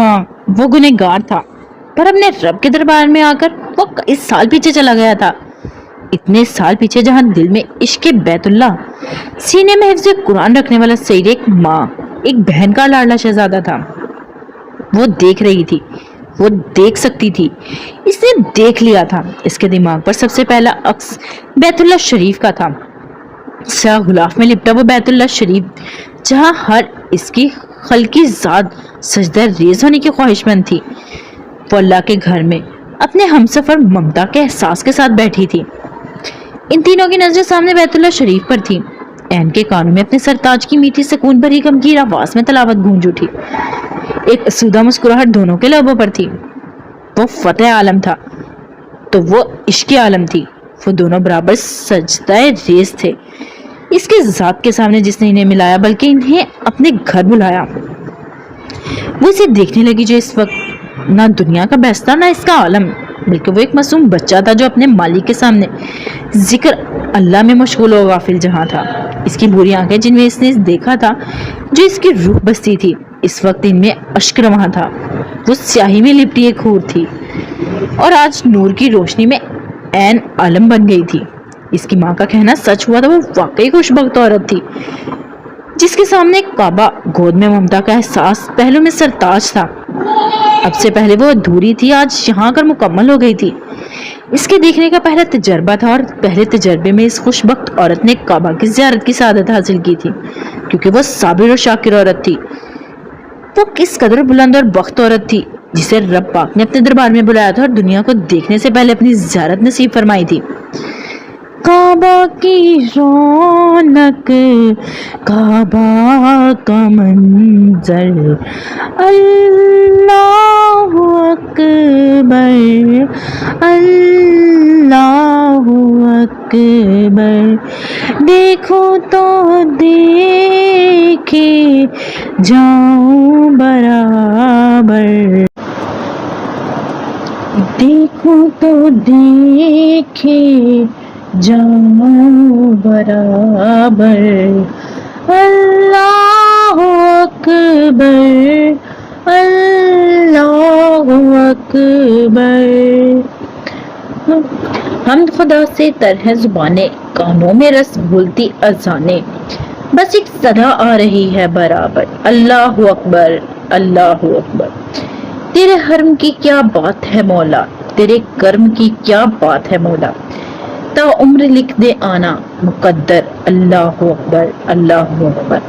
ہاں وہ گنہگار تھا، پر اپنے رب کے دربار میں آ کر وہ کئی سال پیچھے چلا گیا تھا، اتنے سال پیچھے جہاں دل میں عشق بیت اللہ، سینے میں حفظ قرآن رکھنے والا سعید ایک ماں، ایک بہن کا لاڈلا شہزادہ تھا۔ وہ دیکھ رہی تھی، وہ دیکھ سکتی تھی، اس نے دیکھ لیا تھا۔ اس کے دماغ پر سب سے پہلا عکس بیت اللہ شریف کا تھا، سیاہ غلاف میں لپٹا وہ بیت اللہ شریف، جہاں ہر اس کی خلقی ذات سجدہ ریز ہونے کی خواہش مند تھی۔ وہ اللہ کے گھر میں اپنے ہمسفر ممتا کے احساس کے ساتھ بیٹھی تھی۔ ان تینوں کی نظریں سامنے بیت اللہ شریف پر تھی۔ عین کے کانوں میں اپنے سرتاج کی میٹھی سکون بھری غمگین آواز میں تلاوت گونج اٹھی۔ ایک اسودہ مسکراہٹ دونوں کے لبوں پر تھی۔ وہ فتح عالم تھا تو وہ عشق عالم تھی، وہ دونوں برابر سجدہ ریز تھے۔ اس کے ذات کے سامنے جس نے انہیں ملایا بلکہ انہیں اپنے گھر بلایا، وہ اسے دیکھنے لگی جو اس وقت نہ دنیا کا بیستہ نہ اس کا عالم، بلکہ وہ ایک معصوم بچہ تھا جو اپنے مالک کے سامنے ذکر اللہ میں مشغول و غافل جہاں تھا۔ اس کی بری آنکھیں جن میں اس نے دیکھا تھا، جو اس کی روح بستی تھی، اس وقت ان میں اشک رواں تھا۔ وہ سیاہی میں لپٹی ایک حور تھی اور آج نور کی روشنی میں عین عالم بن گئی تھی۔ اس کی ماں کا کہنا سچ ہوا تھا، وہ واقعی خوشبخت عورت تھی جس کے سامنے کعبہ، گود میں ممتا کا احساس، پہلو میں سرتاج تھا۔ اب سے پہلے وہ ادھوری تھی، آج یہاں آ کر مکمل ہو گئی تھی۔ اس کے دیکھنے کا پہلا تجربہ تھا اور پہلے تجربے میں اس خوشبخت عورت نے کعبہ کی زیارت کی سعادت حاصل کی تھی، کیونکہ وہ صابر اور شاکر عورت تھی۔ وہ کس قدر بلند اور بخت عورت تھی جسے رب پاک نے اپنے دربار میں بلایا تھا اور دنیا کو دیکھنے سے پہلے اپنی زیارت نصیب فرمائی تھی۔ کعبہ کی رونق، کعبہ کا منظر، اللہ اکبر، اللہ اکبر، دیکھو تو دیکھے جاؤں برابر، دیکھو تو دیکھے جاؤں برابر، اللہ اکبر، اللہ اکبر۔ حمد خدا سے طرح زبانیں، کانوں میں رس بھولتی اذانیں، بس ایک صدا آ رہی ہے برابر، اللہ اکبر، اللہ اکبر۔ تیرے حرم کی کیا بات ہے مولا، تیرے کرم کی کیا بات ہے مولا، تا عمر لکھ دے آنا مقدر، اللہ اکبر، اللہ اکبر۔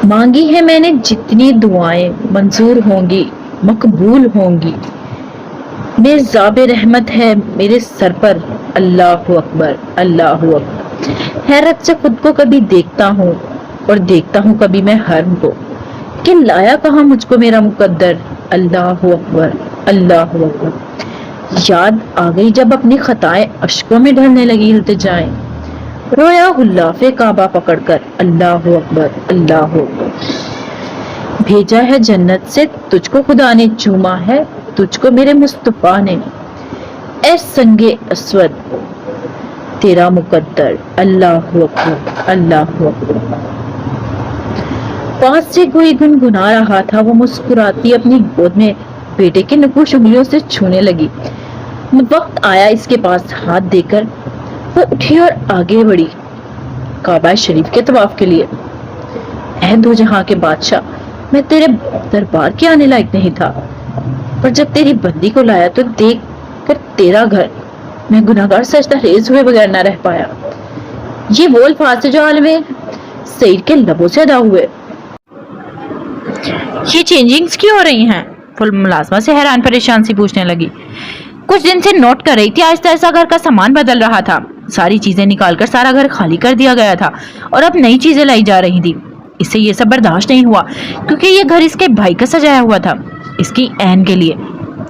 مانگی ہے میں نے جتنی دعائیں، منظور ہوں گی، مقبول ہوں گی، میزاب رحمت ہے میرے سر پر، اللہ اکبر، اللہ اکبر۔ حیرت سے خود کو کبھی دیکھتا ہوں اور دیکھتا ہوں کبھی میں حرم کو، کہ لایا کہاں مجھ کو میرا مقدر، اللہ اکبر، اللہ اکبر۔ یاد آ گئی جب اپنی خطائیں اشکوں میں ڈھلنے لگی التجائیں، رویا غلاف کعبہ پکڑ کر، اللہ اکبر، اللہ اکبر۔ بھیجا ہے جنت سے تجھ کو خدا نے، چوما ہے تجھ کو میرے مصطفیٰ نے، اے سنگ اسود تیرا مقدر، اللہ اکبر، اللہ اکبر۔ پاس سے کوئی گنگنا رہا تھا، وہ مسکراتی اپنی گود میں بیٹے کے نکوش انگلیوں سے چھونے لگی۔ وقت آیا اس کے پاس ہاتھ دے کر وہ اٹھی اور آگے بڑھی کعبہ شریف کے طواف کے لیے۔ اے دو جہاں کے بادشاہ، میں تیرے دربار کے آنے لائق نہیں تھا، پر جب تیری بندی کو لایا تو دیکھ کر تیرا گھر میں گناہگار سجدہ ریز ہوئے بغیر نہ رہ پایا۔ یہ وہ الفاظ جو عالم سعید کے لبوں سے ادا ہوئے۔ یہ چینجنگز کیوں ہو رہی ہیں؟ وہ ملازمہ سے حیران پریشان سی پوچھنے لگی۔ کچھ دن سے نوٹ کر رہی تھی، آہستہ آہستہ گھر کا سامان بدل رہا تھا، ساری چیزیں نکال کر سارا گھر خالی کر دیا گیا تھا اور اب نئی چیزیں لائی جا رہی تھی۔ اس سے یہ سب برداشت نہیں ہوا، کیونکہ یہ گھر اس کے بھائی کا سجایا ہوا تھا، اس کی عین کے لیے۔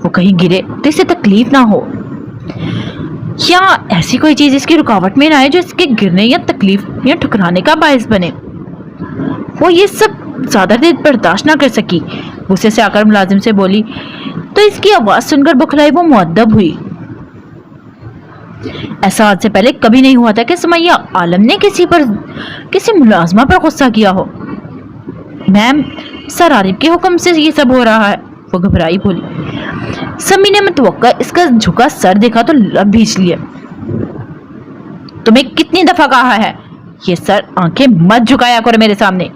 وہ کہیں گرے تو اسے تکلیف نہ ہو، یا ایسی کوئی چیز اس کی رکاوٹ میں نہ آئے جو اس کے گرنے یا تکلیف یا ٹھکرانے کا باعث بنے۔ وہ یہ سب زیادہ دیر برداشت نہ کر سکی، غصے سے آ کر ملازم سے بولی تو اس کی آواز سن کر بکھلائی وہ مؤدب ہوئی۔ ایسا آج سے پہلے کبھی نہیں ہوا تھا کہ سمیہ عالم نے کسی ملازمہ پر غصہ کیا ہو۔ मैम, सर आरिफ के हुक्म से ये सब हो रहा है, वो घबराई बोली। समी ने मुतवक्का इसका झुका सर देखा तो लब भींच लिया। तुम्हें कितनी दफा कहा है ये सर आंखें मत झुकाया करो मेरे सामने,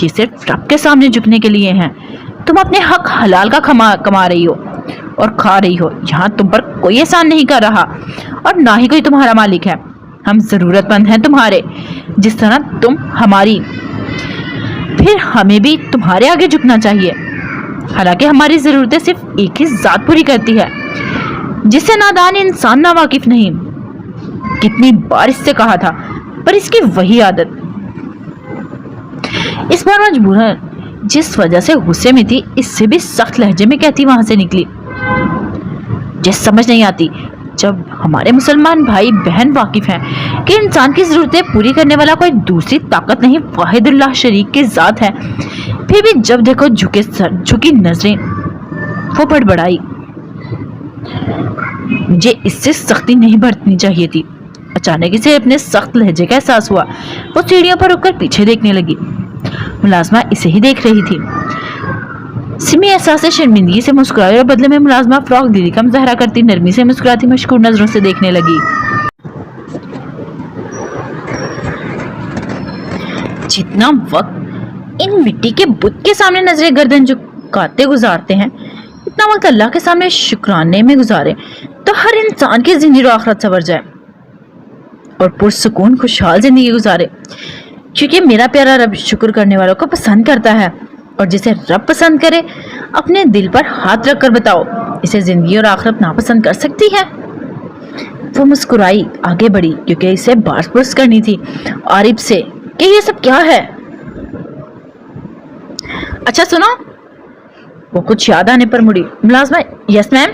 ये सिर्फ रब के सामने झुकने के लिए हैं। तुम अपने हक हलाल का कमा रही हो और खा रही हो, यहाँ तुम पर कोई एहसान नहीं कर रहा और ना ही कोई तुम्हारा मालिक है। हम जरूरतमंद हैं तुम्हारे, जिस तरह तुम हमारी, फिर हमें भी तुम्हारे आगे झुकना चाहिए। हालांकि हमारी जरूरतें सिर्फ एक ही जात पूरी करती है, जिससे नादान इंसान ना वाकिफ नहीं। कितनी बार इससे कहा था, पर इसकी वही आदत। इस बार मजबूरन जिस वजह से गुस्से में थी, इससे भी सख्त लहजे में कहती वहां से निकली। जिस समझ नहीं आती जब हमारे मुसलमान भाई बहन वाकिफ हैं कि इंसान की जरूरतें पूरी करने वाला कोई दूसरी ताकत नहीं, वाहिदुल्लाह शरीक की जात है, फिर भी जब देखो झुके सर झुकी नजरें। वो बड़बड़ाई, मुझे इससे सख्ती नहीं बरतनी चाहिए थी। अचानक इसे अपने सख्त लहजे का एहसास हुआ। वो सीढ़ियों पर रुककर पीछे देखने लगी। मुलाजमा इसे ही देख रही थी। सिमी एहसास शर्मिंदगी से मुस्कुराई और बदले में मुलाजमा फ्रॉक दीदी का मुजाहरा करती नरमी से मुस्कुराती मशकूर नजरों से देखने लगी। जितना वक्त इन मिट्टी के बुत के सामने नजरें गर्दन झुकाते गुजारते हैं, इतना वक्त अल्लाह के सामने शुक्राने में गुजारे तो हर इंसान की जिंदगी और आखिरत सवर जाए और पुरसुकून खुशहाल जिंदगी गुजारे। क्योंकि मेरा प्यारा रब शुक्र करने वालों को पसंद करता है, और जिसे रब पसंद करे अपने दिल पर हाथ रख कर बताओ, इसे जिंदगी और आखिरत नापसंद कर सकती है। वो मुस्कुराई आगे बढ़ी, क्योंकि इसे बात करनी थी आरिफ से कि ये सब क्या है। अच्छा सुनो, वो कुछ याद आने पर मुड़ी। मुलाजमा, यस मैम।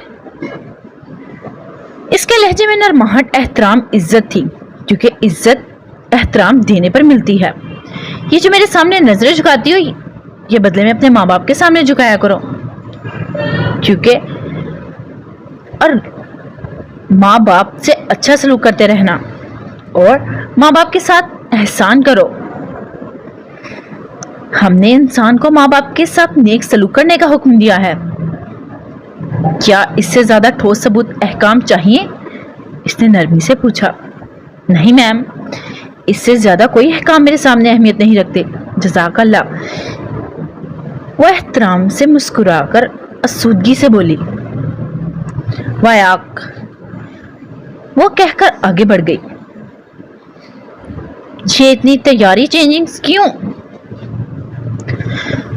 इसके लहजे में नरमाहट, एहतराम, इज्जत थी, क्योंकि इज्जत एहतराम देने पर मिलती है। ये जो मेरे सामने नजरें झुकाती हो, ये बदले में अपने माँ बाप के सामने झुकाया करो, क्योंकि और माँ बाप से अच्छा सलूक करते रहना और माँ बाप के साथ एहसान करो। हमने इंसान को माँ बाप के साथ नेक सलूक करने का हुक्म दिया है। क्या इससे ज्यादा ठोस सबूत अहकाम चाहिए? इसने नरमी से पूछा। नहीं मैम, इससे ज्यादा कोई अहकाम मेरे सामने अहमियत नहीं रखते। जज़ाकल्लाह। वो एहतराम से मुस्कुराकर आसूदगी से बोली। वायाक, वो कहकर आगे बढ़ गई। ये इतनी तैयारी चेंजिंग्स क्यों?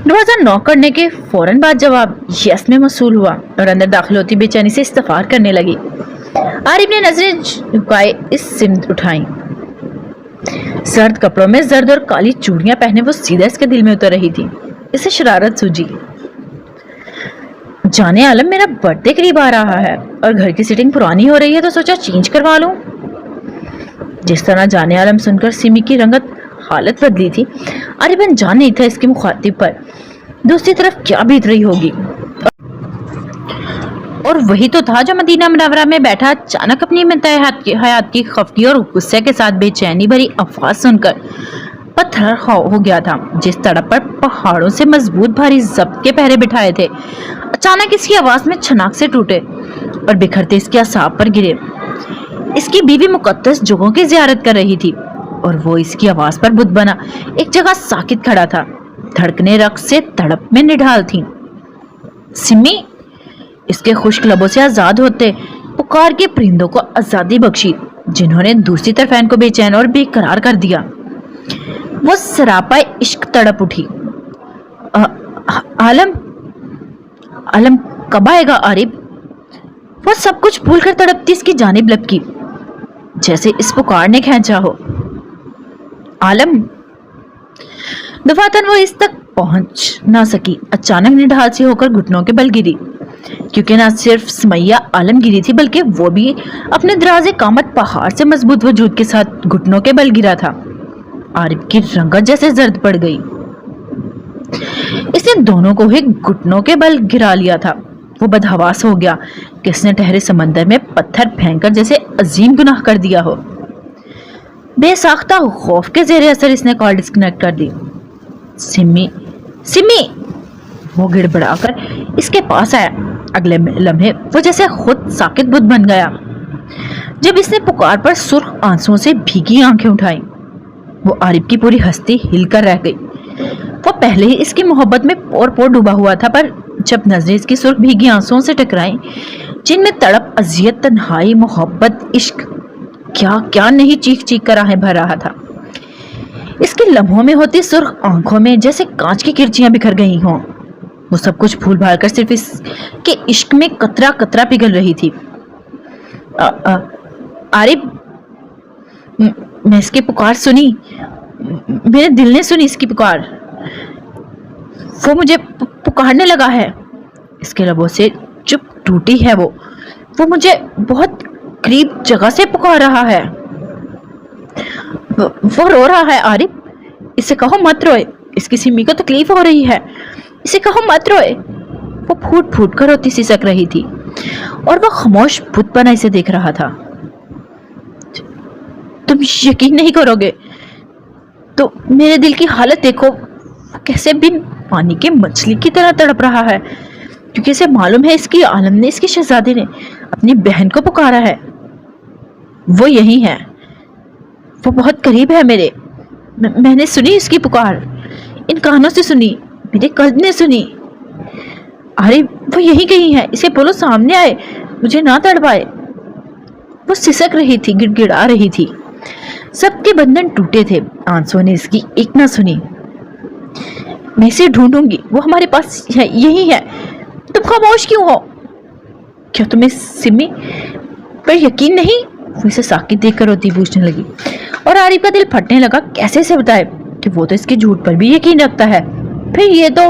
दरवाजा नॉक करने के फौरन बाद जवाब यस में मसूल हुआ और अंदर दाखिल होती बेचैनी से इस्तफार करने लगी। आरिफ ने नजरें झुकाए इस सिमत उठाई। सर्द कपड़ों में जर्द और काली चूड़ियां पहने वो सीधा इसके दिल में उतर रही थी। इसे शरारत सूझी। जाने आलम, मेरा बर्थडे करीब आ रहा है और घर की सीटिंग पुरानी हो रही है, तो सोचा चेंज करवा लूं। जिस तरह जाने आलम सुनकर सिमी की रंगत हालत बदली थी, आरिफ अनजान नहीं था इसके मुखातिब पर दूसरी तरफ क्या बीत रही होगी। और वही तो था जो मदीना मुनव्वरा में बैठा अचानक अपनी हयात की खफगी और गुस्से के साथ बेचैनी भरी आवाज सुनकर पत्थर हो गया था। जिस तड़प पर पहाड़ों से मजबूत भारी जब्त के पहरे बिठाए थे, अचानक इसकी आवाज में छनाक से टूटे और बिखरते इसके असाब पर गिरे। इसकी बीवी मुकद्दस जगहों की जियारत कर रही थी और वो इसकी आवाज पर बुत बना एक जगह साकित खड़ा था। धड़कने रक्त से तड़प में निढाल थी। सिमी, इसके खुश्क लबों से आजाद होते पुकार के परिंदों को आजादी बख्शी, जिन्होंने दूसरी तरफ फैन को बेचैन और बेकरार कर दिया। वो सरापा इश्क तड़प उठी। आलम, आलम कब आएगा आरिफ? वो सब कुछ भूलकर तड़पती इसकी जानिब लपकी, जैसे इस पुकार ने खींचा हो। आलम। दफातन वो इस तक पहुंच ना सकी। अचानक निढाल सी होकर घुटनों के बल गिरी, क्योंकि ना सिर्फ सुमैया आलम गिरी थी, बल्कि वो भी अपने दराजे कामत पहाड़ से मजबूत वजूद के साथ घुटनों के बल गिरा था। आरिफ की रंगत जैसे जर्द पड़ गई। इसने दोनों को ही घुटनों के बल गिरा लिया था। वो बदहवास हो गया कि इसने ठहरे समंदर में पत्थर फेंककर जैसे अजीम गुनाह कर दिया हो। बेसाख्ता खौफ के जेरे असर इसने कॉल डिस्कनेक्ट कर दी। सिमी सिमी! वो गिड़बड़ा कर इसके पास आया। अगले लम्हे वो जैसे खुद साकित बुद्ध बन गया जब इसने पुकार पर सुर्ख आंसुओं से भीगी आंखें उठाई। वो आरिफ की पूरी हस्ती हिलकर रह गई। वो पहले ही इसकी मोहब्बत में पोर पोर डूबा हुआ था, पर जब नजरें इसकी सुर्ख भीगी आंसुओं से टकराई, जिनमें तड़प, अजियत, तन्हाई, मोहब्बत, इश्क, क्या क्या नहीं चीख चीख कर आहें भर रहा था। इसके लम्हों में होती सुर्ख आंखों में जैसे कांच की किरचियां बिखर गई हों। वो सब कुछ भूल भाल कर सिर्फ इसके इश्क में कतरा कतरा पिघल रही थी। आरिफ, मैं इसकी पुकार सुनी, मेरे दिल ने सुनी इसकी पुकार। वो मुझे पुकारने लगा है। इसके लबों से चुप टूटी है वो मुझे बहुत करीब जगह से पुकार रहा है। वो रो रहा है। आरिफ, इसे कहो मत रोए, इसकी सिमी को तकलीफ हो रही है, इसे कहो मत रोए। वो फूट फूट कर रोती सिसक रही थी और वो खामोश बुत बना इसे देख रहा था। तुम यकीन नहीं करोगे, तो मेरे दिल की हालत देखो, कैसे बिन पानी के मछली की तरह तड़प रहा है, क्योंकि इसे मालूम है इसकी आलम ने, इसकी शहजादी ने अपनी बहन को पुकारा है। वो यही है, वो बहुत करीब है मेरे। मैंने सुनी इसकी पुकार, इन कानों से सुनी, मेरे कल्ब ने सुनी। अरे वो यही कहीं है, इसे बोलो सामने आए, मुझे ना तड़पाए। वो सिसक रही थी, गिड़गिड़ा रही थी। सबके बंधन टूटे थे। आंसुओं ने इसकी एक ना सुनी। मैं इसे ढूंढूंगी, वो हमारे पास है, यही है। तुम खामोश क्यों हो? क्या तुम्हें सिमी पर यकीन नहीं? वो इसे साकित देखकर रोती पूछने लगी और आरिफ का दिल फटने लगा। कैसे से बताए कि वो तो इसके झूठ पर भी यकीन रखता है, फिर ये तो।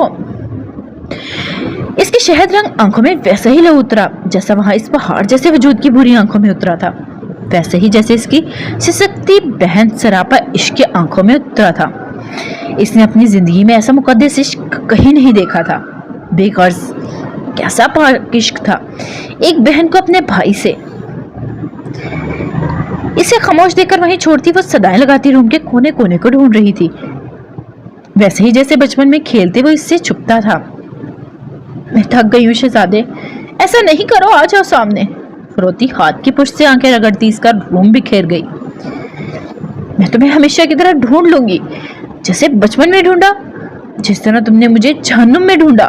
इसके शहद रंग आंखों में वैसे ही लहू उतरा जैसा वहां इस पहाड़ जैसे वजूद की बुरी आंखों में उतरा था, वैसे ही जैसे इसकी सिसकती बहन सरापा इश्क की आंखों में उतरा था। इसने अपनी जिंदगी में ऐसा मुकद्दस इश्क कहीं नहीं देखा था। बेगर्ज कैसा पाक इश्क था, एक बहन को अपने भाई से। इसे खामोश देखकर वहीं छोड़ती वो सदाएं लगाती रूम के कोने कोने को ढूंढ रही थी, वैसे ही जैसे बचपन में खेलते वो इससे छुपता था। मैं थक गई हूँ शहजादे, ऐसा नहीं करो, आ जाओ सामने। रोती हाथ की पुष्ट से आंखें रगड़ती इसका रूम बिखेर गई। मैं तुम्हें हमेशा की तरह ढूंढ लूंगी, जैसे बचपन में ढूंढा, जिस तरह तुमने मुझे जहन्नुम में ढूंढा,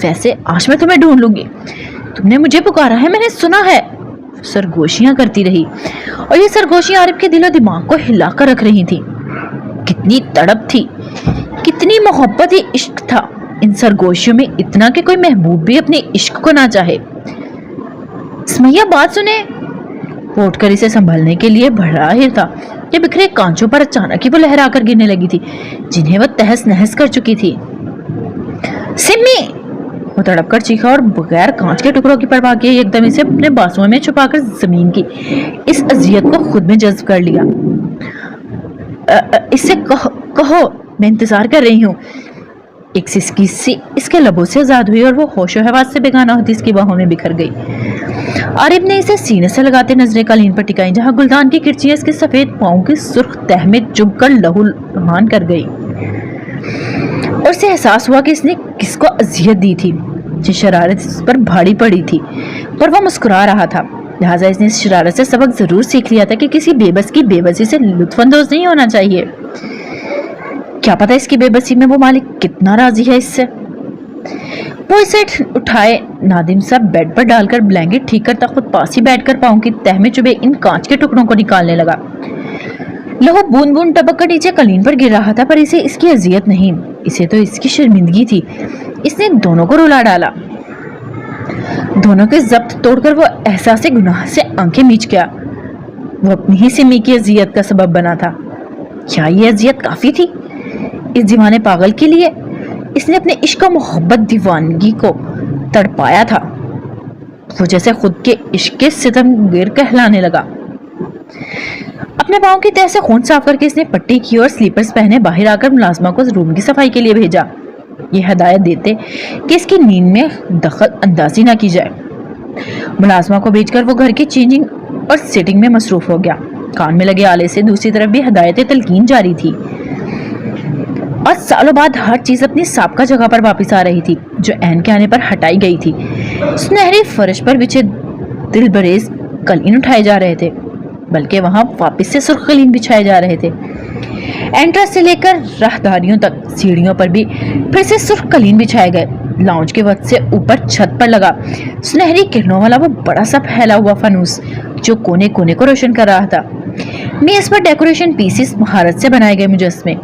वैसे आज मैं तुम्हें ढूंढ लूंगी। तुमने मुझे पुकारा है, मैंने सुना है। सरगोशियां करती रही और ये सरगोशियां आरिफ के दिलो दिमाग को हिलाकर रख रही थी। कितनी तड़प थी, कितनी मोहब्बत ही इश्क था इन सरगोशियों में, इतना कि कोई महबूब भी अपने इश्क को ना चाहे। सुमैया बात सुने। वो उठकर इसे संभालने के लिए बढ़ा ही था कि बिखरे कांचों पर अचानक ही वो लहरा कर गिरने लगी थी, जिन्हें वह तहस नहस कर चुकी थी। सिमी! वो तड़प कर चीखा और बगैर कांच के टुकड़ों की परवाह किए एकदम इसे अपने बाजुओं में छुपाकर जमीन की इस अजियत को खुद में जज्ब कर लिया। इससे कहो मैं इंतजार कर रही हूँ। एक सिसकी सी इसके लबों से आजाद हुई और वो होशो हवास से बेगाना होती इसकी बाहों में बिखर गई। आरिफ ने इसे सीने से लगाते नजरें कालीन पर टिकाई, जहां गुलदान की किरचियां इसके सफेद पांव की सुर्ख तह में चुभकर लहू लुहान कर गई और उसे एहसास हुआ कि इसने किसको अजियत दी थी, जिस शरारत इस पर भारी पड़ी थी, पर वह मुस्कुरा रहा था। लिहाजा इसने इस शरारत से सबक जरूर सीख लिया था कि किसी बेबस की बेबसी से लुत्फानंदोज नहीं होना चाहिए। क्या पता इसकी बेबसी में वो मालिक कितना राजी है इससे। वो इसे उठाए नादिम सा बेड पर डालकर ब्लैंकेट ठीक करता खुद पास ही बैठकर पांव की तह में चुभे इन कांच के टुकड़ों को निकालने लगा। लहू बूंद बूंद टपक कर नीचे कलीन पर गिर रहा था, पर इसे इसकी अजियत नहीं, इसे तो इसकी शर्मिंदगी थी। इसने दोनों को रुला डाला। दोनों के जब्त तोड़कर वो एहसास गुनाह से आंखें मीच गया। वो अपनी ही सिमी की अजियत का सबब बना था। क्या ये अजियत काफी थी इस दीवाने पागल के लिए? इसने अपने इश्क और मोहब्बत दीवानगी को तड़पाया था। वो जैसे खुद के इश्क के सितमगीर कहलाने लगा। अपने पांव की तह से खून साफ करके इसने पट्टी की और स्लीपर्स पहने बाहर आकर मुलाजमा को रूम की सफाई के लिए भेजा, ये हदायत देते कि इसकी नींद में दखल अंदाजी ना की जाए। मुलाजमा को भेजकर वो घर की चेंजिंग और सिटिंग में मसरूफ हो गया। कान में लगे आले से दूसरी तरफ भी हदायतें तलकीन जारी थी। اور سالوں بعد ہر چیز اپنی سابقہ جگہ پر واپس آ رہی تھی جو عین کے آنے پر ہٹائی گئی تھی۔ سنہری فرش پر بچھے دل بریز قالین اٹھائے جا رہے تھے، بلکہ وہاں واپس سے سرخ قالین بچھائے جا رہے تھے۔ انٹرس سے لے کر راہداریوں تک سیڑھیوں پر بھی پھر سے سرخ قالین بچھائے گئے۔ لاؤنج کے وقت سے اوپر چھت پر لگا سنہری کرنوں والا وہ بڑا سا پھیلا ہوا فانوس جو کونے کونے کو روشن کر رہا تھا۔ میز پر ڈیکوریشن پیسز مہارت سے بنائے گئے مجسمے۔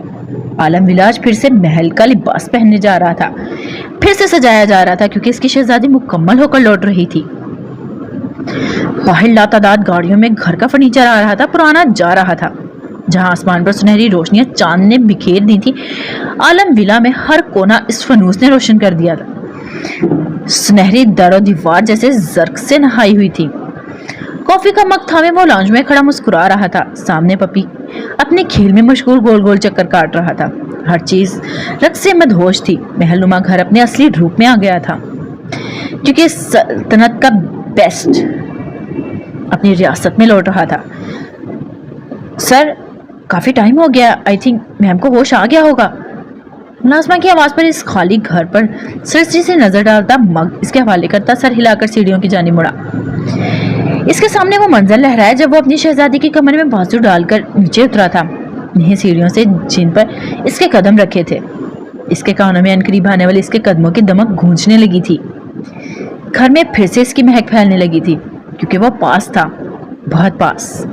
عالم ولاج پھر سے محل کا لباس پہننے جا رہا تھا، پھر سے سجایا جا رہا تھا، کیونکہ اس کی شہزادی مکمل ہو کر لوٹ رہی تھی۔ باہر لاتعداد گاڑیوں میں گھر کا فرنیچر آ رہا تھا، پرانا جا رہا تھا۔ جہاں آسمان پر سنہری روشنیاں چاند نے بکھیر دی تھی، عالم ولا میں ہر کونا اس فانوس نے روشن کر دیا تھا۔ سنہری در و دیوار جیسے زرق سے نہائی ہوئی تھی۔ کافی کا مگ تھامے وہ لانج میں کھڑا مسکرا رہا تھا۔ سامنے پپی اپنے کھیل میں مشغول گول گول چکر کاٹ رہا تھا۔ ہر چیز رقص سے مدہوش تھی۔ محل نما گھر اپنے اصلی روپ میں آ گیا تھا، کیونکہ سلطنت کا بیسٹ اپنی ریاست میں لوٹ رہا تھا۔ سر، کافی ٹائم ہو گیا، آئی تھنک میم کو ہوش آ گیا ہوگا۔ ملازمہ کی آواز پر اس خالی گھر پر سرسری سے نظر ڈالتا مگ اس کے حوالے کرتا سر ہلا کر سیڑھیوں کی جانب مڑا۔ اس کے سامنے وہ منظر لہرایا جب وہ اپنی شہزادی کی کمر میں بازو ڈال کر نیچے اترا تھا، انہیں سیڑھیوں سے جن پر اس کے قدم رکھے تھے۔ اس کے کانوں میں عنقریب آنے والے اس کے قدموں کی دمک گونجنے لگی تھی۔ گھر میں پھر سے اس کی مہک پھیلنے لگی تھی، کیونکہ وہ پاس تھا، بہت پاس۔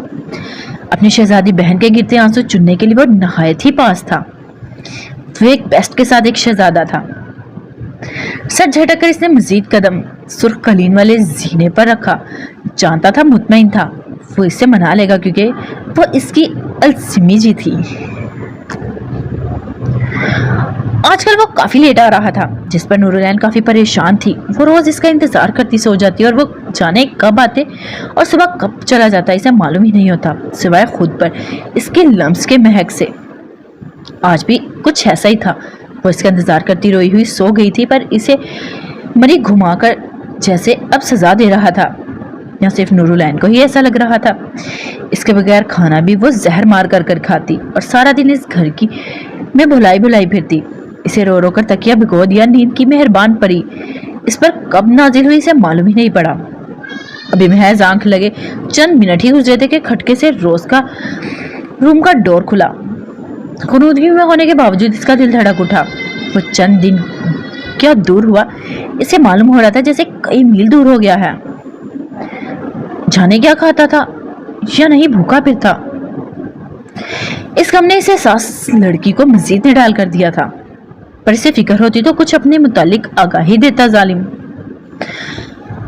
اپنی شہزادی بہن کے گرتے آنسو چننے کے لیے وہ نہایت ہی پاس تھا۔ وہ ایک بیسٹ کے ساتھ ایک شہزادہ تھا۔ سر جھٹک کر اس نے مزید قدم سرخ قالین والے زینے پر رکھا۔ جانتا تھا، مطمئن تھا وہ اس سے منا لے گا، کیونکہ وہ اس کی السمی جی تھی۔ آج کل وہ کافی لیٹ آ رہا تھا، جس پر نور العین کافی پریشان تھی۔ وہ روز اس کا انتظار کرتی سو جاتی اور وہ جانے کب آتے اور صبح کب چلا جاتا اسے معلوم ہی نہیں ہوتا، سوائے خود پر اس کے لمس کے مہک سے۔ آج بھی کچھ ایسا ہی تھا۔ وہ اس کا انتظار کرتی روئی ہوئی سو گئی تھی، پر اسے مری گھما کر جیسے اب سزا دے رہا تھا۔ یا صرف نور العین کو ہی ایسا لگ رہا تھا؟ اس کے بغیر کھانا بھی وہ زہر مار کر کھاتی اور سارا دن اس گھر کی میں بھلائی بھلائی پھرتی۔ اسے رو رو کر تکیہ بھگو دیا، نیند کی مہربان پری اس پر کب نازل ہوئی اسے معلوم ہی نہیں پڑا۔ ابھی محض آنکھ لگے چند منٹ ہی گزرے تھے کہ کھٹکے سے روز کا روم کا ڈور کھلا۔ خنودگی میں ہونے کے باوجود اس کا دل دھڑک اٹھا۔ وہ چند دن کیا دور ہوا، اسے معلوم ہو رہا تھا جیسے کئی میل دور ہو گیا ہے۔ جانے کیا کھاتا تھا یا نہیں بھوکا پھرتا؟ اس غم نے اسے ساس لڑکی کو مزید نے ڈال کر دیا تھا، پر اسے فکر ہوتی تو کچھ اپنے متعلق آگاہی دیتا ظالم۔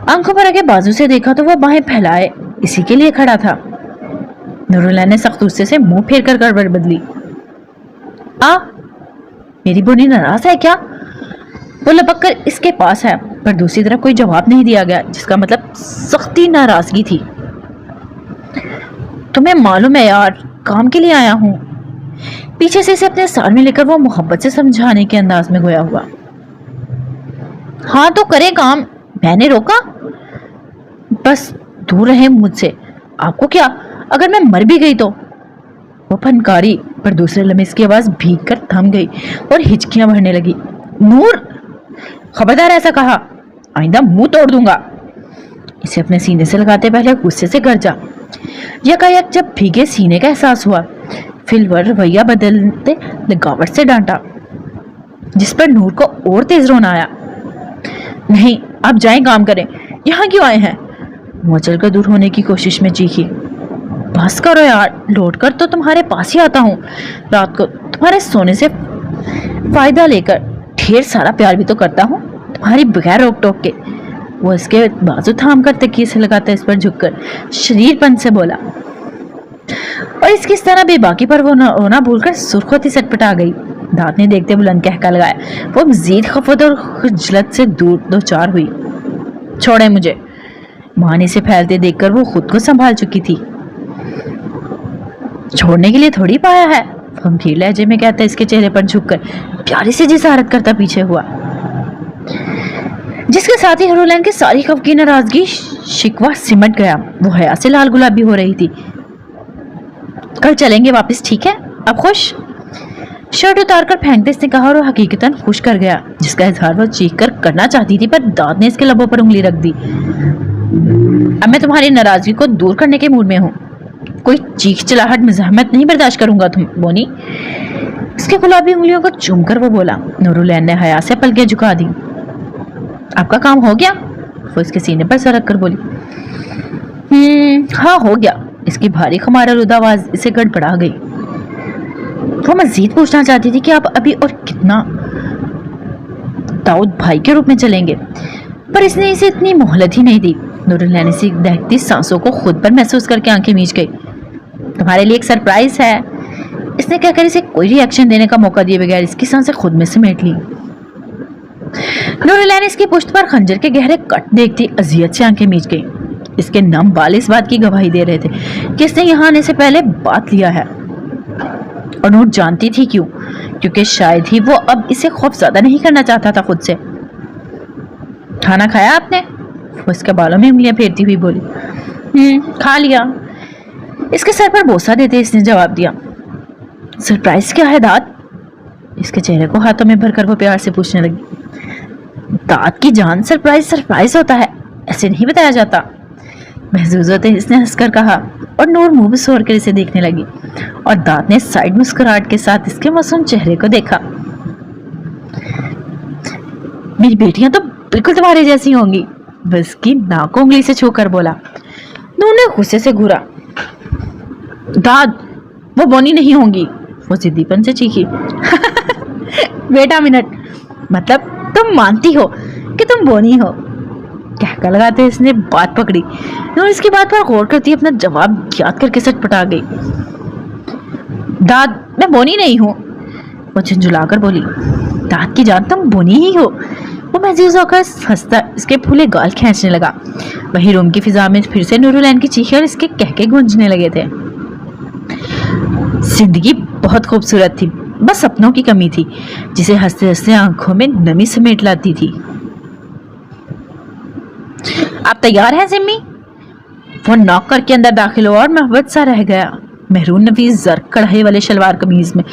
آنکھوں پر آگے بازو سے دیکھا تو وہ باہیں پھیلائے اسی کے لیے کھڑا تھا۔ نور العین نے سخت غصے سے منہ پھیر کر گڑبڑ بدلی۔ میری بونی ناراض ہے کیا؟ وہ لپک کر اس کے پاس ہے، پر دوسری طرف کوئی جواب نہیں دیا گیا، جس کا مطلب سختی ناراضگی تھی۔ تمہیں معلوم ہے یار، کام کے لیے آیا ہوں۔ پیچھے سے اسے اپنے سار میں لے کر وہ محبت سے سمجھانے کے انداز میں گویا ہوا۔ ہاں تو کرے کام، میں نے روکا؟ بس دور رہے مجھ سے۔ آپ کو کیا اگر میں مر بھی گئی تو؟ وہ پھنکاری، پر دوسرے لمحے اس کی آواز بھیگ کر تھم گئی اور ہچکیاں بھرنے لگی۔ نور، خبردار ایسا کہا، آئندہ منہ توڑ دوں گا۔ اسے اپنے سینے سے لگاتے پہلے غصے سے گرجا۔ یکایک جب بھیگے سینے کا احساس ہوا، پھر وہ رویہ بدلتے لگاوٹ سے ڈانٹا، جس پر نور کو اور تیز رونا آیا۔ نہیں، آپ جائیں کام کریں، یہاں کیوں آئے ہیں؟ وہ چل کر دور ہونے کی کوشش میں چیخی۔ بس کرو یار، لوٹ کر تو تمہارے پاس ہی آتا ہوں، رات کو تمہارے سونے سے فائدہ لے کر ڈھیر سارا پیار بھی تو کرتا ہوں تمہاری بغیر روک ٹوک کے۔ وہ اس کے بازو تھام کر تکیے سے لگاتا اس پر جھک کر شریر پن سے بولا، اور اس کی اس طرح بے باکی پر وہ رونا بھول کر سرخ ہوتی سٹپٹا گئی۔ دانت نے دیکھتے بلند کہکا لگایا۔ وہ مزید خفت اور خجلت سے دور دو چار ہوئی۔ چھوڑے مجھے۔ ماں نے اسے پھیلتے دیکھ کر وہ خود کو سنبھال چکی تھی۔ چھوڑنے کے لیے تھوڑی پایا ہے، گمبھیر لہجے میں کہتا اس کے چہرے پر جھک کر پیاری سے جسارت کرتا پیچھے ہوا، جس کے ساتھ ہی نور العین کی ساری خوف کی ناراضگی شکوہ سمٹ گیا۔ وہ حیا سے لال گلابی ہو رہی تھی۔ کل چلیں گے واپس، ٹھیک ہے؟ اب خوش؟ शर्ट उतार कर फेंकते इसने कहा और वो हकीकतन खुश कर गया, जिसका इजहार वो चीख कर करना चाहती थी, पर दाद ने इसके लबों पर उंगली रख दी। अब मैं तुम्हारी नाराजगी को दूर करने के मूड में हूँ। कोई चीख चिल्लाहट मज़ाहमत नहीं बर्दाश्त करूंगा तुम बोनी। इसके गुलाबी उंगलियों को चूमकर वो बोला। नूरुलैन ने हया से पलकें झुका दी। आपका काम हो गया? वो इसके सीने पर सरक कर बोली। हाँ हो गया। इसकी भारी खमारआलूद आवाज इसे गड़बड़ा गई। वो मजीद पूछना चाहती थी कि आप अभी और कितना दाऊद भाई के रूप में चलेंगे, पर इसने इसे इतनी मोहलत ही नहीं दी। नूरुलैन इसी दहकती सांसों को खुद पर महसूस करके आंखें मीच गई। तुम्हारे लिए एक सरप्राइज है, इसने कहकर इसे कोई रिएक्शन देने का मौका दिए बगैर इसकी सांसें खुद में समेट ली। नूरुलैन इसकी पुश्त पर खंजर के गहरे कट देखती अजियत से आंखें मीच गई। इसके नम बाल इस बात की गवाही दे रहे थे कि इसने यहाँ आने से पहले बात लिया है, और नूर जानती थी क्यों, क्योंकि शायद ही वो अब इसे खौफज़दा नहीं करना चाहता था खुद से। खाना खाया आपने? वो इसके बालों में उंगलियां फेरती हुई बोली। खा लिया। इसके सर पर बोसा देते इसने जवाब दिया। सरप्राइज क्या है दाद? इसके चेहरे को हाथों में भरकर वो प्यार से पूछने लगी। दाद की जान, सरप्राइज सरप्राइज होता है, ऐसे नहीं बताया जाता। महजूज होते इसने हंसकर कहा, और नूर मुंह भी सोर कर इसे देखने लगी, और दाद ने साइड मुस्कुराहट के साथ इसके मासूम चेहरे को देखा। मेरी बेटियां तो बिल्कुल तुम्हारे जैसी होंगी, बस की नाक उंगली से छूकर बोला। नूर ने गुस्से से घूरा। दाद, वो बोनी नहीं होंगी, वो जिद्दीपन से चीखी। बेटा मिनट, मतलब तुम मानती हो कि तुम बोनी हो? कहकर लगाते इसने बात पकड़ी। नूर इसकी बात पर गौर करती अपना जवाब याद करके सटपटा गई। दाद, मैं बोनी नहीं हूँ, वो झुंझुलाकर बोली। दाद की जान, तुम बोनी ही हो। वो महजूज होकर हंसता इसके फूले गाल खींचने लगा। वही रूम की फिजा में फिर से नूरुलैन की चीखें और इसके कहके गूंजने लगे थे। जिंदगी बहुत खूबसूरत थी, बस सपनों की कमी थी, जिसे हंसते हंसते आंखों में नमी समेट लाती थी। आप तैयार हैं सिम्मी? वो नॉक करके अंदर दाखिल हुआ और मोहब्बत सा रह गया। महरून नफीस जर्क कढ़ाई वाले शलवार कमीज में,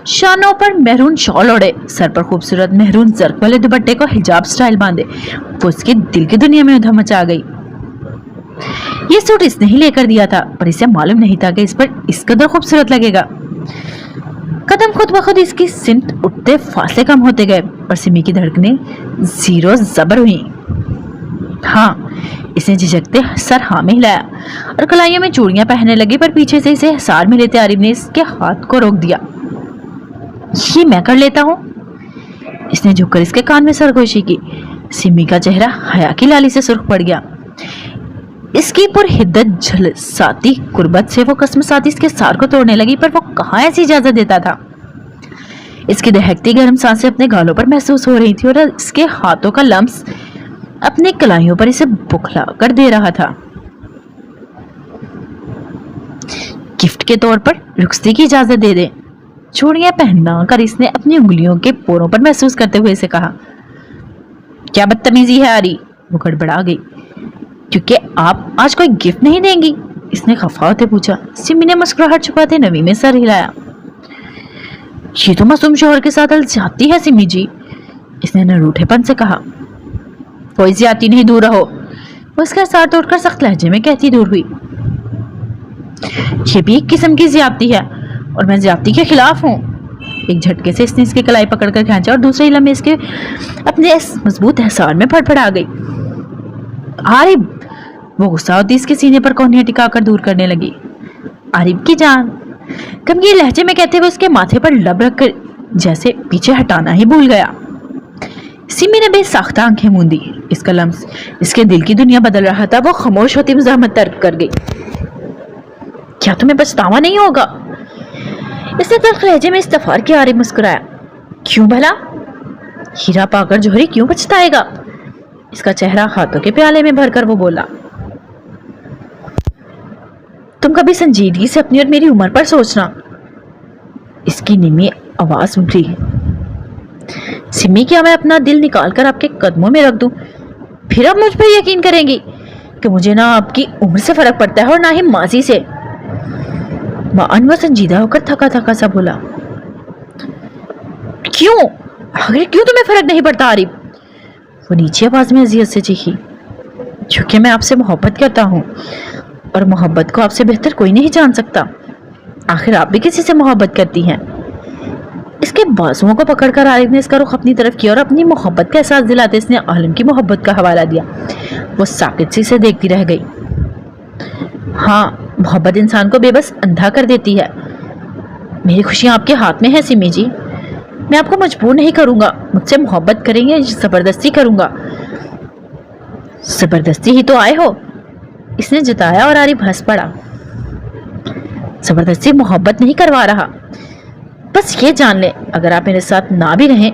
शानों पर महरून शॉल ओढ़े, सर पर खूबसूरत महरून जर्क वाले दुपट्टे को हिजाब स्टाइल बांधे, वो उसके दिल की दुनिया में उधम मचा गई। ये सूट इसने ही लेकर दिया था, पर इसे मालूम नहीं था कि इस पर इस कदर खूबसूरत लगेगा। कदम खुद ब खुद इसकी सिमत उठते फासले कम होते गए और सिमी की धड़कनें जीरो जबर हुई। हाँ, इसने झिझकते सर हाँ में हिलाया और कलाइयों में चूड़ियां पहनने लगी, पर पीछे से इसे हिसार में लेते आरिफ ने इसके हाथ को रोक दिया। ये मैं कर लेता हूँ। इसने झुककर इसके कान में सरगोशी की। सिमी का चेहरा हया की लाली से सुर्ख पड़ गया। इसकी पुरहिद्दत झलसाती कुर्बत से वो कसम साथी इसके सार को तोड़ने लगी, पर वो कहाँ ऐसी इजाजत देता था। इसकी दहकती गर्म सांसें अपने गालों पर महसूस हो रही थी और इसके हाथों का लम्स अपने कलाइयों पर इसे बुखला कर दे रहा था। गिफ्ट के तौर पर रुखसती की इजाजत दे दे। चूड़ियां पहना कर इसने अपनी उंगलियों के पोरों पर महसूस करते हुए इसे कहा। क्या बदतमीजी है आरी? वो गड़बड़ा गई। क्योंकि आप आज कोई गिफ्ट नहीं देंगी? इसने खफा होते पूछा। सिमी ने मुस्कुराहट छुपाते नवी में सर हिलाया। ये तो मासूम शोहर के साथ अलझाती है सिमी जी, इसने नरूठेपन से कहा। कोई ज्यादती नहीं, दूर रहो। वो इसका सार तोड़कर सख्त लहजे में कहती दूर हुई। ये भी एक किस्म की ज्यादती है और मैं ज्यादती के खिलाफ हूँ। एक झटके से इसने इसकी कलाई पकड़कर खींचा और दूसरे लम्हे इसके अपने मजबूत एहसार में फड़फड़ा गई। आरिफ, वो गुस्सा होती इसके सीने पर कोहनियां टिकाकर दूर करने लगी। आरिफ की जान, गमगीन लहजे में कहते हुए उसके माथे पर लब रखकर जैसे पीछे हटाना ही भूल गया। सिमी ने बेसाख्ता आंखें मूंदी। इसका लम्स इसके दिल की दुनिया बदल रहा था। वो खामोश होती मुज़ाहमत तर्क कर गई। क्या तुम्हें पछतावा नहीं होगा? इसने तल्ख लहजे में इस्तफार के आरे मुस्कुराया। क्यों भला? हीरा पाकर जोहरी क्यों पछताएगा? इसका चेहरा हाथों के प्याले में भरकर वो बोला। तुम कभी संजीदगी से अपनी और मेरी उम्र पर सोचना। इसकी नीमी आवाज उभरी। सिमी, क्या मैं अपना दिल निकालकर आपके कदमों में रख दूं? फिर आप मुझ पर यकीन करेंगी कि मुझे ना आपकी उम्र से फर्क पड़ता है और ना ही माजी से। मान वो संजीदा होकर थका थका सा बोला। क्यों? आखिर क्यों तुम्हें फर्क नहीं पड़ता आरिफ? वो नीची आवाज में अजियत से चीखी। क्योंकि मैं आपसे मोहब्बत करता हूँ, और मोहब्बत को आपसे बेहतर कोई नहीं जान सकता। आखिर आप भी किसी से मोहब्बत करती हैं। इसके बाजुओं को पकड़कर आरिफ ने इसका रुख अपनी तरफ किया और अपनी मोहब्बत का एहसास दिलाते इसने आलम की मोहब्बत का हवाला दिया। वो साकित सी से देखती रह गई। हाँ, मोहब्बत इंसान को बेबस अंधा कर देती है। मेरी खुशियां आपके हाथ में है सिमी जी। मैं आपको मजबूर नहीं करूंगा। मुझसे मोहब्बत करेंगे, जबरदस्ती करूंगा। जबरदस्ती ही तो आए हो, इसने जताया और आरिफ हंस पड़ा। जबरदस्ती मोहब्बत नहीं करवा रहा। बस ये जान ले, अगर आप मेरे साथ ना भी रहें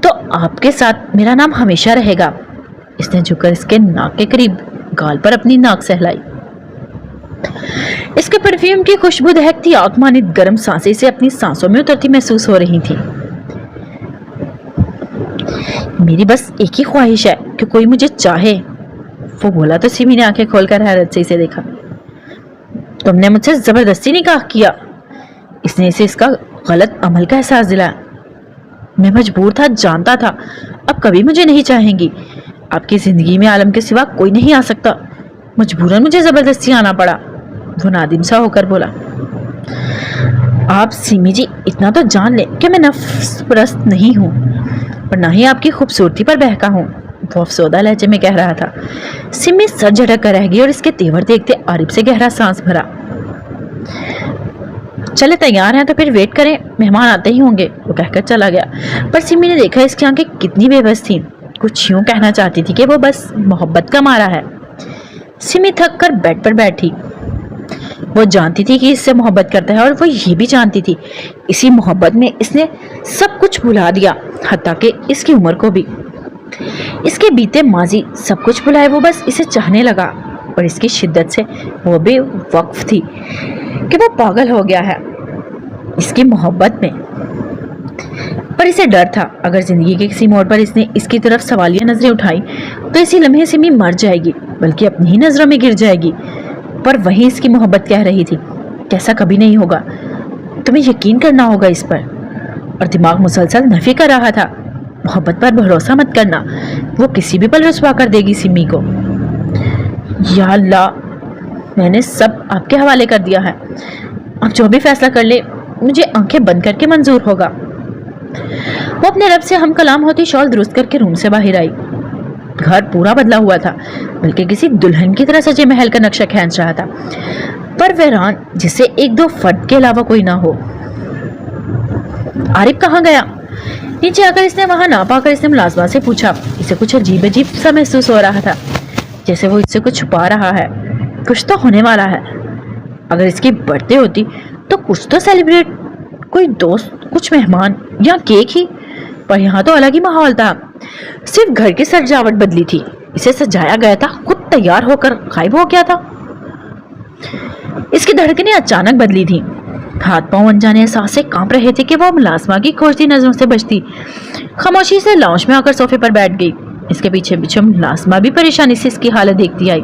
तो आपके साथ मेरा नाम हमेशा रहेगा। इसने झुककर इसके नाक के करीब गाल पर अपनी नाक सहलाई। इसके परफ्यूम की खुशबू दहकती आग मानित गर्म सांसें से अपनी सांसों में उतरती महसूस हो रही थी। मेरी बस एक ही ख्वाहिश है कि कोई मुझे चाहे, वो बोला तो सिमी ने आंखें खोलकर हैरत से इसे देखा। तुमने मुझसे जबरदस्ती निकाह किया। इसने इसे इसका गलत अमल का एहसास दिलाया। मैं मजबूर था, जानता था अब कभी मुझे नहीं चाहेंगी। आपकी जिंदगी में आलम के सिवा कोई नहीं आ सकता। मजबूरन मुझे जबरदस्ती आना पड़ा। वो नादिम सा होकर बोला। आप सिमी जी इतना तो जान ले कि मैं नफ्स परस्त नहीं हूँ, और ना ही आपकी खूबसूरती पर बहका हूँ, वो अफसोदा लहजे में कह रहा था। सिमी सर झटक कर रह गई और इसके तेवर देखते आरिफ से गहरा सांस भरा। चले तैयार हैं तो फिर वेट करें, मेहमान आते ही होंगे, वो कहकर चला गया। पर सिमी ने देखा इसकी आंखें कितनी बेबस थीं। कुछ यूं कहना चाहती थी कि वो बस मोहब्बत का मारा है। सिमी थक कर बेड पर बैठी। वो जानती थी कि इससे मोहब्बत करता है, और वो ये भी जानती थी इसी मोहब्बत में इसने सब कुछ भुला दिया, हत्ता कि इसकी उम्र को भी। इसके बीते माजी सब कुछ भुलाए वो बस इसे चाहने लगा, और इसकी शिद्दत से वो भी वक्फ थी कि वो पागल हो गया है इसकी मोहब्बत में। पर इसे डर था, अगर जिंदगी के किसी मोड़ पर इसने इसकी तरफ सवालिया नजरें उठाई तो इसी लम्हे सिमी मर जाएगी, बल्कि अपनी ही नजरों में गिर जाएगी। पर वही इसकी मोहब्बत कह रही थी कि ऐसा कभी नहीं होगा, तुम्हें यकीन करना होगा इस पर। और दिमाग मुसलसल नफी कर रहा था, मोहब्बत पर भरोसा मत करना, वो किसी भी पल रुसवा कर देगी सिमी को। या अल्लाह, मैंने सब आपके हवाले कर दिया है। अब जो भी फैसला कर ले मुझे आंखें बंद करके मंजूर होगा। वो अपने रब से हम कलाम होती शॉल दुरुस्त करके रूम से बाहर आई। घर पूरा बदला हुआ था, बल्कि किसी दुल्हन की तरह सजे महल का नक्शा खींच रहा था, पर वैरान जिसे एक दो फर्द के अलावा कोई ना हो। आरिफ कहाँ गया? नीचे आकर इसने वहां ना पाकर इसने मुलाजमा से पूछा। इसे कुछ अजीब अजीब सा महसूस हो रहा था, जैसे वो इससे कुछ छुपा रहा है। कुछ तो होने वाला है। अगर इसकी बर्थडे होती तो कुछ तो सेलिब्रेट, कोई दोस्त, कुछ मेहमान या केक ही, पर यहाँ तो अलग ही माहौल था। सिर्फ घर की सजावट बदली थी, इसे सजाया गया था, खुद तैयार होकर गायब हो गया था। इसकी धड़कनें अचानक बदली थी, हाथ पांव अनजाने एहसास से कांप रहे थे कि वो मुलाजमा की खोजती नजरों से बचती। खामोशी से लाउंज में आकर सोफे पर बैठ गई। इसके पीछे पीछे मुलाजमा भी परेशानी से इसकी हालत देखती आई।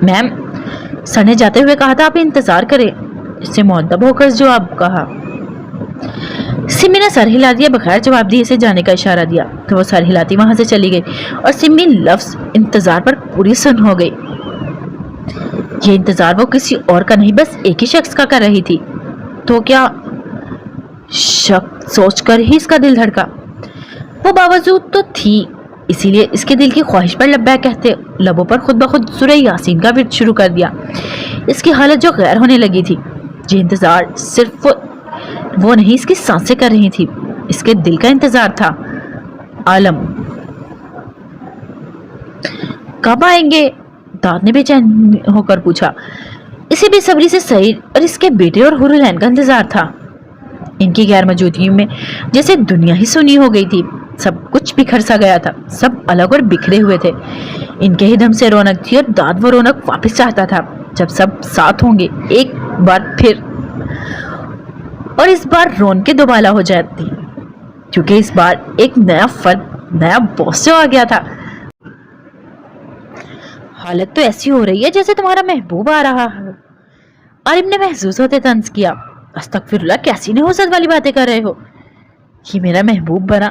मैम, सर ने जाते हुए कहा था आप इंतजार करें, इससे मुअद्दब होकर जवाब कहा। सिमी ने सर हिला दिया, बगैर जवाब दिए इसे जाने का इशारा दिया तो वो सर हिलाती वहां से चली गई, और सिमी लफ्ज इंतजार पर पूरी सुन हो गई। ये इंतजार वो किसी और का नहीं, बस एक ही शख्स का कर रही थी। तो क्या शक सोचकर ही इसका दिल धड़का। वो बावजूद तो थी, इसीलिए इसके दिल की ख्वाहिश पर लब्बैक कहते लबों पर खुद ब खुद सूरह यासीन का विर्द शुरू कर दिया। इसकी हालत जो गैर होने लगी थी, ये इंतजार सिर्फ वो नहीं, इसकी सांसें कर रही थी, इसके दिल का इंतजार था। आलम कब आएंगे? दाद ने बेचैन होकर पूछा। इसे बेसब्री से सईद और इसके बेटे और हुरुलैन का इंतजार था। इनकी गैर मौजूदगी में जैसे दुनिया ही सुनी हो गई थी। सब कुछ बिखर सा गया था, सब अलग और बिखरे हुए थे। इनके ही दम से रौनक थी, और दाद वो रौनक वापस चाहता था जब सब साथ होंगे एक बार फिर। और इस बार रौनकें दोबाला हो जाती, क्योंकि इस बार एक नया फर्द, नया बॉस जो आ गया था। हालत तो ऐसी हो रही है जैसे तुम्हारा महबूब आ रहा है। आरिफ ने महसूस होते तंज किया। अस्तगफिरुल्लाह, कैसी नहुसत वाली बातें कर रहे हो? یہ میرا محبوب بنا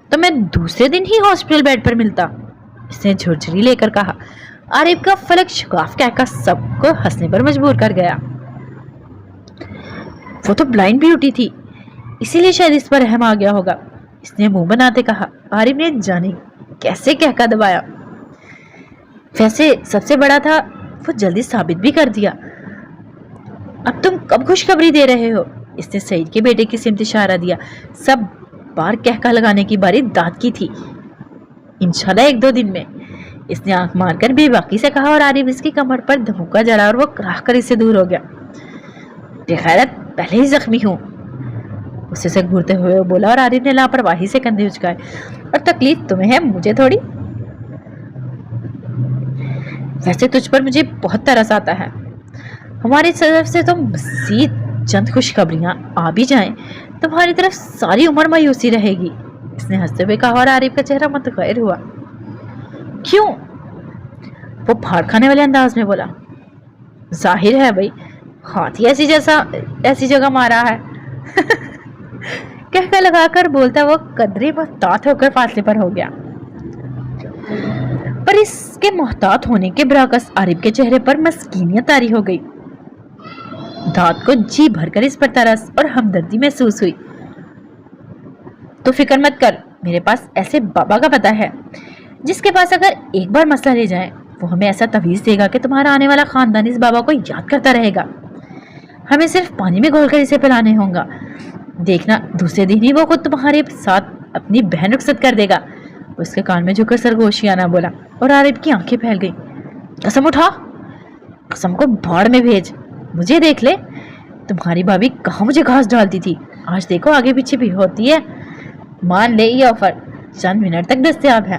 تو میں دوسرے دن ہی ہاسپٹل بیڈ پر ملتا، اس نے جھرجھری لے کر کہا۔ عارف کا فلک شگاف کہہ کر سب کو ہنسنے پر مجبور کر گیا۔ وہ تو بلائنڈ بیوٹی تھی، اسی لیے شاید اس پر رحم آ گیا ہوگا، اس نے منہ بناتے کہا۔ عارف نے جانے کیسے کہہ کر دبایا۔ ویسے سب سے بڑا تھا وہ جلدی ثابت بھی کر دیا۔ اب تم کب خوشخبری دے رہے ہو؟ اس نے سعید کے بیٹے کی سمت اشارہ دیا۔ سب بار کہکا لگانے کی باری داد کی تھی۔ انشاءاللہ 1-2 دن میں، اس نے آنکھ مار کر بے باکی سے کہا، اور عارف اس کی کمر پر دھمکا جڑا اور وہ راہ کر اس سے دور ہو گیا۔ بے غیرت، پہلے ہی زخمی ہوں، اسے سے گھورتے ہوئے بولا، اور عارف نے لاپرواہی سے کندھے اچکائے۔ اور تکلیف تمہیں ہے، مجھے تھوڑی؟ ویسے تجھ پر مجھے بہت ترس آتا ہے، ہماری طرف سے تو مزید چند خوشخبریاں آ بھی جائیں تمہاری طرف ساری عمر مایوسی رہے گی، اس نے ہنستے ہوئے کہا، اور عارف کا چہرہ متغیر ہوا۔ کیوں؟ وہ پھاڑ کھانے والے انداز میں بولا۔ ظاہر ہے بھائی، ہاتھی ایسی جگہ مارا ہے۔ کہکا لگا کر بولتا وہ قدرے محتاط ہو کر فاصلے پر ہو گیا۔ پر اس کے محتاط ہونے کے برعکس عارف کے چہرے پر مسکینیت طاری ہو گئی۔ داد کو جی بھر کر اس پر ترس اور ہمدردی محسوس ہوئی۔ تو فکر مت کر، میرے پاس ایسے بابا کا پتہ ہے جس کے پاس اگر ایک بار مسئلہ لے جائیں وہ ہمیں ایسا تویز دے گا کہ تمہارا آنے والا خاندان اس بابا کو یاد کرتا رہے گا۔ ہمیں صرف پانی میں گھول کر اسے پلانے ہوں گا، دیکھنا دوسرے دن ہی وہ خود تمہارے ساتھ اپنی بہن رخصت کر دے گا۔ اس کے کان میں جھک کر سرگوشیانہ بولا، اور عارف کی آنکھیں پھیل گئیں۔ قسم اٹھا، قسم کو بھاڑ میں بھیج، مجھے دیکھ لے، تمہاری بھابھی کہاں مجھے گھاس ڈالتی تھی، آج دیکھو آگے پیچھے بھی ہوتی ہے۔ مان لے یہ آفر چند منٹ تک دستیاب ہے۔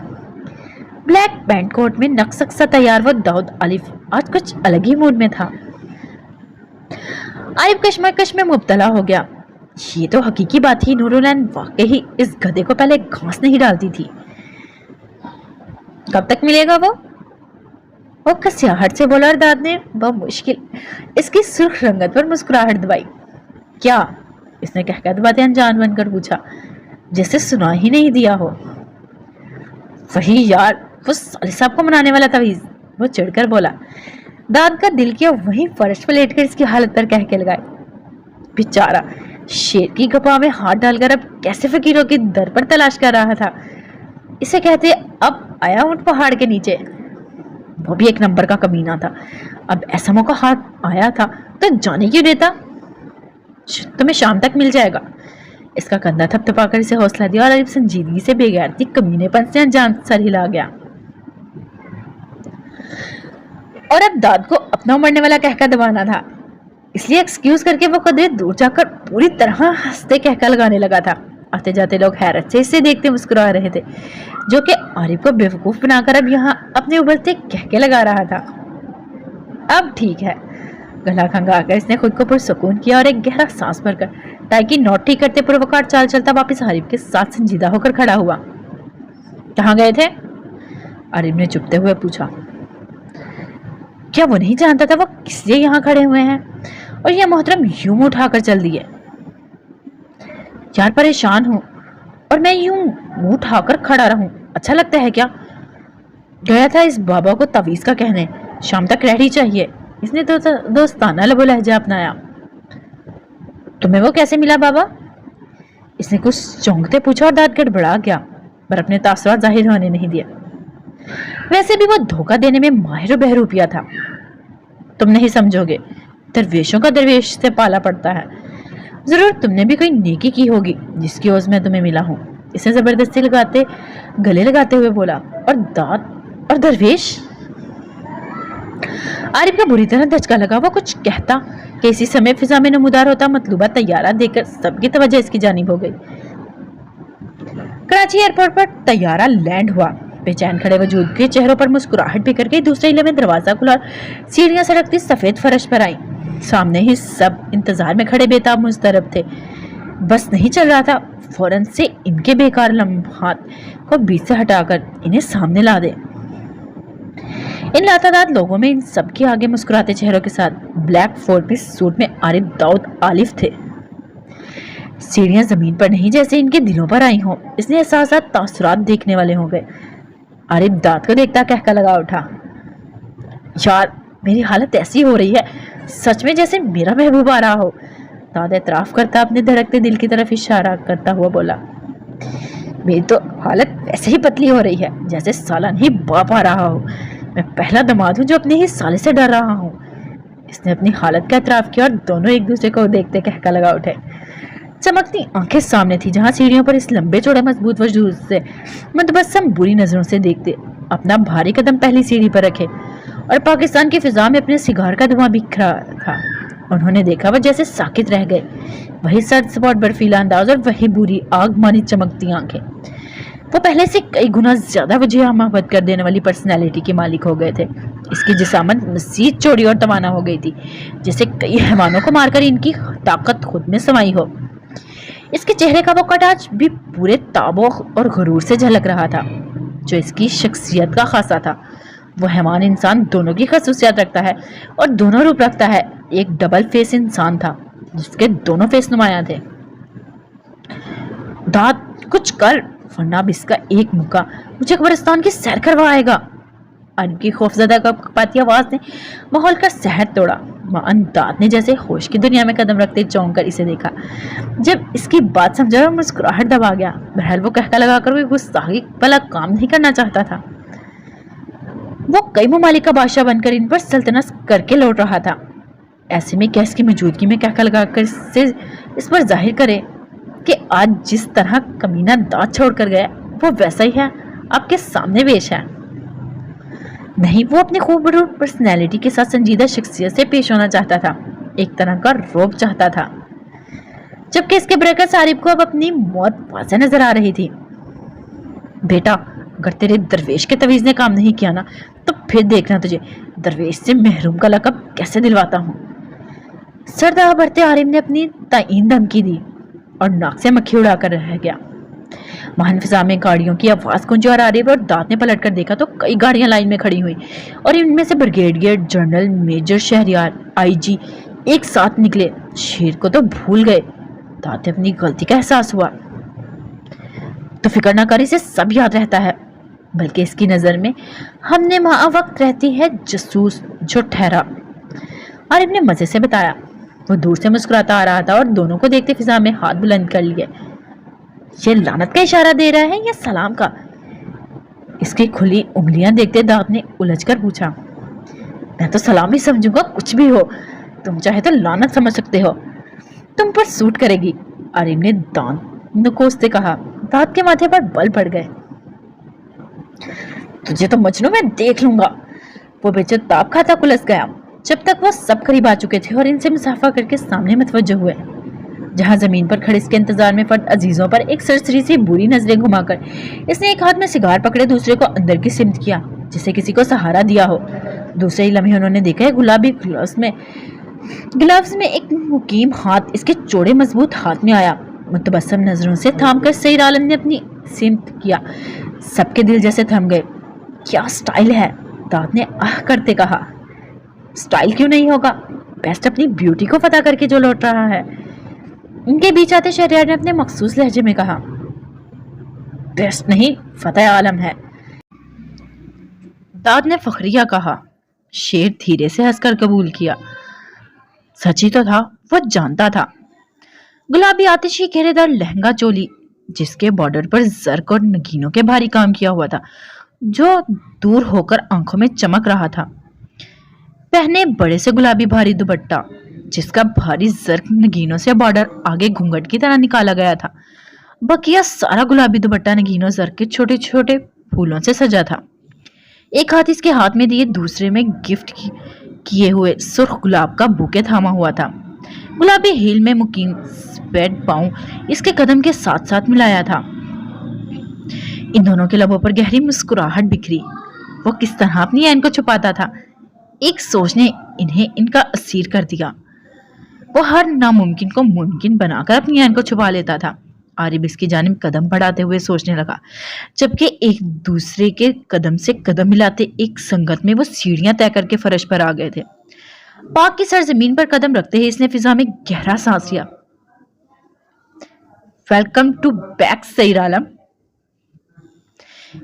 بلیک پینٹ کوٹ میں نقص سا تیار وہ داؤد الف آج کچھ الگ ہی موڈ میں تھا۔ عارف کشمکش میں مبتلا ہو گیا۔ یہ تو حقیقی بات تھی، نورالعین واقعی اس گدھے کو پہلے گھاس نہیں ڈالتی تھی۔ کب تک ملے گا وہ کسیاہٹ سے بولا، اور داد نے بمشکل اس کی سرخ رنگت پر مسکراہٹ دبائی۔ کیا؟ اس نے کہہ دباتے انجان بن کر پوچھا، جیسے سنا ہی نہیں دیا ہو۔ وہی یار، وہ صالح صاحب کو منانے والا تویز، وہ چڑھ کر بولا۔ داد کا دل کیا وہیں فرش پر لیٹ کر اس کی حالت پر کہہ کے لگائے۔ بیچارہ شیر کی گپا میں ہاتھ ڈال کر اب کیسے فقیروں کی در پر تلاش کر رہا تھا۔ اسے کہتے اب آیا اونٹ پہاڑ کے نیچے، وہ بھی ایک نمبر کا کمینہ تھا۔ اب ایسا موقع ہاتھ آیا تھا تو جانے کیوں دیتا؟ تمہیں شام تک مل جائے گا، اس کا کندھا تھپ تھپا کر اسے حوصلہ دیا، اور عارف سنجیدگی سے بے غیرتی کمینے پن سے انجان سر ہلا گیا۔ اور اب داد کو اپنا مرنے والا کہکا دبانا تھا، اس لیے ایکسکیوز کر کے وہ قدرے دور جا کر پوری طرح ہنستے کہکا لگانے لگا تھا۔ آتے جاتے لوگ حیرت سے اسے دیکھتے مسکرا رہے تھے، جو کہ عارف کو بیوقوف بنا کر اب یہاں اپنے ابلتے کہکے لگا رہا تھا۔ اب ٹھیک ہے، گلا کھنگا کر اس نے خود کو پرسکون کیا، اور ایک گہرا سانس بھر کر ٹائی کی نوٹ ٹھیک کرتے پروکار چال چلتا واپس عارف کے ساتھ سنجیدہ ہو کر کھڑا ہوا۔ کہاں گئے تھے؟ عارف نے چپتے ہوئے پوچھا۔ کیا وہ نہیں جانتا تھا وہ کس لیے یہاں کھڑے ہوئے ہیں؟ اور یہ محترم یوں اٹھا کر چل دیے۔ یار پریشان ہوں، اور میں یوں منہ اٹھا کر کھڑا رہوں اچھا لگتا ہے کیا؟ گیا تھا اس بابا کو تویز کا کہنے، شام تک ریڈی چاہیے، اس نے دوستانہ لب و لہجہ اپنایا۔ تمہیں وہ کیسے ملا بابا؟ اس نے کچھ چونکتے پوچھا، اور داد گڑبڑا گیا، پر اپنے تاثرات ظاہر ہونے نہیں دیا۔ ویسے بھی وہ دھوکہ دینے میں ماہر و بہروپیہ تھا، تم نہیں سمجھو گے، درویشوں کا درویش سے پالا پڑتا ہے۔ ضرور تم نے بھی کوئی نیکی کی ہوگی جس کی عوض میں تمہیں ملا ہوں، اسے زبردستی گلے لگاتے ہوئے بولا۔ اور داد اور درویش؟ عارف کا بری طرح دھچکا لگا، وہ کچھ کہتا کہ اسی سمے فضا میں نمودار ہوتا مطلوبہ طیارہ دیکھ کر سب کی توجہ اس کی جانب ہو گئی۔ کراچی ایئرپورٹ پر طیارہ لینڈ ہوا۔ بے چین کھڑے وجود کے چہروں پر مسکراہٹ بکھر گئی، دوسرے ہلے میں دروازہ کھلا اور سیڑھیاں سڑکتی سفید فرش پر آئیں۔ سامنے ہی سب انتظار میں کھڑے بےتاب مضطرب تھے، بس نہیں چل رہا تھا فوراً سے ان کے بیکار لمحات کو بیچ سے ہٹا کر انہیں سامنے لا دے۔ ان لاتعداد لوگوں میں ان سب کے آگے مسکراتے چہروں کے ساتھ بلیک 4 پیس سوٹ میں عارف داؤد الف تھے۔ सीढ़ियां जमीन पर नहीं, जैसे इनके दिलों पर आई हों। इसने एहसासात तासुरात देखने वाले हो गए। आरिफ दांत को देखता कहका लगा उठा, यार मेरी हालत ऐसी हो रही है सच में जैसे मेरा महबूब आ रहा हो। दाद एतराफ करता अपने धड़कते दिल की तरफ इशारा करता हुआ बोला, मेरी तो हालत वैसे ही पतली हो रही है जैसे सालन ही बाप आ रहा हो। मैं पहला दामाद हूँ जो अपने ही साले से डर रहा हूँ। इसने अपनी हालत का एतराफ किया और दोनों एक दूसरे को देखते कहका लगा उठे। चमकती आंखें सामने थी, जहां सीढ़ियों पर इस लंबे चौड़े मजबूत वजूद से मुतबस्सम बुरी नजरों से देखते अपना भारी कदम पहली सीढ़ी पर रखे और पाकिस्तान की फिजा में अपने सिगार का धुआं बिखरा था। उन्होंने देखा वह जैसे साकित रह गए, वही सर्द स्पॉट बर्फीला अंदाज और वही बुरी आग मानी चमकती आंखें। वो पहले से कई गुना ज्यादा वजह मोहब्बत कर देने वाली पर्सनैलिटी के मालिक हो गए थे। इसकी जिसामत मजीद चौड़ी और तवाना हो गई थी, जैसे कई हैवानों को मारकर इनकी ताकत खुद में समाई हो। इसके चेहरे का वो कटाज भी पूरे ताबो और गुरूर से झलक रहा था, जो इसकी शख्सियत का खासा था। वो हैवान इंसान दोनों की खसूसियत रखता है और दोनों रूप रखता है। एक डबल फेस इंसान था जिसके दोनों फेस नुमाया थे। दाद कुछ कर, वरना अब इसका एक मुक्का मुझे कब्रिस्तान की सैर करवाएगा। अरब की खौफजदा कपाती आवाज ने माहौल का सहर तोड़ा। मान दाद ने जैसे होश की दुनिया में कदम रखते चौंक कर इसे देखा। जब इसकी बात समझा और मुस्कुराहट दबा गया। बहरहाल वो कहका लगाकर कोई गुस्ताखी वाला काम नहीं करना चाहता था। वो कई ममालिक का बादशाह बनकर इन पर सल्तनत करके लौट रहा था। ऐसे में क्या इसकी मौजूदगी में कहका लगाकर इस पर जाहिर करे कि आज जिस तरह कमीना दांत छोड़ कर गया वो वैसा ही है, आपके सामने पेश है। नहीं, वो अपनी खूबसूरत पर्सनैलिटी के साथ संजीदा शख्सियत से पेश होना चाहता था, एक तरह का रौब चाहता था। जबकि इसके बरकत आरिफ को अब अपनी मौत वाज़ेह नजर आ रही थी। बेटा, अगर तेरे दरवेश के तवीज़ ने काम नहीं किया ना, तो फिर देखना तुझे दरवेश से महरूम का लक़ब कैसे दिलवाता हूँ। सरदा बढ़ते आरिफ ने अपनी ताइन धमकी दी और नाक से मक्खी उड़ाकर रह गया। महान फिजा में गाड़ियों की आवाज गूंजी और आरिफ और दांत ने पलट कर देखा तो कई गाड़ियां लाइन में खड़ी हुई और इनमें से brigadier general, major, Shahryar, IG एक साथ निकले। शेर को तो भूल गए। दांत ने अपनी गलती का एहसास हुआ। तो फिक्र ना कर, इसे सब याद रहता है, बल्कि इसकी नजर में हमने वहां वक्त रहती है जसूस जो ठहरा। आरिफ ने मजे से बताया। वो दूर से मुस्कुराता आ रहा था और दोनों को देखते फिजा में हाथ बुलंद कर लिए। ये लानत का इशारा दे रहा है या सलाम का? इसकी खुली उंगलियां देखते दांत ने उलझकर पूछा। मैं तो सलाम ही समझूंगा, कुछ भी हो। तुम चाहे तो लानत समझ सकते हो, तुम पर सूट करेगी। आरिफ ने दांत नकोसते कहा। दांत के माथे पर बल पड़ गए। तुझे तो मजनू मैं देख लूंगा। वो बेचैन खाता कुलस गया। जब तक वो सब करीब आ चुके थे और इनसे मुसाफा करके सामने मतवज्जो हुए, जहां जमीन पर खड़े इसके इंतजार में फट अजीजों पर एक सरसरी सी बुरी नजरें घुमाकर इसने एक हाथ में सिगार पकड़े दूसरे को अंदर की सिमत किया, जिसे किसी को सहारा दिया हो। दूसरे ही लम्हे उन्होंने देखा है गुलाबी ग्लव्स में एक मुकीम हाथ इसके चौड़े मजबूत हाथ में आया। मुतबस्सम नजरों से थामकर सईद आलम ने अपनी सिमत किया। सबके दिल जैसे थम गए। क्या स्टाइल है, दांत ने आह करते कहा। स्टाइल क्यों नहीं होगा, बेस्ट अपनी ब्यूटी को फतह करके जो लौट रहा है। इनके बीच आते शहरियार ने अपने मखसूस लहजे में कहा। बेस्ट नहीं, फतेह आलम है। दाद ने फखरिया कहा। शेर धीरे से हंसकर कबूल किया। सची तो था, वो जानता था। गुलाबी आतिशी घेरेदार लहंगा चोली, जिसके बॉर्डर पर जर्क और नगीनों के भारी काम किया हुआ था, जो दूर होकर आंखों में चमक रहा था। पहने बड़े से गुलाबी भारी दुपट्टा, जिसका भारी जर्क नगीनों से बॉर्डर आगे घूंघट की तरह निकाला गया था। बकिया सारा गुलाबी दुपट्टा नगीनों जर्क के छोटे छोटे फूलों से सजा था। एक हाथ इसके हाथ में दिए, दूसरे में गिफ्ट किए हुए सुर्ख गुलाब का बुके थामा हुआ था। गुलाबी हील में मुकीम स्पेड पांव इसके कदम के साथ साथ मिलाया था। इन दोनों के लबों पर गहरी मुस्कुराहट बिखरी। वो किस तरह अपनी ऐन को छुपाता था, एक सोच ने इन्हें इनका असीर कर दिया। वो हर नामुमकिन को मुमकिन बनाकर अपनी ऐन को छुपा लेता था। आरिफ इसकी जानिब कदम बढ़ाते हुए सोचने लगा, जबकि एक दूसरे के कदम से कदम मिलाते एक संगत में वो सीढ़ियां तय करके फर्श पर आ गए थे। पाक की सरजमीन पर कदम रखते ही इसने फिजा में गहरा सांस लिया। वेलकम टू बैक सईर आलम।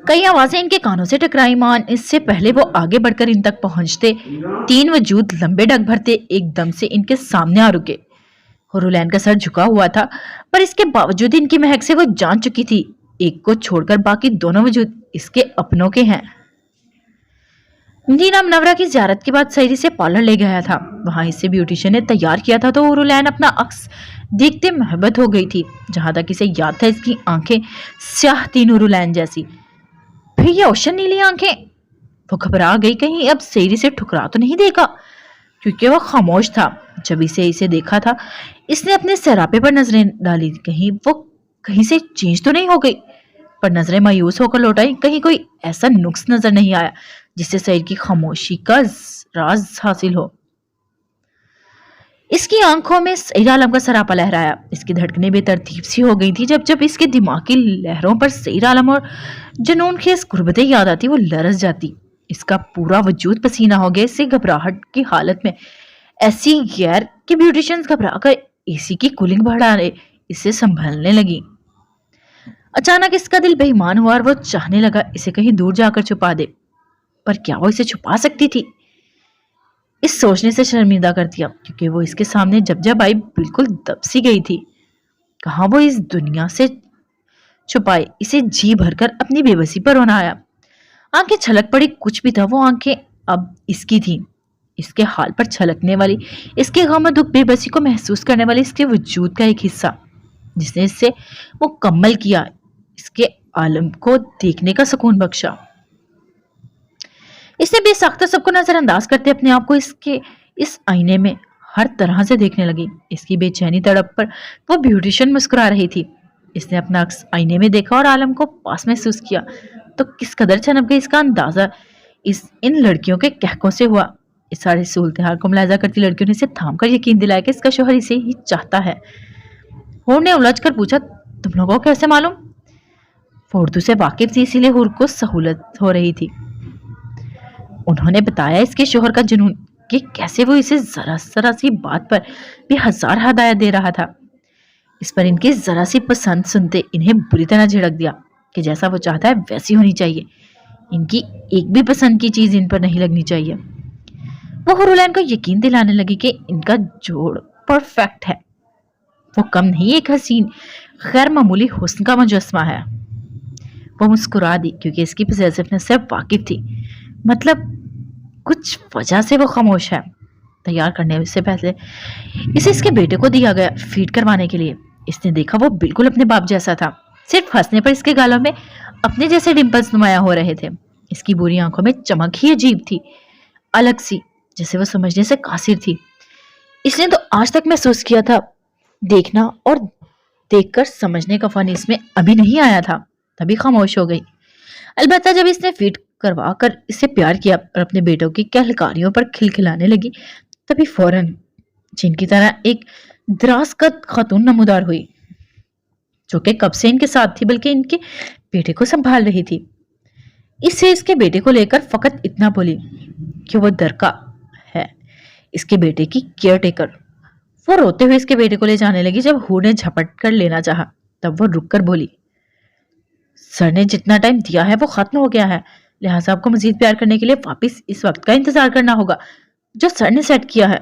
कई आवाजें इनके कानों से टकराई मान इससे पहले वो आगे बढ़कर इन तक पहुंचते, तीन वजूद लंबे डग भरते एकदम से इनके सामने आ रुके। हुरुलैन का सर झुका हुआ था, पर इसके बावजूद इनकी महक से वो जान चुकी थी एक को छोड़कर बाकी दोनों वजूद इसके अपनों के हैं। दीना मुनव्वरा की ज़ियारत के बाद सईरी से पार्लर ले गया था। वहां इसे ब्यूटिशियन ने तैयार किया था तो हुरुलैन अपना अक्स देखते महबत हो गई थी। जहां तक इसे याद था इसकी आंखें स्याह तीन हुरुलैन जैसी, फिर ये ओशन नीली आंखें। वो घबरा गई कहीं अब सईरी से ठुकरा तो नहीं देगा, क्योंकि वो खामोश था जब इसे देखा था। इसने अपने सरापे पर नजरें डाली, कहीं वो कहीं से चेंज तो नहीं हो गई, पर नजरें मायूस होकर लौटाई। कहीं कोई ऐसा नुक्स नजर नहीं आया जिससे सईर की खामोशी का राज हासिल हो। इसकी आंखों में सईर आलम का सरापा लहराया। इसकी धड़कनें बेतरतीब सी हो गई थी। जब जब इसके दिमाग की लहरों पर सईर आलम और जुनून खेज गुर्बतें याद आती वो लरस जाती। इसका पूरा वजूद पसीना हो गया। इससे घबराहट की हालत में ऐसी गैर कि ब्यूटिशियंस घबराकर एसी की कूलिंग बढ़ाने इसे संभलने लगी। अचानक इसका दिल बेईमान हुआ और वो चाहने लगा इसे कहीं दूर जाकर छुपा दे, पर क्या वो इसे छुपा सकती थी? इस सोचने से शर्मिंदा कर दिया, क्योंकि वो इसके सामने जब जब आई बिल्कुल दब सी गई थी। कहाँ वो इस दुनिया से छुपाए? इसे जी भरकर अपनी बेबसी पर रोना आया। आंखें छलक पड़ी, कुछ भी था वो आंखें अब इसकी थी। इसके हाल पर छलकने वाली, इसके गम और दुख बेबसी को महसूस करने वाली इसके वजूद का एक हिस्सा, जिसने इससे मुकम्मल किया, इसके आलम को देखने का सुकून बख्शा। इसने बेसाख्ता सबको नजरअंदाज करते अपने आप को इसके इस आईने में हर तरह से देखने लगी। इसकी बेचैनी तड़प पर वो ब्यूटिशियन मुस्कुरा रही थी। इसने अपना अक्स आईने में देखा और आलम को पास महसूस किया तो किस कदर छनक गई इसका अंदाजा इन लड़कियों के कहकों से हुआ। इस सारी सूरत हाल को मुलाहिजा करती लड़कियों ने इसे थाम कर यकीन दिलाया कि इसका शोहर इसे ही चाहता है। हूर ने उलझ कर पूछा, तुम लोगों को कैसे मालूम? वो उर्दू से वाकिफ थी, इसीलिए हूर को सहूलत हो रही थी। उन्होंने बताया इसके शोहर का जुनून कि कैसे वो इसे जरा जरा सी बात पर भी हजार हदायत दे रहा था। इस पर इनकी जरा सी पसंद सुनते इन्हें बुरी तरह झिड़क दिया कि जैसा वो चाहता है वैसी होनी चाहिए। इनकी एक भी पसंद की चीज इन पर नहीं लगनी चाहिए। वो हुरुलैन को यकीन दिलाने लगी कि इनका जोड़ परफेक्ट है। वो कम नहीं एक हसीन गैर मामूली हुस्न का मुजस्मा है। वो मुस्कुरा दी क्योंकि इसकी पॉसेसिवनेस से वाकिफ थी। मतलब कुछ वजह से वो खामोश है। तैयार करने से पहले इसे इसके बेटे को दिया गया फीड करवाने के लिए। इसने देखा वो बिल्कुल अपने बाप जैसा था, सिर्फ हंसने पर इसके गालों में अपने जैसे डिंपल्स नुमाया हो रहे थे। इसकी बुरी आंखों में चमक ही अजीब थी, अलग सी, जैसे वो समझने से कासिर थी। इसने तो आज तक महसूस किया था देखना और देखकर समझने का फन इसमें अभी नहीं आया था, तभी खामोश हो गई। अलबत्ता जब इसने फीड करवा कर इससे प्यार किया और अपने बेटों की कहलकारियों पर खिलखिलाने लगी, तभी फौरन जिनकी तरह एक दराज़कद खातून नमूदार हुई, जो कि कब से इनके साथ थी बल्कि इनके बेटे को संभाल रही थी। इससे इसके बेटे को लेकर फकत इतना बोली कि वो दरका है, इसके बेटे की केयर टेकर। वो रोते हुए इसके बेटे को ले जाने लगी। जब हूर ने झपट कर लेना चाहा तब वो रुक कर बोली, सर ने जितना टाइम दिया है वो खत्म हो गया है, लिहाजा आपको मजीद प्यार करने के लिए वापस इस वक्त का इंतजार करना होगा जो सर ने सेट किया है।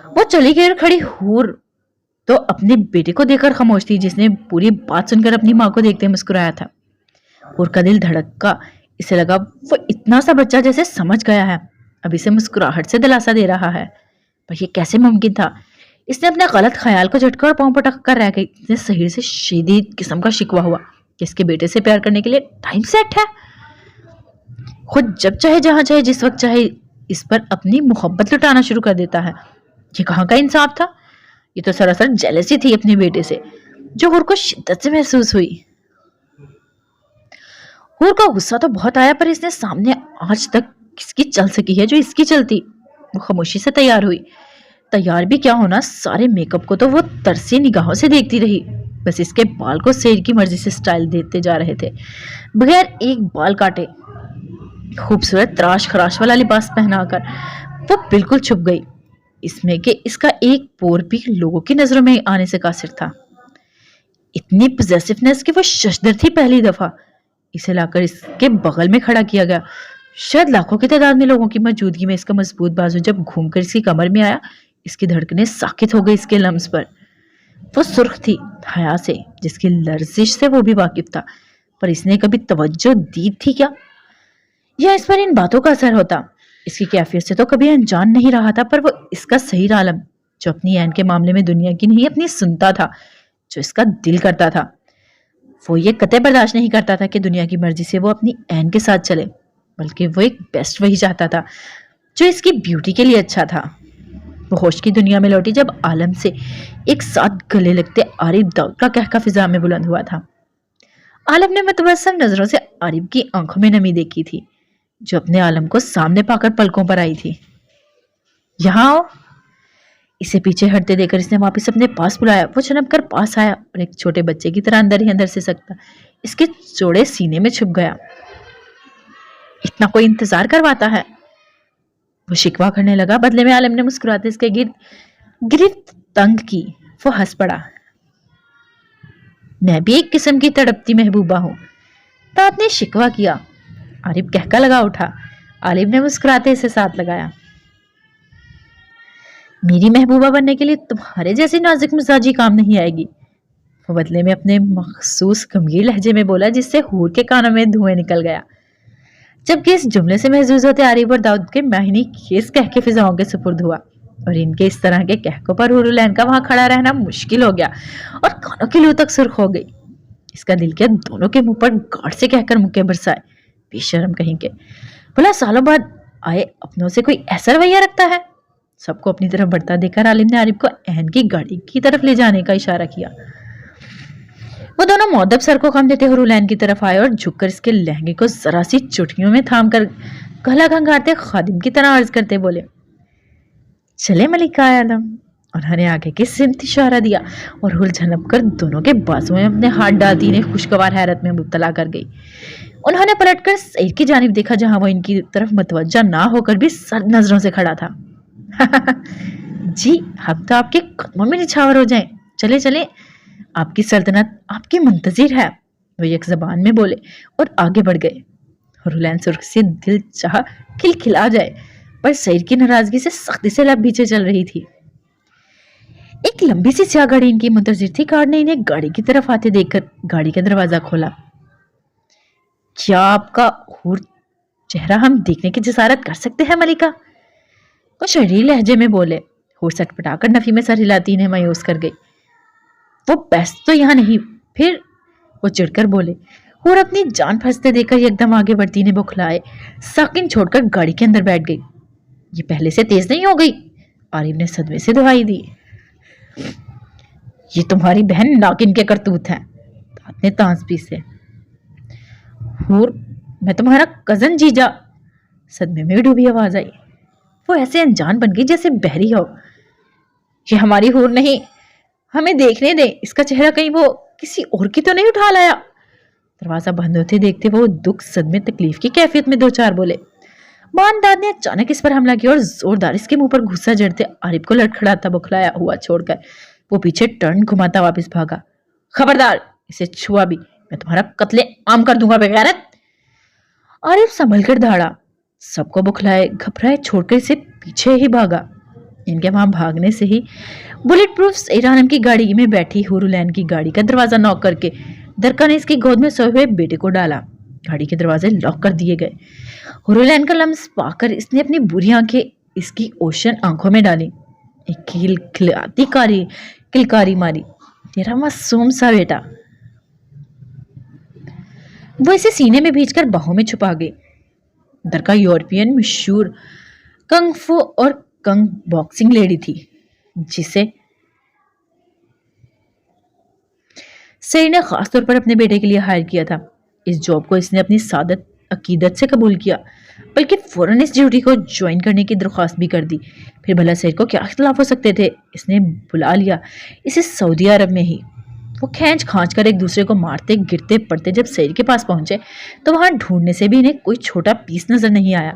वो चली गई और खड़ी हूर तो अपने बेटे को देखकर खामोश थी, जिसने पूरी बात सुनकर अपनी माँ को देखते मुस्कुराया था। हूर का दिल धड़का। इसे लगा वो इतना सा बच्चा जैसे समझ गया है, अब इसे मुस्कुराहट से दिलासा दे रहा है। पर यह कैसे मुमकिन था? इसने अपने गलत ख्याल को झटका और पांव पटक कर रह गई। इसने सहीर से शदीद किस्म का शिकवा हुआ कि इसके बेटे से प्यार करने के लिए टाइम सेट है। खुद जब चाहे जहां चाहे जिस वक्त चाहे इस पर अपनी मोहब्बत लुटाना शुरू कर देता है। ये कहाँ का इंसाफ था? ये तो सरासर जेलसी थी अपने बेटे से, जो हूर को शिद्दत से महसूस हुई। हूर का गुस्सा तो बहुत आया, पर इसने सामने आज तक किसकी चल सकी है जो इसकी चलती। वो खामोशी से तैयार हुई। तैयार भी क्या होना, सारे मेकअप को तो वो तरसी निगाहों से देखती रही। बस इसके बाल को शेर की मर्जी से स्टाइल देते जा रहे थे, बगैर एक बाल काटे। खूबसूरत त्राश खराश वाला लिबास पहनाकर वो बिल्कुल छुप गई इसमें कि इसका एक पोर भी लोगों की नजरों में आने से कासिर था। اتنی پوزیسیونیس کہ وہ ششدر تھی پہلی دفعہ. اسے لا کر اس کے بغل میں کھڑا کیا گیا. شاید لاکھوں کی تعداد میں لوگوں کی موجودگی میں اس کا مضبوط بازو جب گھوم کر اس کی کمر میں آیا، اس کی دھڑکنیں ساکت ہو گئی اس کے لمس پر. وہ سرخ تھی حیا سے، جس کی لرزش سے وہ بھی واقف تھا، پر اس نے کبھی توجہ دی تھی کیا؟ یا اس پر ان باتوں کا اثر ہوتا؟ اس کی کیفیت سے تو کبھی انجان نہیں رہا تھا، پر وہ اس کا صحیح عالم جو اپنی عین کے معاملے میں دنیا کی نہیں اپنی سنتا تھا، جو اس کا دل کرتا تھا. وہ یہ قطعی برداشت نہیں کرتا تھا کہ دنیا کی مرضی سے وہ اپنی عین کے ساتھ چلے، بلکہ وہ ایک بیسٹ وہی چاہتا تھا جو اس کی بیوٹی کے لیے اچھا تھا. وہ ہوش کی دنیا میں لوٹی جب عالم سے ایک ساتھ گلے لگتے عارف داؤد کا کہکہ فضا میں بلند ہوا تھا. عالم نے متبسم نظروں سے عارف کی آنکھوں میں نمی دیکھی تھی، جو اپنے عالم کو سامنے پا کر پلکوں پر آئی تھی. یہاں آؤ. اسے پیچھے ہٹتے دے کر اس نے واپس اپنے پاس بلایا. وہ چھنپ کر پاس آیا اور ایک چھوٹے بچے کی طرح اندر ہی اندر سے سکتا اس کے چوڑے سینے میں چھپ گیا. اتنا کوئی انتظار کرواتا ہے؟ وہ شکوا کرنے لگا. بدلے میں عالم نے مسکراتے اس کے گرفت تنگ کی. وہ ہنس پڑا. میں بھی ایک قسم کی تڑپتی محبوبہ ہوں. تات نے شکوا کیا. عارف کہکا لگا اٹھا. عالم نے مسکراتے اسے ساتھ لگایا. میری محبوبہ بننے کے لیے تمہارے جیسی نازک مزاجی کام نہیں آئے گی. وہ بدلے میں اپنے مخصوص گمگیر لہجے میں بولا، جس سے حور کے کانوں میں دھوئیں نکل گیا. جبکہ اس جملے سے محظوظ ہوتے عارف اور داؤد کے ماہنی کھیس کہہ کے فضاؤں کے سپرد ہوا، اور ان کے اس طرح کے کہکوں پر حور العین کا وہاں کھڑا رہنا مشکل ہو گیا اور کانوں کی لو تک سرخ ہو گئی. اس کا دل کیا دونوں کے منہ پر گاڑ سے کہہ کر مکے برسائے. بے شرم کہیں کے. بھلا سالوں بعد آئے اپنوں سے کوئی ایسا رویہ رکھتا ہے؟ سب کو اپنی طرف بڑھتا دیکھ کر عالم نے عارف کو عین کی گاڑی کی طرف لے جانے کا اشارہ کیا. وہ دونوں مؤدب سر کو خم دیتے حور العین کی طرف آئے اور جھک کر اس کے لہنگے کو ذرا سی چٹکیوں میں تھام کر گلا گھنگھارتے خادم کی طرح عرض کرتے بولے، چلے ملکہ عالم. انہوں نے آگے کی سمت اشارہ دیا اور حور جھنپ کر دونوں کے بازو میں اپنے ہاتھ ڈالتی انہیں خوشگوار حیرت میں مبتلا کر گئی. انہوں نے پلٹ کر سعید کی جانب دیکھا، جہاں وہ ان کی طرف متوجہ نہ ہو کر بھی سرد نظروں سے کھڑا تھا. جی ہم تو آپ کے قدموں میں نچھاور ہو جائیں. چلے چلے، آپ کی سلطنت آپ کی منتظر ہے. وہ یک زبان میں بولے اور آگے بڑھ گئے. حور العین سرخ سے دل چاہا کھلکھلا جائے، پر سعید کی ناراضگی سے سختی سے لب پیچھے چل رہی تھی. ایک لمبی سی سیاہ گاڑی ان کی منتظر تھی. گارڈ نے انہیں گاڑی کی طرف آتے دیکھ کر گاڑی کا دروازہ کھولا. کیا آپ کا حور چہرہ ہم دیکھنے کی جسارت کر سکتے ہیں ملکہ؟ وہ شریر لہجے میں بولے. حور سٹ پٹا کر نفی میں سر ہلاتی انہیں مایوس کر گئی. وہ بیس تو یہاں نہیں. پھر وہ چڑھ کر بولے. حور اپنی جان پھنستے دیکھ کر یک دم آگے بڑھتی انہیں بکھلائے ساکن چھوڑ کر گاڑی کے اندر بیٹھ گئی. یہ پہلے سے تیز نہیں ہو گئی؟ عارف نے صدمے سے دہائی دی. یہ تمہاری بہن ناگن کے کرتوت ہیں. آپ نے تانس پیسے. حور میں تمہارا کزن جیجا. صدمے میں ڈوبی آواز آئی. وہ ایسے انجان بن گئی جیسے بحری ہو. یہ ہماری حور نہیں، ہمیں دیکھنے دیں. اس کا چہرہ کہیں وہ کسی اور کی تو نہیں اٹھا لایا؟ دروازہ بند ہوتے دیکھتے وہ دکھ صدمے تکلیف کی کیفیت میں دو چار بولے. بان داد نے اچانک اس پر حملہ کیا اور زوردار اس کے منہ پر گھسا جڑتے عارف کو لڑکھڑاتا بکھلایا ہوا چھوڑ کر وہ پیچھے ٹرن گھماتا واپس بھاگا. خبردار، اسے چھوا بھی میں تمہارا قتل عام کر دوں گا بغیرت. عارف سنبھل کر دھاڑا. سب کو بکھلائے گھبرائے چھوڑ کر اسے پیچھے ہی بھاگا. ان کے وہاں بھاگنے سے ہی بلٹ پروف سعید عالم کی گاڑی میں بیٹھی حور العین کی گاڑی کا دروازہ نوک کر کے درکا نے اس کی گود میں سوئے ہوئے بیٹے کو ڈالا. گاڑی کے دروازے لاک کر دیے گئے. حور العین کا لمس پا کر اس نے اپنی بری آنکھیں اس کی اوشن آنکھوں میں ڈالی. ایک کھلکھلاتی کلکاری ماری. تیرا معصوم سا بیٹا. وہ اسے سینے میں بھیج کر باہوں میں چھپا گئی. درکا یورپین مشہور کنگ فو اور کنگ باکسنگ لیڈی تھی جسے سعید نے خاص طور پر اپنے بیٹے کے لیے ہائر کیا تھا. اس جاب کو اس نے اپنی سعادت عقیدت سے قبول کیا، بلکہ فوراً اس ڈیوٹی کو جوائن کرنے کی درخواست بھی کر دی. پھر بھلا سعید کو کیا اختلاف ہو سکتے تھے؟ اس نے بلا لیا اسے سعودی عرب میں ہی. وہ کھینچ کھانچ کر ایک دوسرے کو مارتے گرتے پڑتے جب سعید کے پاس پہنچے تو وہاں ڈھونڈنے سے بھی انہیں کوئی چھوٹا پیس نظر نہیں آیا.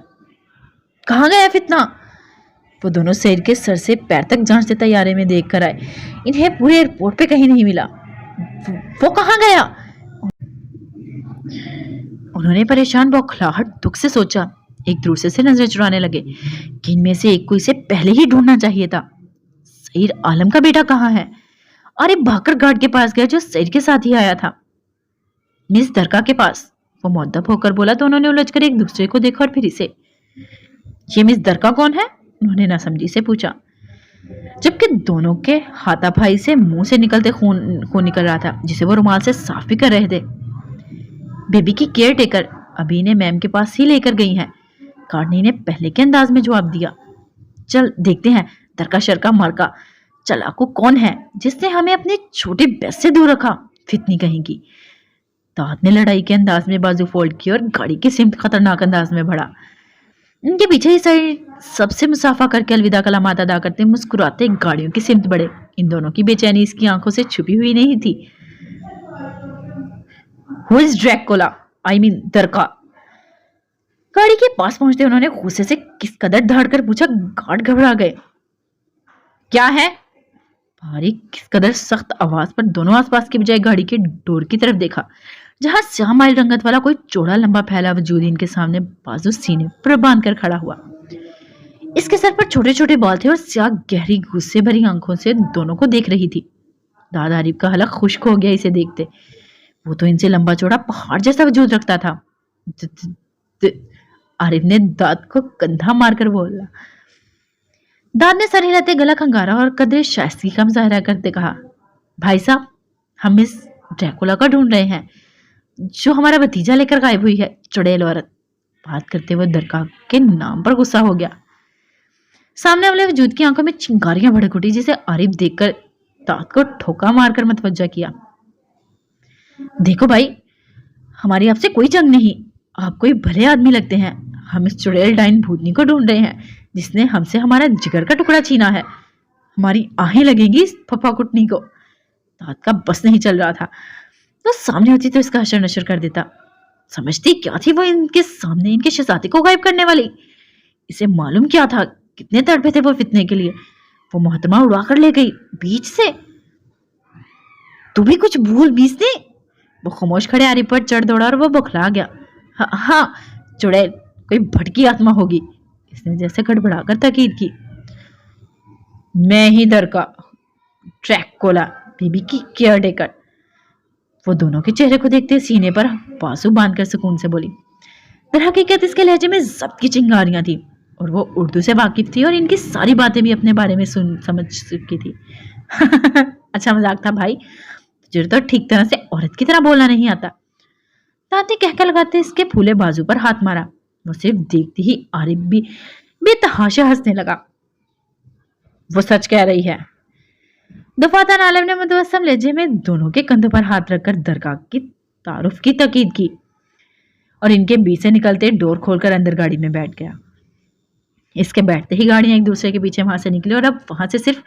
کہاں گیا فتنہ؟ وہ دونوں سعید کے سر سے پیر تک جانچتے طیارے میں دیکھ کر آئے. انہیں پورے ایئرپورٹ پہ کہیں نہیں ملا. वो कहाँ गया? उन्होंने परेशान बौखलाहट दुख से सोचा। एक दूसरे से नजर चुराने लगे कि इनमें से एक को इसे पहले ही ढूंढना चाहिए था। सईद आलम का बेटा कहाँ है? अरे भागकर गार्ड के पास गया जो सईद के साथ ही आया था। मिस दरका के पास, वो मुअद्दब होकर बोला। तो उन्होंने उलझकर एक दूसरे को देखा और फिर इसे। ये मिस दरका कौन है? उन्होंने नासमझी से पूछा, जबकि दोनों के हाथापाई से मुंह से निकलते खून निकल रहा था, जिसे वो रुमाल से साफ भी कर रहे थे। बेबी की केयर टेकर अभी इन्हें मैम के पास ही लेकर गई हैं, कार्डनी ने पहले के अंदाज में जवाब दिया। चल देखते हैं दरका शरका मरका चलाकू कौन है जिसने हमें अपने छोटे बेस से दूर रखा, फितनी कहेंगी। दाद ने लड़ाई के अंदाज में बाजू फोल्ड की और गाड़ी की सिमत खतरनाक अंदाज में बढ़ा। इनके पीछे ही साइड सबसे मुसाफा करके अलविदा कलामात अदा करते मुस्कुराते गाड़ियों की सिमत बढ़े। इन दोनों की बेचैनी इसकी आंखों से छुपी हुई नहीं थी। Who is Dracula? I mean दरका। गाड़ी के पास पहुंचते उन्होंने गुस्से से किस कदर दहाड़ कर पूछा। गार्ड घबरा गए। क्या है? भारी किस कदर सख्त आवाज पर दोनों आसपास के बजाय गाड़ी के डोर की तरफ देखा, जहां स्याह माइल रंगत वाला कोई चौड़ा लंबा फैला वजूद इनके सामने बाजू सीने पर बांध कर खड़ा हुआ। इसके सर पर छोटे छोटे बाल थे और स्याह गहरी गुस्से भरी आंखों से दोनों को देख रही थी। दादा आरिफ का हलक खुश्क हो गया इसे देखते। वो तो इनसे लंबा चौड़ा पहाड़ जैसा वजूद रखता था। आरिफ ने दाद को कंधा मारकर बोला। दाद ने सर हिलाते गला खंगारा और कदरे शाइस्तगी का मुजाहरा करते कहा, भाई साहब हम इस ड्रैकुला का ढूंढ रहे हैं जो हमारा भतीजा लेकर गायब हुई है, चुड़ैल औरत। बात करते हुए दरका के नाम पर गुस्सा हो गया। सामने वाले वजूद की आंखों में चिंगारियां भड़क उठी, जिसे आरिफ देखकर दाद को ठोका मारकर मतवज्जा किया। देखो भाई, हमारी आपसे कोई जंग नहीं, आप कोई भले आदमी लगते हैं। हम इस चुड़ैल डाइन भूतनी को ढूंढ रहे हैं जिसने हमसे हमारा जिगर का टुकड़ा छीना है। हमारी आहें लगेंगी इस फफा कुटनी को। दाद का बस नहीं चल रहा था। वो सामने होती तो इसका हशर नशर कर देता। समझती क्या थी वो इनके सामने इनके शहजादे को गायब करने वाली? इसे मालूम क्या था कितने तड़पे थे वो फितने के लिए। वो मोहतरमा उड़ा कर ले गई बीच से। तू भी कुछ भूल बीच ने। वो खामोश खड़े आरिफ पर चढ़ दौड़ा और वो बौखला गया। हाँ, चुड़ैल कोई भटकी आत्मा होगी, इसने जैसे गड़बड़ाकर ताकीद की। मैं ही दरका, ड्रैकुला, बेबी की केयर टेकर। वो दोनों के चेहरे को देखते सीने पर बाजू बांधकर सुकून से बोली। दर हकीकत इसके लहजे में जब्त की चिंगारियां थी और वो उर्दू से वाकिफ थी और इनकी सारी बातें भी अपने बारे में समझ चुकी थी। अच्छा मजाक था भाई, तुझे तो ठीक तरह से औरत की तरह बोलना नहीं आता। ताते कहकर लगाते इसके फूले बाजू पर हाथ मारा। वो सिर्फ देखती ही आरिफ भी बेतहाशा हंसने लगा। वो सच कह रही है। दफातान आलम ने मुतवस्सम लहजे में दोनों के कंधों पर हाथ रखकर दरगाह की तारुफ की तकीद की और इनके बीच से निकलते डोर खोलकर अंदर गाड़ी में बैठ गया। इसके बैठते ही गाड़ियां एक दूसरे के पीछे वहां से निकली और अब वहां से सिर्फ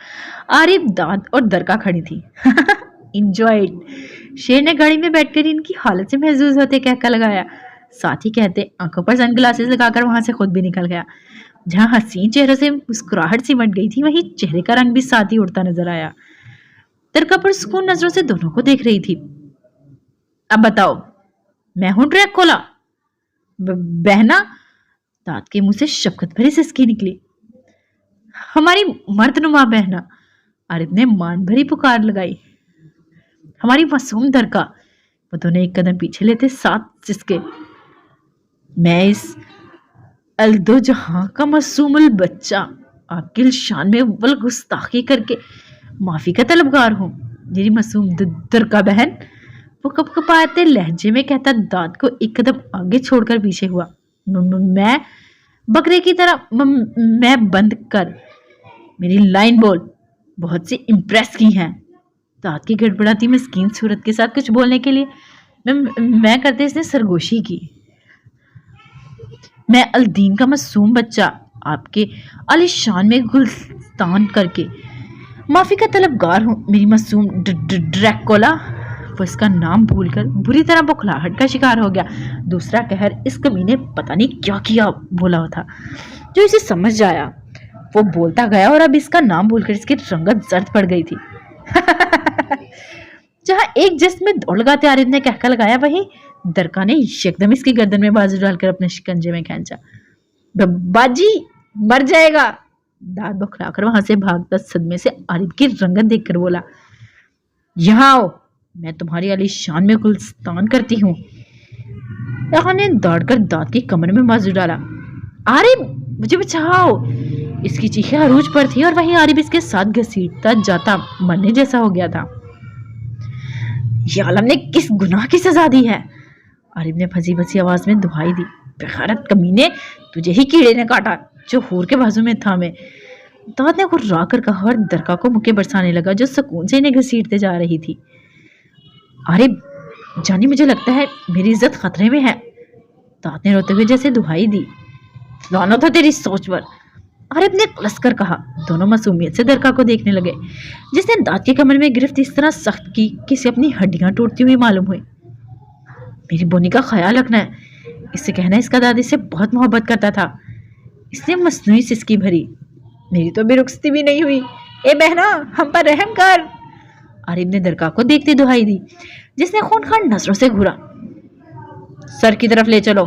आरिफ, दाद और दरका खड़ी थी। इंजॉयड, शेर ने गाड़ी में बैठकर इनकी हालत से महसूस होते कहकर लगाया। साथ ही कहते आंखों पर सनग्लासेस लगाकर वहां से खुद भी निकल गया। जहां हसीन चेहरे से मुस्कुराहट सिमट गई थी, वहीं चेहरे का रंग भी साथ ही उड़ता नजर आया। दरका पर सुकून नजरों से दोनों को देख रही थी। अब बताओ, मैं हूं ड्रैकुला? बहना? दाद के मुंह से शफकत भरी सिसकी निकली। हमारी मर्दनुमा बहना, आरिफ ने मान भरी पुकार लगाई। हमारी मासूम दरका। वो दोनों एक कदम पीछे लेते साथ सिसके। मैं इस अल्दो जहां का मासूमुल बच्चा आपकी शान में अव्वल गुस्ताखी करके माफी का तलबगार हूं। मेरी मासूम दरका बहन, वो कपकपाते लहजे में कहता दाद को एक कदम आगे छोड़कर पीछे हुआ। मैं बकरे की तरह मैं बंद कर, मेरी लाइन बोल। बहुत सी इम्प्रेस की हैं। दाद की गड़बड़ाती मिस्कीन सूरत के साथ कुछ बोलने के लिए मैं करते इसने सरगोशी की। मैं अलदीन का मासूम बच्चा आपके आलिशान में गुलस्तान करके माफी का तलबगार हूँ। मेरी मासूम ड्रैकुला। वो इसका नाम भूलकर बुरी तरह बौखलाहट का शिकार हो गया। दूसरा कहर इस कमीने पता नहीं क्या किया बोला था जो इसे समझ आया। वो बोलता गया और अब इसका नाम भूलकर इसकी रंगत जर्द पड़ गई थी। जहां एक जिस्म में दौड़ लगाते आरिफ ने कहका लगाया, वहीं दरका ने एकदम इसकी गर्दन में बाजू डालकर अपने शिकंजे में खींचा। बाजी मर जाएगा। दांत बखलाकर वहां से भागता सदमे से आरिफ की रंगत देखकर बोला, यहाँ आओ, मैं तुम्हारी आलीशान में गुलस्तान करती हूँ। ने दौड़कर दांत की कमर में बाजू डाला। आरिफ मुझे बचाओ। इसकी चीखें अरूज पर थी और वहीं आरिफ इसके साथ घसीटता जाता मरने जैसा हो गया था। ये आलम ने किस गुनाह की सजा दी है? आरिफ ने फंसी फंसी आवाज में दुहाई दी। बेगैरत कमीने, तुझे ही कीड़े ने काटा जो हूर के बाजू में था। मैं दांत ने घुर्रा कर कहा और दरका को मुक्के बरसाने लगा जो सुकून से इन्हें घसीटते जा रही थी। आरिफ जानी, मुझे लगता है मेरी इज्जत खतरे में है। दांत ने रोते हुए जैसे दुहाई दी। लानत हो तेरी सोच पर, आरिफ ने कलस कर कहा। दोनों मासूमियत से दरका को देखने लगे, जिसने दांत की कमर में गिरफ्त इस तरह सख्त की कि इसे अपनी हड्डियां टूटती हुई मालूम हुई। मेरी बोनी का ख्याल रखना है। इससे कहना इसका दादी से बहुत मोहब्बत करता था। इसने मसनूई सिसकी भरी। मेरी तो बेरुखसती भी नहीं हुई। ए बहना, हम पर रहम कर। आरिफ ने दरका को देखते दुहाई दी, जिसने खूनखार नजरों से घूरा। सर की तरफ ले चलो,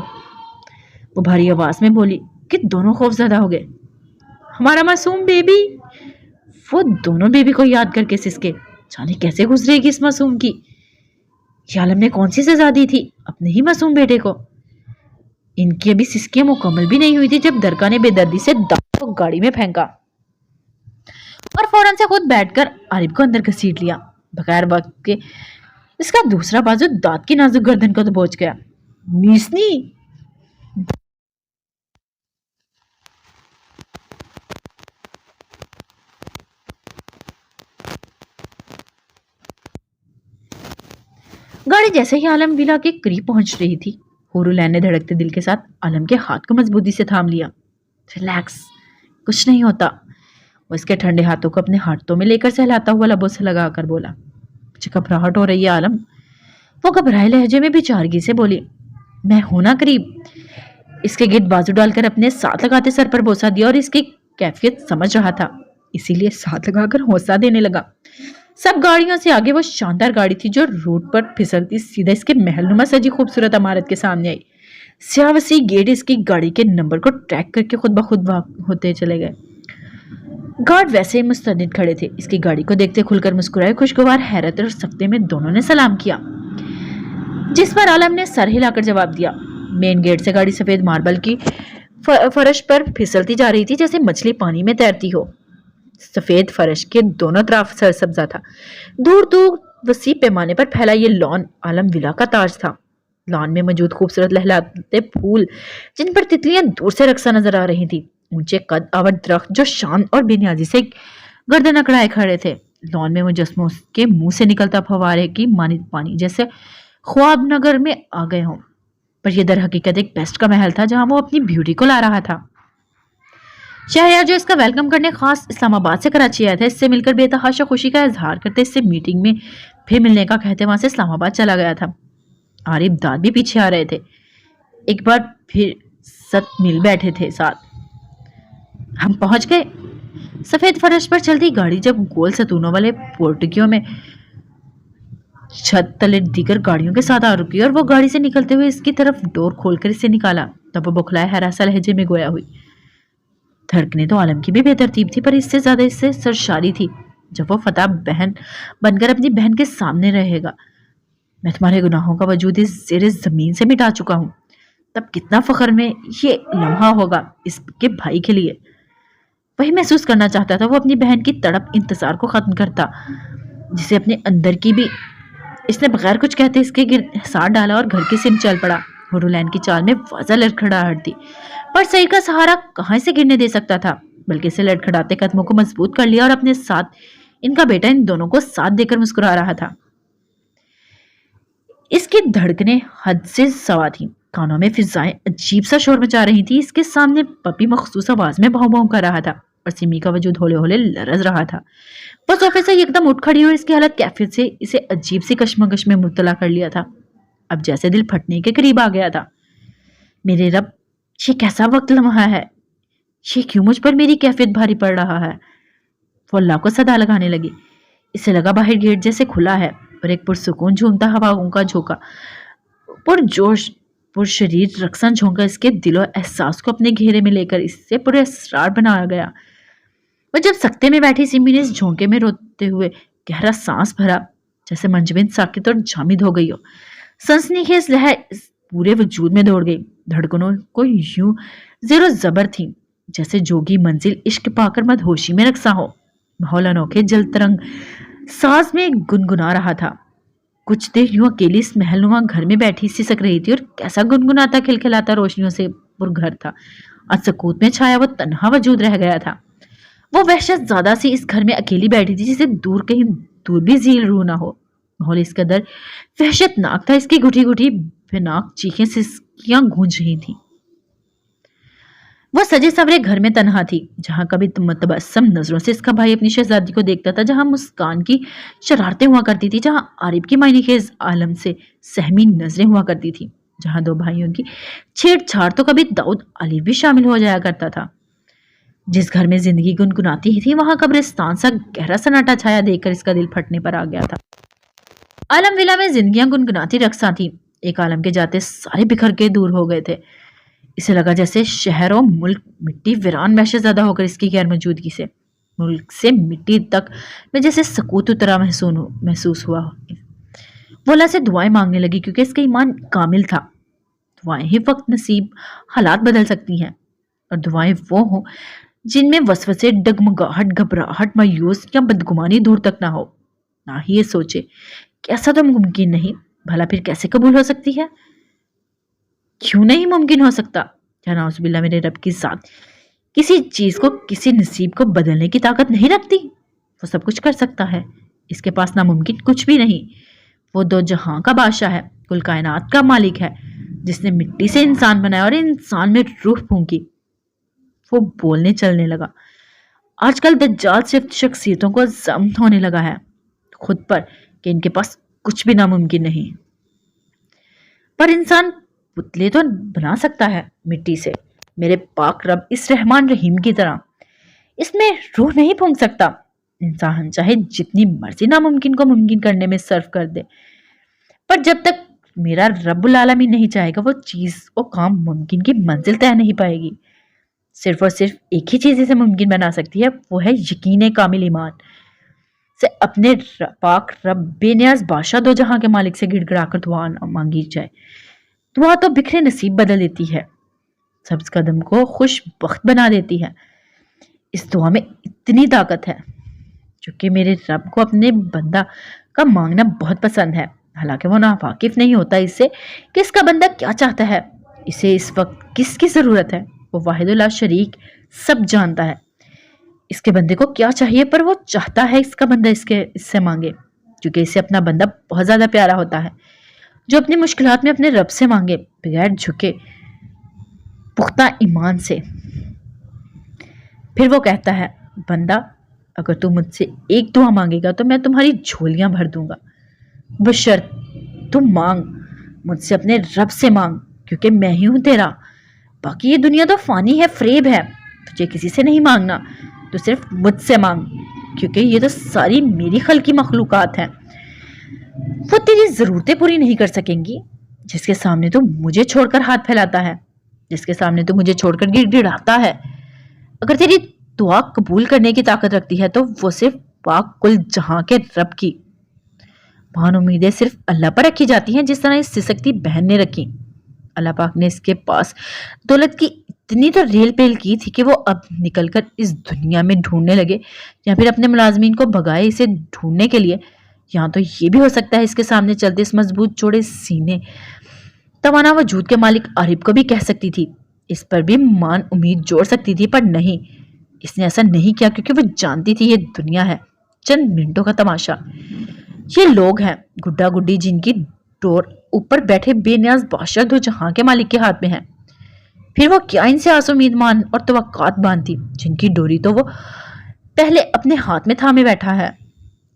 वो भारी आवाज में बोली कि दोनों खौफजदा हो गए। हमारा मासूम बेबी। वो दोनों बेबी को याद करके सिसके। जाने कैसे गुजरेगी इस मासूम की। ये आलम ने कौन सी सजा दी थी अपने ही मासूम बेटे को। इनकी अभी सिसकियां मुकम्मल भी नहीं हुई थी जब दरका ने बेदर्दी से दांत को गाड़ी में फेंका और फौरन से खुद बैठकर आरिफ को अंदर घसीट लिया। बगैर वक्त के इसका दूसरा बाजू दांत की नाजुक गर्दन को दबोच गया। मीसनी। गाड़ी जैसे ही आलम विला के करीब पहुंच रही थी, हुरुलैन ने धड़कते दिल के साथ आलम के हाथ को मजबूती से थाम लिया। रिलैक्स, कुछ नहीं होता। वो इसके ठंडे हाथों को अपने हाथों में लेकर सहलाता हुआ लबों से लगाकर बोला। मुझे घबराहट हो रही है आलम। वो घबराए लहजे में भी चारगी से बोली। मैं हूं ना करीब। इसके गिर्द बाजू डालकर अपने साथ लगाते सर पर बोसा दिया और इसकी कैफियत समझ रहा था, इसीलिए साथ लगाकर हौसला देने लगा। सब गाड़ियों से आगे वो शानदार गाड़ी थी जो रोड पर फिसलती सीधा इसके महलनुमा सजी खूबसूरत इमारत के सामने आई। स्यावसी गेट इसकी गाड़ी के नंबर को ट्रैक करके खुद ब खुद होते चले गए। गार्ड वैसे ही मुस्तैद खड़े थे। इसकी गाड़ी को देखते खुलकर मुस्कुराए। खुशगवार हैरत और सख्ते में दोनों ने सलाम किया, जिस पर आलम ने सर हिलाकर जवाब दिया। मेन गेट से गाड़ी सफेद मार्बल की फर्श पर फिसलती जा रही थी जैसे मछली पानी में तैरती हो। सफेद फर्श के दोनों तरफ सरसब्जा था। दूर दूर वसी पैमाने पर फैला ये लॉन आलम विला का ताज था। लॉन में मौजूद खूबसूरत लहलाते फूल, जिन पर तितलियां दूर से रक्सा नजर आ रही थी। ऊंचे कद आवर दरख्त जो शान और बेनियाजी से गर्दन अकड़ाए खड़े थे। लॉन में मुजस्मों के मुंह से निकलता फवारे की मानित पानी जैसे ख्वाब नगर में आ गए हों। पर यह दर हकीकत एक पेस्ट का महल था जहां वो अपनी ब्यूटी को ला रहा था। शहरयार जो इसका वेलकम करने खास इस्लामाबाद से कराची आया था, इससे मिलकर बेतहाशा खुशी का इजहार करते इससे मीटिंग में फिर मिलने का कहते वहां से इस्लामाबाद चला गया था। आरिफ दाद भी पीछे आ रहे थे। एक बार फिर सब मिल बैठे थे साथ। हम पहुंच गए। सफेद फर्श पर चलती गाड़ी जब गोल सतूनों वाले पोर्टिकियों में छत तले दीगर गाड़ियों के साथ आ रुकी और वो गाड़ी से निकलते हुए इसकी तरफ डोर खोलकर इसे निकाला, तब वो बुखलाए हरासा लहजे में गोया हुई। धड़कने तो आलम की भी बेतरतीब थी, पर इससे ज्यादा इससे सरशारी थी जब वो फतेह बहन बनकर अपनी बहन के सामने रहेगा। मैं तुम्हारे गुनाहों का वजूद इस ज़ेरे जमीन से मिटा चुका हूँ। तब कितना फख्र में ये लम्हा होगा इसके भाई के लिए। वही महसूस करना चाहता था वो अपनी बहन की तड़प इंतजार को खत्म करता, जिसे अपने अंदर की भी इसने बगैर कुछ कहते इसके गिर्द साथ डाला और घर की सिम चल पड़ा। हुरुलैन की चाल में वाज़ा लड़खड़ाहट थी, पर सही का सहारा कहाँ से गिरने दे सकता था, बल्कि इसे लड़खड़ाते कदमों को मजबूत कर लिया और अपने साथ इनका बेटा इन दोनों को साथ देकर मुस्कुरा रहा था। इसकी धड़कनें हद से सवा थी। कानों में फिजाएं अजीब सा शोर मचा रही थी। इसके सामने पपी मखसूस आवाज में भाव भाव कर रहा था और सिमी का वजूद होले होले लरज रहा था। वो सोफे से एकदम उठ खड़ी और इसकी हालत कैफियत से इसे अजीब सी कश्मकश में मुब्तला कर लिया था। अब जैसे दिल फटने के करीब आ गया था। मेरे रब, ये कैसा वक्त लम्हा है। ये क्यों मुझ पर मेरी कैफियत भारी पड़ रहा है। वो अल्लाह को सदा लगाने लगी। इसे लगा बाहर गेट जैसे खुला है और एक पुरसुकून झूमता हवाओं का झोंका, पुरजोश पुरशरीर रक्सन झोंका इसके दिलो एहसास को अपने घेरे में लेकर इससे पूरे असरार बनाया गया। और जब सख्ते में बैठी सिमी ने इस झोंके में रोते हुए गहरा सांस भरा, जैसे मंजबिन साकित और जामिद हो गई हो। सनसनीखेज लहर इस पूरे वजूद में दौड़ गई। धड़कनों को यूं जेरो जबर थी जैसे जोगी मंजिल इश्क पाकर मदहोशी में रक्सा हो। माहौल अनोखे जल तरंग साज में गुनगुना रहा था। कुछ देर यूं अकेली इस महलनुमा घर में बैठी सिसक रही थी और कैसा गुनगुनाता खिलखिलाता रोशनियों से पुरघर था। आज सकूत में छाया वो तन्हा वजूद रह गया था। वो वहशत ज्यादा सी इस घर में अकेली बैठी थी जिसे दूर कहीं दूर भी झील रूह ना हो। माहौल इस कदर वहशतनाक था, इसकी घुटी घुटी बेनाक चीखें सिसकियां गूंज रही थी। वो सजे सवरे घर में तन्हा थी, जहां कभी मुतबस्सम नजरों से इसका भाई अपनी शहजादी को देखता था, जहां मुस्कान की शरारतें हुआ करती थी, जहां आरिफ की मायने खेज आलम से सहमी नजरें हुआ करती थी, जहां दो भाइयों की छेड़छाड़ तो कभी दाऊद अली भी शामिल हो जाया करता था। जिस घर में जिंदगी गुनगुनाती ही थी वहां कब्रिस्तान सा गहरा सन्नाटा छाया देखकर इसका दिल फटने पर आ गया था। आलम विला में जिंदगियां गुनगुनाती रक्सा थी। एक आलम के जाते सारे बिखर के दूर हो गए थे। इसे लगा जैसे शहर और मुल्क मिट्टी वीरान वहशत ज्यादा होकर इसकी गैर मौजूदगी से मुल्क से मिट्टी तक में जैसे सकूत उतरा महसूस हुआ। वो अल्लाह से दुआएं मांगने लगी क्योंकि इसका ईमान कामिल था। दुआएं ही वक्त नसीब हालात बदल सकती हैं, और दुआएं वो हों जिनमें वसवसे, डगमगाहट, घबराहट, मायूस या बदगुमानी दूर तक ना हो। ना ही ये सोचे कि ऐसा तो मुमकिन नहीं, भला फिर कैसे कबूल हो सकती है? क्यों नहीं मुमकिन हो सकता? क्या नाउज़ुबिल्लाह मेरे रब की जात किसी चीज को, किसी नसीब को बदलने की ताकत नहीं रखती? वो सब कुछ कर सकता है, इसके पास नामुमकिन कुछ भी नहीं। वो दो जहां का बादशाह है, कुल कायनात का मालिक है, जिसने मिट्टी से इंसान बनाया और इंसान में रूह फूंकी। वो बोलने चलने लगा। आजकल दज्जाल सिर्फ शख्सियतों को ज़ब्त होने लगा है खुद पर कि इनके पास कुछ भी नामुमकिन नहीं। पर इंसान पुतले तो बना सकता है मिट्टी से, मेरे पाक रब इस रहमान रहीम की तरह। इसमें रूह नहीं फूंक सकता। इंसान चाहे जितनी मर्जी नामुमकिन को मुमकिन करने में सर्फ कर दे, पर जब तक मेरा रब्बुल आलमीन नहीं चाहेगा वो चीज और काम मुमकिन की मंजिल तय नहीं पाएगी। सिर्फ और सिर्फ एक ही चीज इसे मुमकिन बना सकती है, वो है यकीन कामिल ईमान से अपने पाक रब बेनियाज बादशाह दो जहां के मालिक से गिड़गिड़ाकर दुआ मांगी जाए। दुआ तो बिखरे नसीब बदल देती है, सब्ज कदम को खुश बख्त बना देती है। इस दुआ में इतनी ताकत है, क्योंकि मेरे रब को अपने बंदा का मांगना बहुत पसंद है। हालांकि वो नावाकिफ नहीं होता इससे कि इसका बंदा क्या चाहता है, इसे इस वक्त किसकी जरूरत है। वो वाहिदुल ला शरीक सब जानता है इसके बंदे को क्या चाहिए, पर वो चाहता है इसका बंदा इससे मांगे, क्योंकि इसे अपना बंदा बहुत ज्यादा प्यारा होता है, जो अपनी मुश्किलात में अपने रब से मांगे बगैर झुके, पुख्ता ईमान से। फिर वो कहता है, बंदा अगर तू मुझसे एक दुआ मांगेगा तो मैं तुम्हारी झोलियां भर दूंगा, बशर्त तुम मांग मुझसे, अपने रब से मांग, क्योंकि मैं ही हूं तेरा। बाकी ये दुनिया तो फानी है, फरेब है। तुझे किसी से नहीं मांगना, तो सिर्फ मुझसे मांग, क्योंकि ये तो सारी मेरी खल की मखलूकात हैं। वो तेरी जरूरतें पूरी नहीं कर सकेंगी जिसके सामने तू मुझे छोड़कर हाथ फैलाता है, जिसके सामने तू मुझे छोड़कर गिड़गिड़ाता है। अगर तेरी दुआ कबूल करने की ताकत रखती है तो वो सिर्फ पाक कुल जहां के रब की महान उम्मीदें सिर्फ अल्लाह पर रखी जाती हैं, जिस तरह इस सिसकती बहन ने रखी। अल्लाह पाक ने इसके पास दौलत की इतनी तो रेल पेल की थी कि वो अब निकलकर इस दुनिया में ढूंढने लगे, या फिर अपने मुलाजमीन को भगाए इसे ढूंढने के लिए। यहाँ तो ये भी हो सकता है इसके सामने चलते इस मजबूत चौड़े सीने तवाना वजूद के मालिक आरिफ को भी कह सकती थी, इस पर भी मान उम्मीद जोड़ सकती थी, पर नहीं, इसने ऐसा नहीं किया क्योंकि वो जानती थी ये दुनिया है चंद मिनटों का तमाशा। ये लोग हैं गुड्डा गुड्डी जिनकी डोर ऊपर बैठे बेनियाज बादशाह दो जहां के मालिक के हाथ में है। फिर वो क्या इनसे आसुमीद मान और तवक्कात बांधती, जिनकी डोरी तो वो पहले अपने हाथ में थामे बैठा है।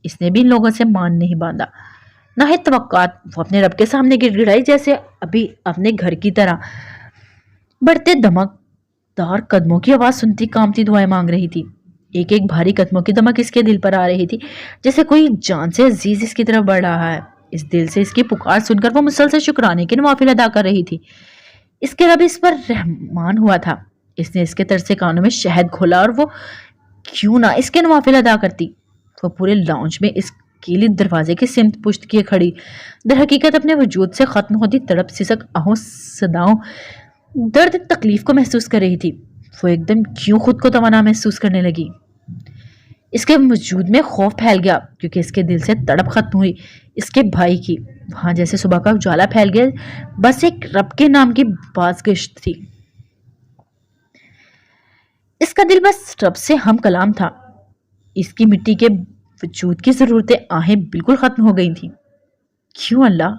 इसने भी इन लोगों से मान नहीं बांधा, ना है तवक्कात। वो अपने रब के सामने गिड़गिड़ाई जैसे अभी अपने घर की तरह बढ़ते दमकदार कदमों की आवाज सुनती कामती दुआएं मांग रही थी। ایک ایک بھاری قدموں کی دمک اس کے دل پر آ رہی تھی، جیسے کوئی جان سے عزیز اس کی طرف بڑھ رہا ہے۔ اس دل سے اس کی پکار سن کر وہ مسلسل شکرانے کے نوافل ادا کر رہی تھی۔ اس کے رب اس پر رحمان ہوا تھا۔ اس نے اس کے ترسے کانوں میں شہد گھولا، اور وہ کیوں نہ اس کے نوافل ادا کرتی۔ وہ پورے لاؤنج میں اس کیلی دروازے کی سمت پشت کیے کھڑی، در حقیقت اپنے وجود سے ختم ہوتی تڑپ، سسک، آہوں، صداؤں، درد، تکلیف کو محسوس کر رہی تھی۔ وہ ایک دم کیوں خود کو توانا محسوس کرنے لگی۔ اس کے وجود میں خوف پھیل گیا، کیونکہ اس کے دل سے تڑپ ختم ہوئی اس کے بھائی کی۔ وہاں جیسے صبح کا اجالا پھیل گیا، بس ایک رب کے نام کی بازگشت تھی۔ اس کا دل بس رب سے ہم کلام تھا۔ اس کی مٹی کے وجود کی ضرورتیں، آہیں بالکل ختم ہو گئی تھیں۔ کیوں اللہ؟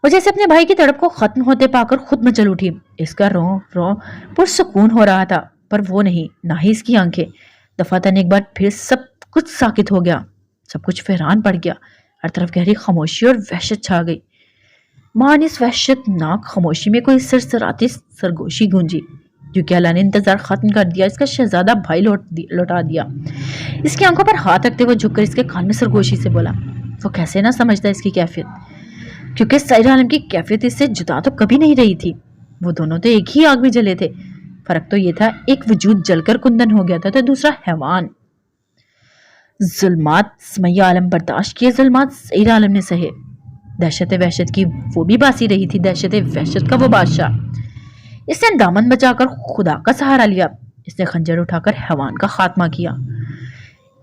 وہ جیسے اپنے بھائی کی تڑپ کو ختم ہوتے پا کر خود مچل اٹھی۔ اس کا رو پرسکون ہو رہا تھا، پر وہ نہیں، نہ ہی اس کی آنکھیں۔ دفعتاً ایک بار پھر سب کچھ ساکت ہو گیا، سب کچھ ویران پڑ گیا، ہر طرف گہری خاموشی اور وحشت چھا گئی۔ مان اس وحشت ناک خاموشی میں کوئی سرسراتی سرگوشی گونجی، کیونکہ اللہ نے انتظار ختم کر دیا، اس کا شہزادہ بھائی لوٹا دیا۔ اس کی آنکھوں پر ہاتھ رکھتے ہوئے جھک کر اس کے کان میں سرگوشی سے بولا۔ وہ کیسے نہ سمجھتا اس کی کیفیت، کیونکہ سیر عالم کی کیفیت اس سے جدا تو کبھی نہیں رہی تھی۔ وہ دونوں تو ایک ہی آگ میں جلے تھے، فرق تو یہ تھا ایک وجود جل کر کندن ہو گیا تھا تو دوسرا حیوان۔ ظلمات سمیہ عالم برداشت کیے، ظلمات سیر عالم نے سہے۔ دہشت وحشت کی وہ بھی باسی رہی تھی، دہشت وحشت کا وہ بادشاہ۔ اس نے دامن بچا کر خدا کا سہارا لیا، اس نے خنجر اٹھا کر حیوان کا خاتمہ کیا۔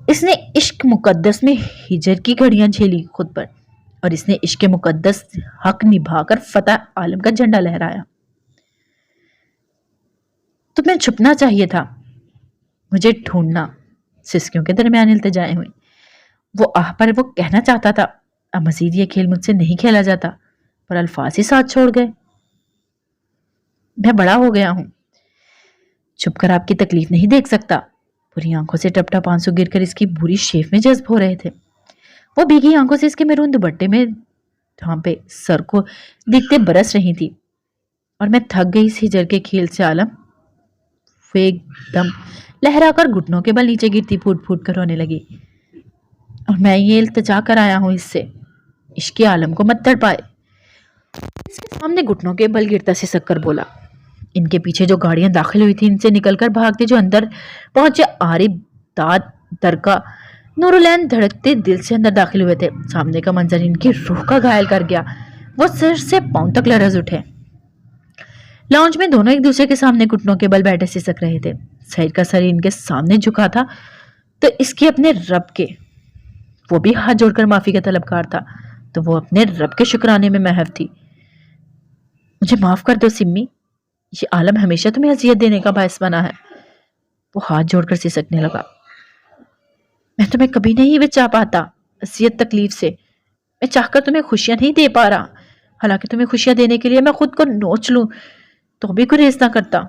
اس نے عشق مقدس میں ہجر کی گھڑیاں جھیلی خود پر، اور اس نے عشق مقدس حق نبھا کر فتح عالم کا جھنڈا لہرایا۔ تمہیں چھپنا چاہیے تھا، مجھے ڈھونڈنا، سسکیوں کے درمیان التجائیں ہوئی۔ وہ آہ پر وہ کہنا چاہتا تھا، اب مزید یہ کھیل مجھ سے نہیں کھیلا جاتا، پر الفاظ ہی ساتھ چھوڑ گئے۔ میں بڑا ہو گیا ہوں، چھپ کر آپ کی تکلیف نہیں دیکھ سکتا۔ پوری آنکھوں سے ٹپ ٹپ آنسو گر کر اس کی بری شیف میں جذب ہو رہے تھے۔ وہ بھیگی آنکھوں سے اس کے میرون دوپٹے میں ڈھانپے سر کو دیکھتے برس رہی تھی۔ اور میں تھک گئی اس ہجر کے کھیل سے عالم۔ وہ ایک دم لہرا کر گھٹنوں کے بل نیچے گرتی پھوٹ پھوٹ کر رونے لگی۔ اور میں یہ التجا کر آیا ہوں اس سے، عشق عالم کو مت تڑپائے۔ اس کے سامنے گھٹنوں کے بل گرتا سسک کر بولا۔ ان کے پیچھے جو گاڑیاں داخل ہوئی تھی، ان سے نکل کر بھاگتے جو اندر پہنچے، عارف، داد، درکا، نورالعین دھڑکتے دل سے اندر داخل ہوئے تھے۔ سامنے کا منظر ان کی روح کا گھائل کر گیا، وہ سر سے پاؤں تک لرز اٹھے۔ لاؤنج میں دونوں ایک دوسرے کے سامنے گھٹنوں کے بل بیٹھے سسک رہے تھے۔ سعید کا سر ان کے سامنے جھکا تھا تو اس کے اپنے رب کے، وہ بھی ہاتھ جوڑ کر معافی کا طلبگار تھا تو وہ اپنے رب کے شکرانے میں محو تھی۔ مجھے معاف کر دو سمی، یہ عالم ہمیشہ تمہیں اذیت دینے کا باعث بنا ہے۔ وہ ہاتھ جوڑ کر سسکنے لگا۔ میں تمہیں کبھی نہیں بچا پاتا اذیت تکلیف سے، میں چاہ کر تمہیں خوشیاں نہیں دے پا رہا، حالانکہ تمہیں خوشیاں دینے کے لیے میں خود کو نوچ لوں تو بھی گریز نہ کرتا۔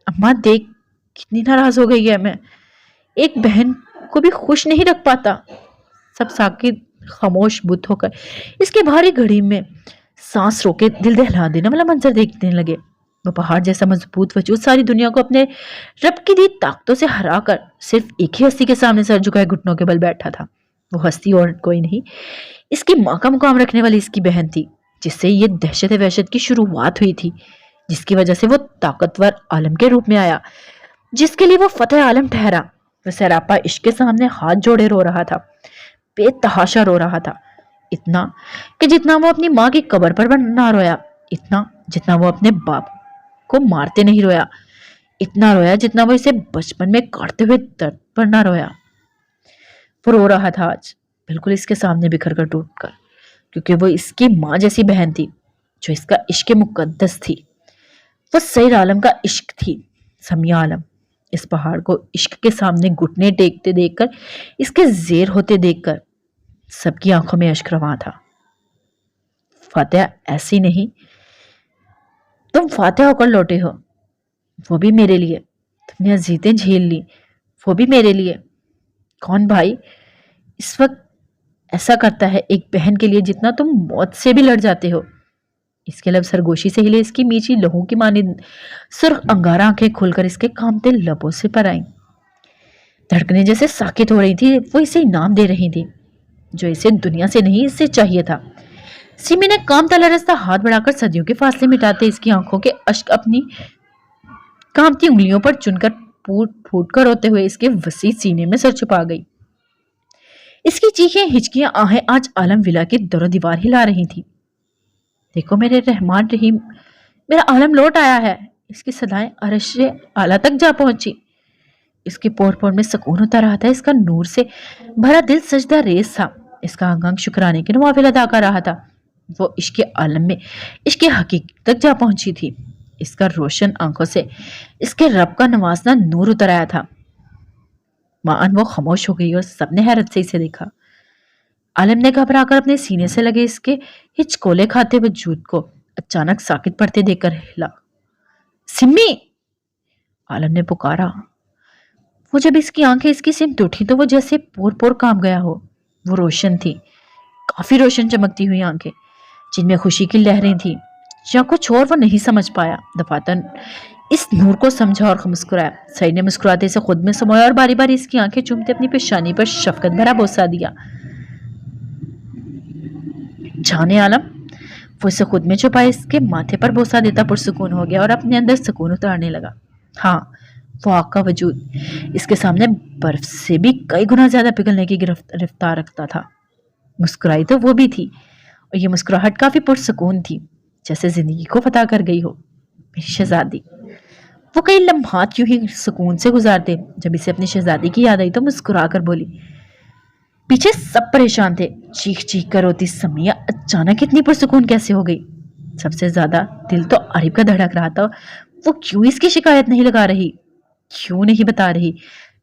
اماں دیکھ کتنی ناراض ہو گئی ہے، میں ایک بہن کو بھی خوش نہیں رکھ پاتا۔ سب ساکت خاموش بت ہو کر اس کے بھاری گھڑی میں سانس روکے دل دہلا دینے والا منظر دیکھنے لگے۔ وہ پہاڑ جیسا مضبوط وجود ساری دنیا کو اپنے رب کی دی طاقتوں سے ہرا کر صرف ایک ہی ہستی کے سامنے سر جھکائے گھٹنوں کے بل بیٹھا تھا۔ وہ ہستی اور کوئی نہیں، اس کی ماں کا مقام رکھنے والی اس کی بہن تھی، جس سے یہ دہشت وحشت کی شروعات ہوئی تھی، جس کی وجہ سے وہ طاقتور عالم کے روپ میں آیا، جس کے لیے وہ فتح عالم ٹھہرا۔ وہ سراپا عشق کے سامنے ہاتھ جوڑے رو رہا تھا، بے تحاشا رو رہا تھا، اتنا کہ جتنا وہ اپنی ماں کی قبر پر نہ رویا، اتنا جتنا وہ اپنے باپ کو مارتے نہیں رویا، اتنا رویا جتنا وہ اسے بچپن میں کاٹتے ہوئے درد پر نہ رویا۔ وہ رو رہا تھا آج بالکل اس کے سامنے بکھر کر ٹوٹ کر، کیونکہ وہ اس کی ماں جیسی بہن تھی جو اس کا عشق مقدس تھی، وہ سیر عالم کا عشق تھی۔ سمیہ عالم اس پہاڑ کو عشق کے سامنے گھٹنے ٹیکتے دیکھ کر، اس کے زیر ہوتے دیکھ کر سب کی آنکھوں میں اشک رواں تھا۔ فاتحہ ایسی نہیں، تم فاتح ہو کر لوٹے ہو، وہ بھی میرے لیے، تم نے اذیتیں جھیل لی، وہ بھی میرے لیے۔ کون بھائی اس وقت ایسا کرتا ہے ایک بہن کے لیے جتنا تم موت سے بھی لڑ جاتے ہو؟ اس کے لب سرگوشی سے ہلے، اس کی میچی لہو کی مانند سرخ انگارہ آنکھیں کھل کر اس کے کامتے لبوں سے پر آئیں۔ धड़कनें जैसे साकित हो रही थी, वो इसे इनाम दे रही थी जो इसे दुनिया से नहीं, इससे चाहिए था। सिमी ने काम तला रास्ता हाथ बढ़ाकर सदियों के फासले मिटाते इसकी आंखों के अश्क अपनी कांपती उंगलियों पर चुनकर फूट फूट कर रोते हुए इसके वसी सीने में सर छुपा गई। इसकी चीखें हिचकियां आहें आज आलम विला की दरो दीवार हिला रही थी। देखो मेरे रहमान रहीम, मेरा आलम लौट आया है। इसकी सदाएं अर्श आला तक जा पहुंची। इसके पोर पोर में सुकून उतर रहा था। इसका नूर से भरा दिल सजदा रेस था। इसका अंग अंग शुक्राने के नवाफिल अदा कर रहा था। वो इश्क आलम में इश्क हकीकत तक जा पहुंची थी। इसका रोशन आंखों से इसके रब का नवाजना नूर उतर आया था। मां वो खामोश हो गई और सबने हैरत से इसे देखा। आलम ने घबराकर अपने सीने से लगे इसके हिचकोले खाते वजूद को अचानक साकित पड़ते देखकर हिला। सिम्मी! आलम ने पुकारा। वो जब इसकी आंखें इसकी सिमत उठी तो वो जैसे पोर पोर कांप गया हो। वो रोशन थी, काफी रोशन चमकती हुई आंखें जिनमें खुशी की लहरें थी या कुछ और वो नहीं समझ पाया। दफातन इस नूर को समझा और मुस्कुराया। सईद ने मुस्कुराते से खुद में समाया और बारी बारी इसकी आंखें चूमते अपनी पेशानी पर शफकत भरा बोसा दिया। जाने आलम, वो इसे खुद में छुपाए इसके माथे पर बोसा देता पुरसुकून हो गया और अपने अंदर सुकून उतारने लगा। हाँ, वो आग का वजूद इसके सामने बर्फ से भी कई गुना ज्यादा पिघलने की रफ्तार रखता था। मुस्कुराई तो वो भी थी और ये मुस्कुराहट काफी पुरसुकून थी, जैसे जिंदगी को फतह कर गई हो। मेरी शहजादी। वो कई लम्हात यूं ही सुकून से गुजारते। जब इसे अपनी शहजादी की याद आई तो मुस्कुरा कर बोली। पीछे सब परेशान थे। चीख चीख कर रोती समिया अचानक इतनी पुरसुकून कैसे हो गई? सबसे ज्यादा दिल तो आरिफ का धड़क रहा था। वो क्यों इसकी शिकायत नहीं लगा रही, क्यों नहीं बता रही?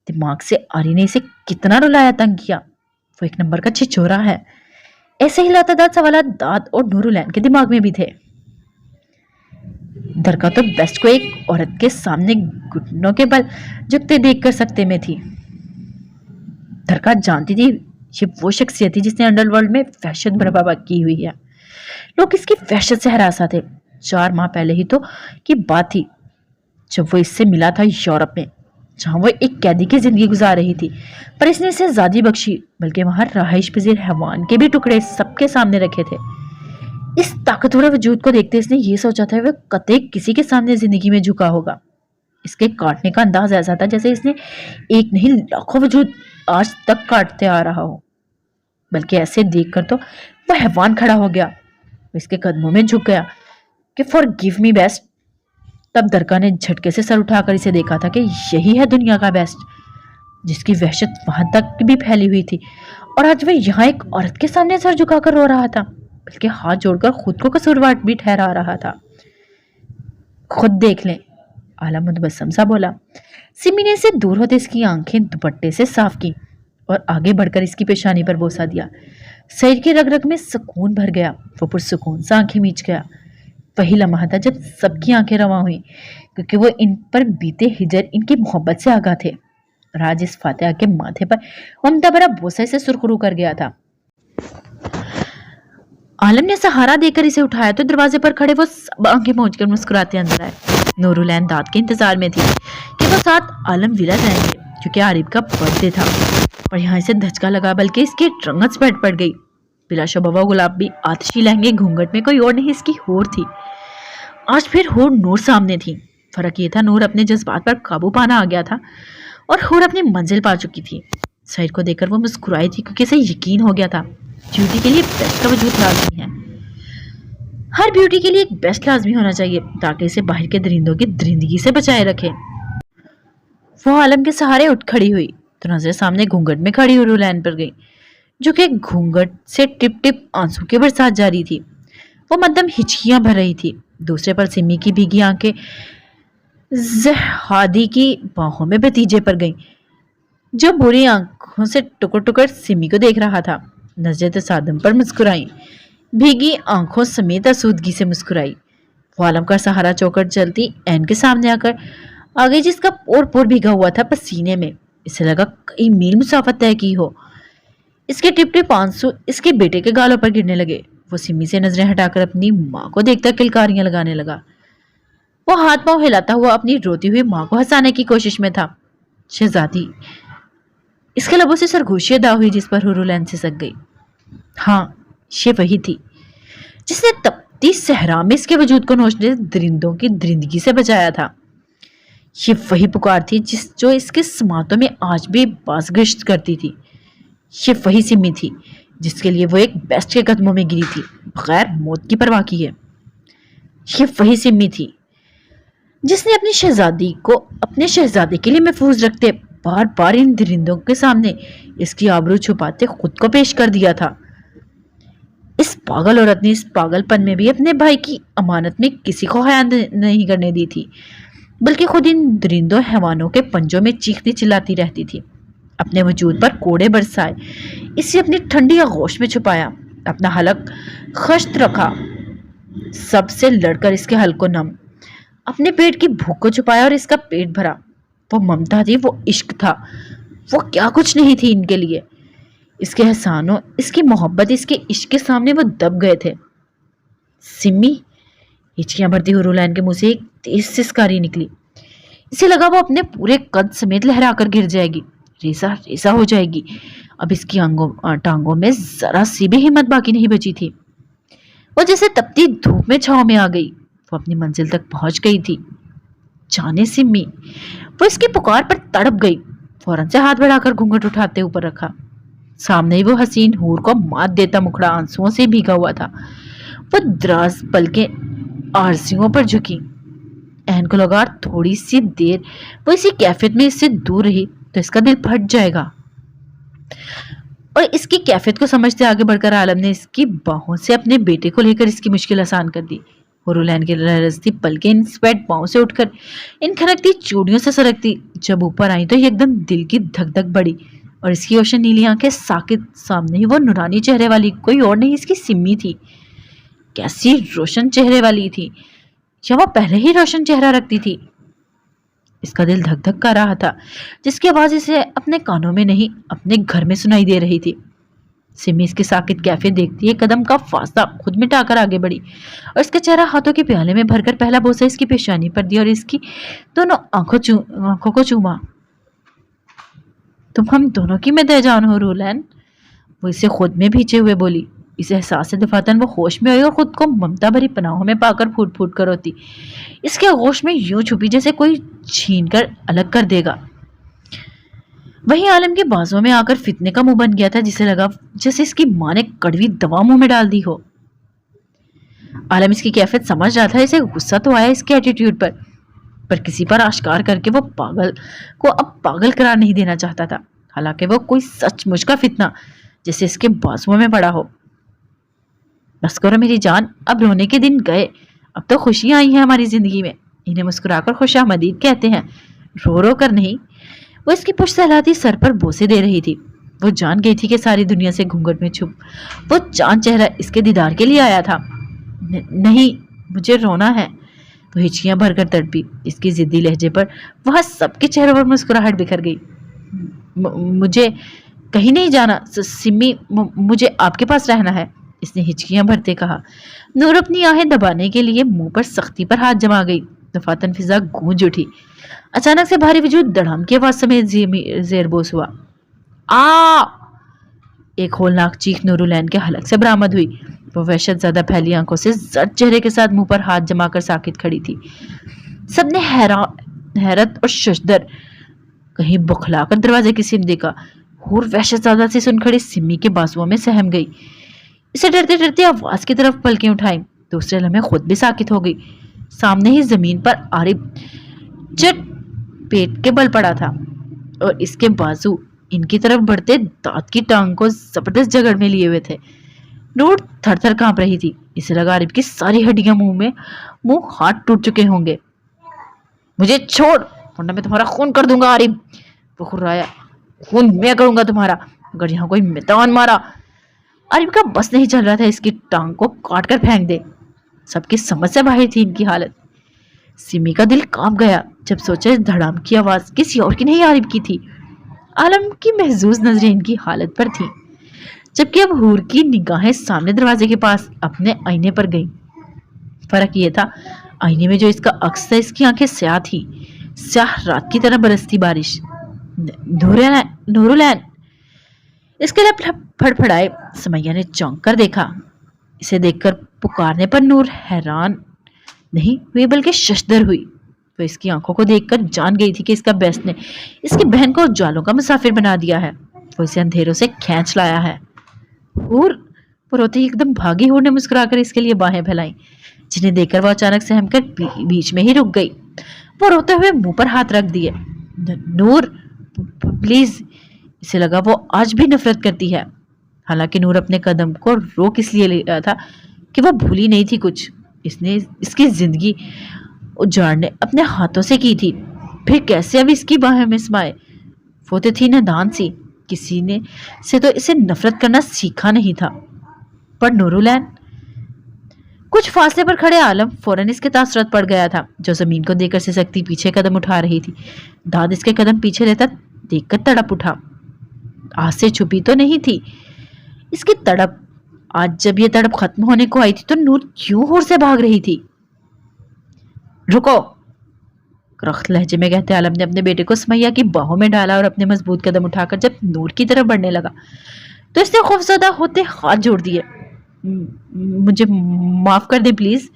दिमाग से आरी ने इसे कितना रुलाया, तंग किया। वो एक नंबर का छिछोरा है। ऐसे ही लातादाद सवाल दाद और नूरुलैन के दिमाग में भी थे। दरका तो बेस्ट को एक औरत के सामने घुटनों के बल झुकते देख कर सकते में थी। दरका जानती थी ये वो शख्सियत थी जिसने अंडरवर्ल्ड में फैशन बर्बाद की हुई है। लोग इसकी फैशन से हरासा थे। 4 माह पहले ही तो की बात थी जब वो इससे मिला था यूरोप में, जहां वो एक कैदी की जिंदगी गुजार रही थी। पर इसने इसे आजादी बख्शी, बल्कि वहां रहाइश पजीर हैवान के भी टुकड़े सबके सामने रखे थे। इस ताकतवर वजूद को देखते इसने ये सोचा था वह कतई किसी के सामने जिंदगी में झुका होगा। इसके काटने का अंदाज ऐसा था जैसे इसने एक नहीं लाखों वजूद आज तक काटते आ रहा हो। बल्कि ऐसे देखकर तो वह हैवान खड़ा हो गया, इसके कदमों में झुक गया कि फॉर गिव मी बेस्ट। तब दरका ने झटके से सर उठाकर इसे देखा था कि यही है दुनिया का बेस्ट, जिसकी वहशत वहां तक भी फैली हुई थी। और आज वह यहाँ एक औरत के सामने सर झुकाकर रो रहा था, बल्कि हाथ जोड़कर खुद को कसूरवार भी ठहरा रहा था। खुद देख लें, आला मुतबस्सम सा बोला। सिमी ने इसे दूर होते इसकी आंखें दुपट्टे से साफ की और आगे बढ़कर इसकी पेशानी पर बोसा दिया। शरीर की रग रग में सुकून भर गया। वो पुरसुकून सा आंखें मीच गया। वही लम्हा था जब सबकी आंखें रवा हुई, क्योंकि वो इन पर बीते हिजर इनकी मोहब्बत से आगा थे। राज इस फातिहा के माथे पर ममता भरा बोसा से सुरखरू कर गया था। आलम ने सहारा देकर इसे उठाया तो दरवाजे पर खड़े वो सब आंखें पहुंचकर मुस्कुराते अंदर आए। नूरुलैन दाद के इंतजार में थी कि वो साथ आलम विला जाएंगे, क्योंकि आरिफ का बर्थडे था। पर यहाँ इसे धचका लगा, बल्कि इसकी रंगत स्पेट पड़ गई। बिलाशुबा गुलाबी आतिशी लहंगे घूंघट में कोई और नहीं इसकी होर थी। आज फिर होर नूर सामने थी। फर्क ये था, नूर अपने जज्बात पर काबू पाना आ गया था और होर अपनी मंजिल पा चुकी थी। सईद को देखकर वो मुस्कुराई थी, क्योंकि इसे यकीन हो गया था ब्यूटी के लिए बेस्ट का वजूद लाजमी है। हर ब्यूटी के लिए एक बेस्ट लाजमी होना चाहिए, ताकि इसे बाहर के दरिंदों की दरिंदगी से बचाए रखे। वो आलम के सहारे उठ खड़ी हुई तो नजर सामने घूंघट में खड़ी नूरुलैन पर गई, जो कि घूंघट से टिप टिप आंसू की बरसात जारी थी। वो मध्यम हिचकियां भर रही थी। दूसरे पर सिमी की भीगी आंखें जहादी की बाहों में भतीजे पर गईं, जो बुरी आंखों से टुकर टुकर सिमी को देख रहा था। नजर तसादम पर मुस्कुराई, भीगी आंखों समेत आसूदगी से मुस्कुराई। वो आलम का सहारा चौकर चलती एन के सामने आकर आगे, जिसका पोर पोर भीगा हुआ था पसीने में। इसे लगा कई मील मुसाफत तय की हो। इसके टिप टिप आंसू इसके बेटे के गालों पर गिरने लगे। वो सिमी से नजरें हटाकर अपनी माँ को देखता किलकारियां लगाने लगा। वो हाथ पांव हिलाता हुआ अपनी रोती हुई माँ को हंसाने की कोशिश में था। शहजादी, इसके लबों से सरगोशी अदा हुई जिस पर हुरुलैन सिसक गई। हाँ, ये वही थी जिसने तपती सहरा में इसके वजूद को नोचने दरिंदों की दरिंदगी से बचाया था। ये वही पुकार थी जो इसके समातों में आज भी बाज़गश्त करती थी। ये वही सिमी थी जिसके लिए वो एक बेस्ट के कदमों में गिरी थी, बगैर मौत की परवाह किए। ये वही सिमी थी जिसने अपनी शहजादी को अपने शहजादे के लिए महफूज रखते बार बार इन दरिंदों के सामने इसकी आबरू छुपाते खुद को पेश कर दिया था। इस पागल औरत ने इस पागलपन में भी अपने भाई की अमानत में किसी को खयानत नहीं करने दी थी, बल्कि खुद इन दरिंदों हैवानों के पंजों में चीखती चिल्लाती रहती थी। अपने वजूद पर कोड़े बरसाए, इसे अपनी ठंडी आगोश में छुपाया, अपना हलक खश्त रखा, सबसे लड़कर इसके हल को नम, अपने पेट की भूख को छुपाया और इसका पेट भरा। वो ममता थी, वो इश्क था, वो क्या कुछ नहीं थी इनके लिए। इसके एहसानों, इसकी मोहब्बत, इसके इश्क के सामने वो दब गए थे। सिमी, हिचकियां भरती हुरुलैन के मुंह से एक तेज सिसकारी निकली। इसे लगा वो अपने पूरे कद समेत लहरा कर गिर जाएगी, रेसा रेसा हो जाएगी। अब इसकी टांगों में जरा सी भी हिम्मत बाकी नहीं बची थी। वो जैसे तपती धूप में छांव में आ गई। वो अपनी मंजिल तक पहुंच गई थी। जाने सिमी, वो इसकी पुकार पर तड़प गई। फौरन से हाथ बढ़ाकर घूंघट उठाते ऊपर रखा। सामने ही वो हसीन हूर को मात देता मुखड़ा आंसुओं से भीगा हुआ था। वो दराज पलकें आरसियों पर झुकी। एहन को लगा थोड़ी सी देर वो इसी कैफियत में इससे दूर रही तो इसका दिल फट जाएगा। और इसकी कैफियत को समझते आगे बढ़कर आलम ने इसकी बाहों से अपने बेटे को लेकर इसकी मुश्किल आसान कर दी। हुरुलैन की लरजती पलकें इन स्वेट पाँव से उठकर इन खनकती चूड़ियों से सरकती जब ऊपर आई तो एकदम दिल की धक धक बढ़ी और इसकी रोशन नीली आंखें साकित, सामने ही वो नूरानी चेहरे वाली कोई और नहीं इसकी सिमी थी। कैसी रोशन चेहरे वाली थी, या वो पहले ही रोशन चेहरा रखती थी। इसका दिल धक धक कर रहा था, जिसकी आवाज इसे अपने कानों में नहीं अपने घर में सुनाई दे रही थी। सिमी इसकी साकित कैफियत देखती है कदम का फासला खुद मिटाकर आगे बढ़ी और इसका चेहरा हाथों के प्याले में भरकर पहला बोसा इसकी पेशानी पर दिया और इसकी दोनों आंखों को चूमा। तुम हम दोनों की में दे जान हो हुरुलैन, वो इसे खुद में भींचे हुए बोली। इस एहसास से दफातन वो होश में आई और खुद को ममता भरी पनाहों में पाकर फूट फूट कर रोती। इसके होश में यूं छुपी जैसे कोई छीन कर अलग कर देगा। वहीं आलम के बाजों में आकर फितने का मुंह बन गया था, जिसे लगा जैसे इसकी माँ ने कड़वी दवा मुंह में डाल दी हो। आलम इसकी कैफियत समझ रहा था। इसे गुस्सा तो आया इसके एटीट्यूड पर किसी पर आश्कार करके वो पागल को अब पागल करार नहीं देना चाहता था। हालांकि वो कोई सचमुच का फितना जैसे इसके बाजुओं में पड़ा हो। बस करो मेरी जान, अब रोने के दिन गए, अब तो खुशियां आई हैं हमारी जिंदगी में। इन्हें मुस्कुराकर खुशामदीद कहते हैं, रो रो कर नहीं। वो इसकी पुष्ट सहलाती सर पर बोसे दे रही थी। वो जान गई थी कि सारी दुनिया से घूंघट में छुप वो चांद चेहरा इसके दीदार के लिए आया था। नहीं, मुझे रोना है। वो हिचकियां भरकर तड़पी। इसकी जिद्दी लहजे पर वहां सबके चेहरों पर मुस्कुराहट बिखर गई। मुझे कहीं नहीं जाना सिमी, मुझे आपके पास रहना है, इसने हिचकियां भरते कहा। नूर अपनी आहें दबाने के लिए मुंह पर सख्ती पर हाथ जमा गई। दफातन फिजा गूंज उठी। अचानक से भारी वजूद धड़ाम की आवाज समेत जेरबोस हुआ। आ! एक होलनाक चीख नूरुलैन के हलक से बरामद हुई। वो वहशत ज्यादा फैली आंखों से जर्द चेहरे के साथ मुंह पर हाथ जमाकर साकित खड़ी थी। सबने हैरत और शशदर कहीं बुखलाकर दरवाजे की सिम देखा। हूर वहशत ज्यादा से सुन खड़ी सिमी के बाजुओं में सहम गई। इसे डरते डरते आवाज की तरफ पलकें उठाई। दूसरे लम्हे खुद भी साकित हो गई। सामने ही जमीन पर आरिफ चट पेट के बल पड़ा था और इसके बाजू इनकी तरफ बढ़ते दांत की टांग को जबरदस्त जगड़ में लिए हुए थे। नूर थर थर कांप रही थी। इसे लगा आरिफ की सारी हड्डियां मुंह हाथ टूट चुके होंगे। मुझे छोड़, वरना मैं तुम्हारा खून कर दूंगा आरिफ। वो खुर्राया। खून मैं करूंगा तुम्हारा, अगर यहाँ कोई मैदान मारा। आरिफ का बस नहीं चल रहा था इसकी टांग को काट कर फेंक दे। सबकी समझ से बाहर थी इनकी हालत। सिमी का दिल कांप गया जब सोचा इस धड़ाम की आवाज किसी और की नहीं आरिफ की थी। आलम की महजूज नजरें इनकी हालत पर थी, जबकि अब हूर की निगाहें सामने दरवाजे के पास अपने आईने पर गईं। फर्क ये था, आईने में जो इसका अक्स था इसकी आंखें स्याह थी, स्याह रात की तरह बरसती बारिश। नूरुलैन, इसके लिए फड़फड़ाए। समैया ने चौंक कर देखा। इसे देखकर पुकारने पर नूर हैरान नहीं हुई बल्कि शशदर हुई। वो इसकी आंखों को देखकर जान गई थी कि इसका बेस्ट ने इसकी बहन को उजालों का मुसाफिर बना दिया है। वो इसे अंधेरों से खींच लाया है। हूर, वो रोते ही एकदम भागी हूर ने मुस्कुराकर इसके लिए बाहें फैलाई, जिन्हें देखकर वो अचानक सहमकर बीच में ही रुक गई। वो रोते हुए मुंह पर हाथ रख दिए। नूर प्लीज। इसे लगा वो आज भी नफरत करती है। हालांकि नूर अपने कदम को रोक इसलिए लिया था कि वो भूली नहीं थी कुछ इसने इसकी जिंदगी उजाड़ने अपने हाथों से की थी। फिर कैसे अब इसकी बाहों में समाए। वो तो थी नादान सी, किसी ने से तो इसे नफरत करना सीखा नहीं था। पर नूरुलैन, कुछ फासले पर खड़े आलम फौरन इसके तासुरात पड़ गया था, जो जमीन को देखकर सिसकती पीछे कदम उठा रही थी। दाद इसके कदम पीछे लेता देखकर तड़प उठा। आज से छुपी तो नहीं थी इसकी तड़प। आज जब ये तड़प खत्म होने को आई थी तो नूर क्यों होर से भाग रही थी। रुको, रख्त लहजे में कहते आलम ने अपने बेटे को समैया की बाहों में डाला और अपने मजबूत कदम उठाकर जब नूर की तरफ बढ़ने लगा तो इसने खौफजदा होते हाथ जोड़ दिए। मुझे माफ कर दे प्लीज,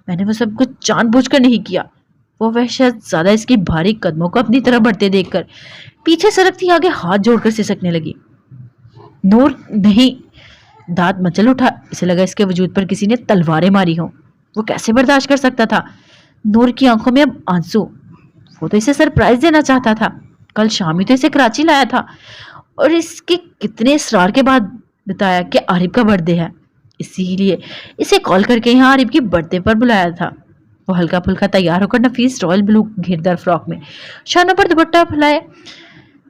मैंने वो सब कुछ जानबूझकर नहीं किया। वो वहशत ज्यादा इसकी भारी कदमों को अपनी तरफ बढ़ते देखकर पीछे सरकती आगे हाथ जोड़कर सिसकने लगी। नूर नहीं। दांत मचल उठा। इसे लगा इसके वजूद पर किसी ने तलवारें मारी हो। वो कैसे बर्दाश्त कर सकता था। नूर की आंखों में अब आंसू। वो तो इसे सरप्राइज देना चाहता था। कल शाम ही तो इसे कराची लाया था और इसके कितने इसरार के बाद बताया कि आरिफ का बर्थडे है, इसीलिए इसे कॉल करके यहाँ आरिफ की बर्थडे पर बुलाया था। वो हल्का फुल्का तैयार होकर नफीस रॉयल ब्लू घेरदार फ्रॉक में, शानों पर दुपट्टा फैलाए,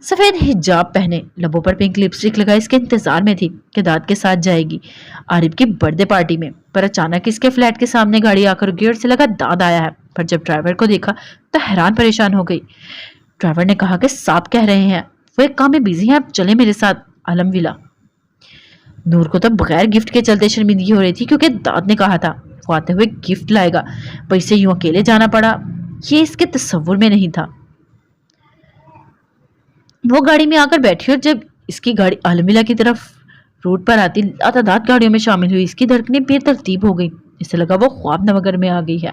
सफेद हिजाब पहने, लबों पर पिंक लिपस्टिक लगाए इसके इंतजार में थी कि दाद के साथ जाएगी आरिफ की बर्थडे पार्टी में। पर अचानक इसके फ्लैट के सामने गाड़ी आकर रुकी और से लगा दाद आया है। पर जब ड्राइवर को देखा तो हैरान परेशान हो गई। ड्राइवर ने कहा कि साहब कह रहे हैं वो एक काम में बिजी हैं, आप चले मेरे साथ आलम विला। नूर को तो बगैर गिफ्ट के चलते शर्मिंदगी हो रही थी, क्योंकि दाद ने कहा था वो आते हुए गिफ्ट लाएगा, पर इसे यूं अकेले जाना पड़ा, ये इसके तस्वुर में नहीं था। वो गाड़ी में आकर बैठी और जब इसकी गाड़ी आलमिला की तरफ रोड पर आती तादाद गाड़ियों में शामिल हुई, इसकी धड़कनें बेतरतीब हो गई। इसे लगा वो ख्वाब नगर में आ गई है।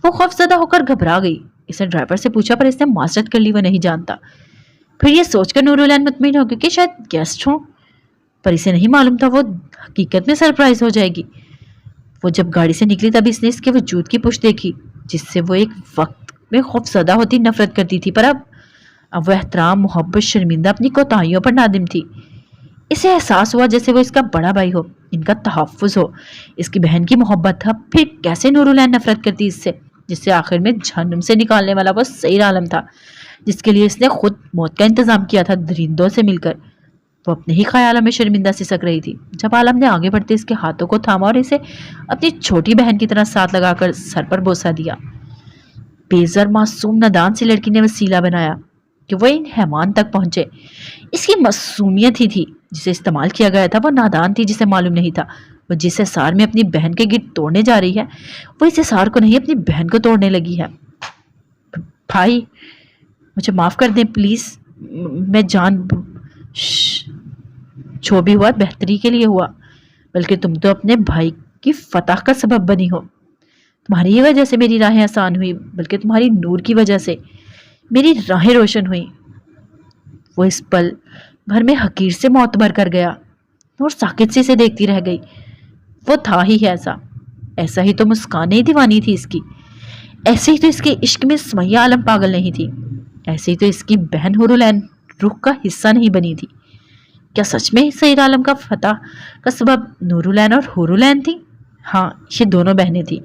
वो खौफजदा होकर घबरा गई। इसने ड्राइवर से पूछा पर इसने माजरत कर ली, वो नहीं जानता। फिर ये सोचकर नूरुलैन मुतमिन हो गई कि शायद गेस्ट हों, पर इसे नहीं मालूम था वो हकीकत में सरप्राइज हो जाएगी। वो जब गाड़ी से निकली तब इसने इसके वजूद की पुष्ट देखी, जिससे वो एक वक्त में खौफजदा होती नफरत करती थी, पर अब वो एहतराम, मोहब्बत, शर्मिंदा, अपनी कोताहियों पर नादिम थी। इसे एहसास हुआ जैसे वो इसका बड़ा भाई हो, इनका तहफ़्फ़ुज़ हो, इसकी बहन की मोहब्बत था। फिर कैसे नूरुलैन नफरत करती इससे, जिससे आखिर में जहन्नुम से निकालने वाला वो सही आलम था, जिसके लिए इसने खुद मौत का इंतजाम किया था दरिंदों से मिलकर। वो अपने ही ख्यालों में शर्मिंदा सिसक रही थी जब आलम ने आगे बढ़ते इसके हाथों को थामा और इसे अपनी छोटी बहन की तरह साथ लगाकर सर पर बोसा दिया। बेज़र मासूम नादान सी लड़की ने वसीला बनाया कि वो इन हैवान तक पहुंचे। इसकी मासूमियत ही थी जिसे इस्तेमाल किया गया था। वो नादान थी जिसे मालूम नहीं था वो जिस हिसार में अपनी बहन के गिर तोड़ने जा रही है, वो इस हिसार को नहीं अपनी बहन को तोड़ने लगी है। भाई मुझे माफ कर दें प्लीज, मैं जान जो भी हुआ बेहतरी के लिए हुआ, बल्कि तुम तो अपने भाई की फतह का सबब बनी हो। तुम्हारी ही वजह से मेरी राहें आसान हुई, बल्कि तुम्हारी नूर की वजह से मेरी राहें रोशन हुई। वो इस पल भर में हकीर से मोतबर कर गया और साकित से देखती रह गई। वो था ही ऐसा, ऐसा ही तो मुस्कान दीवानी थी इसकी, ऐसे ही तो इसके इश्क में समैया आलम पागल नहीं थी, ऐसे ही तो इसकी बहन हुरुलैन रूह का हिस्सा नहीं बनी थी। क्या सच में सईद आलम का फतह का सबब नूरुलैन और हुरुलैन थी? हाँ, ये दोनों बहनें थी।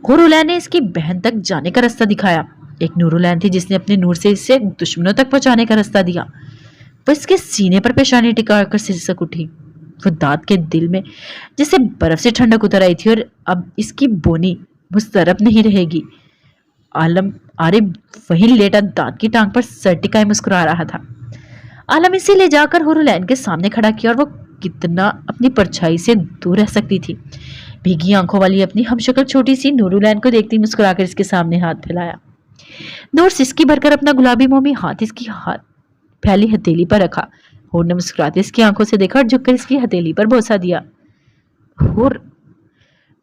हुरुलैन ने इसकी बहन तक जाने का रास्ता दिखाया, एक नूरुलैन थी जिसने अपने नूर से इसे दुश्मनों तक पहुंचाने का रास्ता दिया। वो इसके सीने पर पेशानी टिकाकर सिसक उठी। वो दाद के दिल में जैसे बर्फ से ठंडक उतर आई थी और अब इसकी बोनी मुस्तरब नहीं रहेगी। आलम आरिफ वहीं लेटा दाद की टांग पर सर टिकाए मुस्कुरा रहा था। आलम इसे ले जाकर हुरुलैन के सामने खड़ा किया और वो कितना अपनी परछाई से दूर रह सकती थी। भीगी आंखों वाली अपनी हमशक्ल छोटी सी नूरुलैन को देखती मुस्कुराकर इसके सामने हाथ फैलाया। नूर सिसकी भरकर अपना गुलाबी मोमी हाथ इसकी हाथ फैली हथेली पर रखा। हूर ने मुस्कुराते इसकी आंखों से देखा और झुककर इसकी हथेली पर बोसा दिया। हूर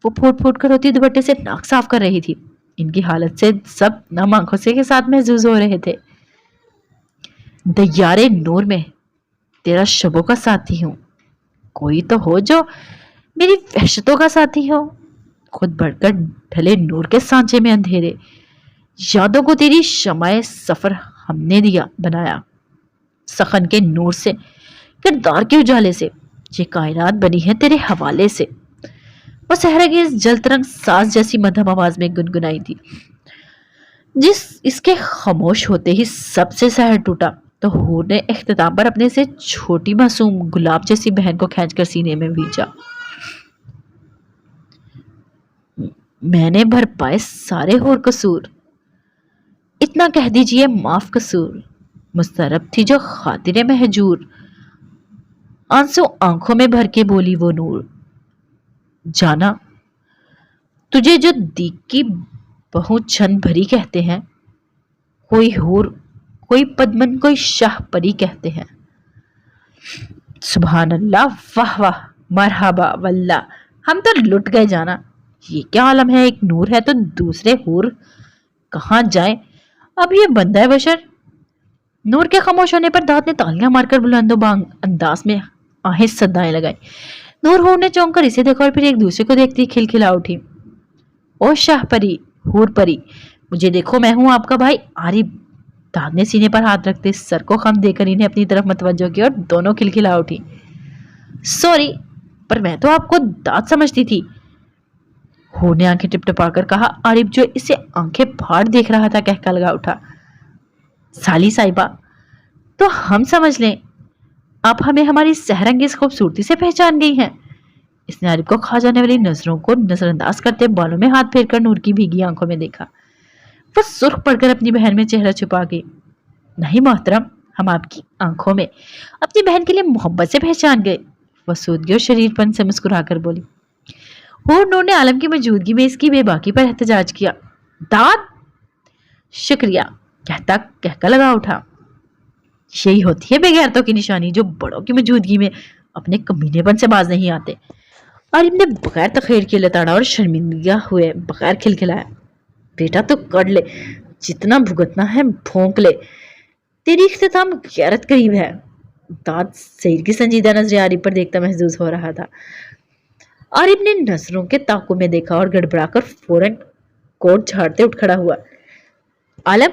वो फूट फूट कर रोती दुपट्टे से नाक साफ कर रही थी। इनकी हालत से सब नम आंखों से के साथ महसूस हो रहे थे। दयारे नूर में तेरा शबों का साथी हूं, कोई तो हो जो मेरी वहशतों का साथी हो। खुद बढ़कर ढले नूर के सांचे में अंधेरे, यादों को तेरी शमाए सफर हमने दिया बनाया। सखन के नूर से, किरदार के उजाले से ये कायनात बनी है तेरे हवाले से। वो सहरा की इस जलतरंग साज जैसी मध्यम आवाज में गुनगुनाई थी। जिस इसके खामोश होते ही सबसे सहर टूटा तो हूर ने इख्तिताम पर अपने से छोटी मासूम गुलाब जैसी बहन को खींचकर सीने में भींचा। मैंने भर पाए सारे होर कसूर, इतना कह दीजिए माफ कसूर। मुस्तरब थी जो खातिरे महजूर, आंसू आंखों में भर के बोली वो नूर। जाना तुझे जो दीक की बहु छन भरी कहते हैं, कोई हूर कोई पद्मन कोई शाह परी कहते हैं। सुभान अल्लाह, वाह वाह, मरहबा वल्ला, हम तो लुट गए जाना। ये क्या आलम है, एक नूर है तो दूसरे हूर कहाँ जाए। अब ये बंदा है बशर। नूर के खामोश होने पर दाद ने तालियां मारकर बुलंदो बांग अंदाज में आहें सदाएं लगाई। नूर हूर ने चौंक कर इसे देखा और फिर एक दूसरे को देखती खिलखिला उठी। ओ शाह परी, हूर परी, मुझे देखो, मैं हूं आपका भाई आरिफ। दाद ने सीने पर हाथ रखते सर को खम देकर इन्हें अपनी तरफ मतवज्जो किया और दोनों खिलखिला उठी। सॉरी, पर मैं तो आपको दाद समझती थी। हूर ने आंखें टिपटिपाकर कहा। आरिफ जो इसे आंखें फाड़ देख रहा था कहका लगा उठा। साली साहिबा, तो हम समझ लें आप हमें हमारी सहरंगेज खूबसूरती से पहचान गई हैं। इसने आरिफ को खा जाने वाली नजरों को नजरअंदाज करते बालों में हाथ फेरकर नूर की भीगी आंखों में देखा। वो सुर्ख पड़कर अपनी बहन में चेहरा छुपा गई। नहीं मोहतरम, हम आपकी आंखों में अपनी बहन के लिए मोहब्बत से पहचान गए। वह सूदगी और शरीरपन से मुस्कुराकर बोली। हूर नूर ने आलम की मौजूदगी में इसकी बेबाकी पर एहतजाज किया। दाद, शुक्रिया, कहता कहका लगा उठा। यही होती है बेगैरतों की निशानी, जो बड़ों की मौजूदगी में अपने कमीनेपन से बाज नहीं आते। आरिफ ने बगैर तखीर के लताड़ा और शर्मिंदा हुए बगैर खिलखिलाया। बेटा तो कर ले, जितना भुगतना है भोंक ले, तेरी इख्तिताम गैरत करीब है। दाद सईर की संजीदा नजरें आरिफ पर देखता महसूस हो रहा था। आरिफ ने नजरों के ताकों में देखा और गड़बड़ाकर फौरन कोट झाड़ते उठ खड़ा हुआ। आलम,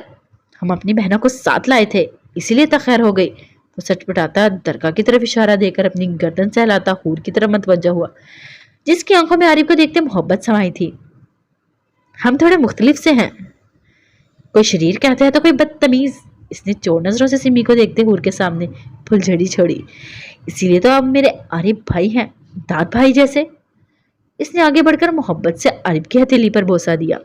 हम अपनी बहनों को साथ लाए थे, इसीलिए तखैर हो गई। वो सटपटाता दरगाह की तरफ इशारा देकर अपनी गर्दन सहलाता हूर की तरफ मतवज्जा हुआ, जिसकी आंखों में आरिफ को देखते मोहब्बत समाई थी। हम थोड़े मुख्तलिफ से हैं, कोई शरीर कहता है तो कोई बदतमीज। इसने चोर नजरों से सिमी को देखते हूर के सामने फुलझड़ी छोड़ी। इसीलिए तो आप मेरे आरिफ भाई हैं, दाद भाई जैसे। इसने आगे बढ़कर मोहब्बत से आरिफ की हथेली पर बोसा दिया।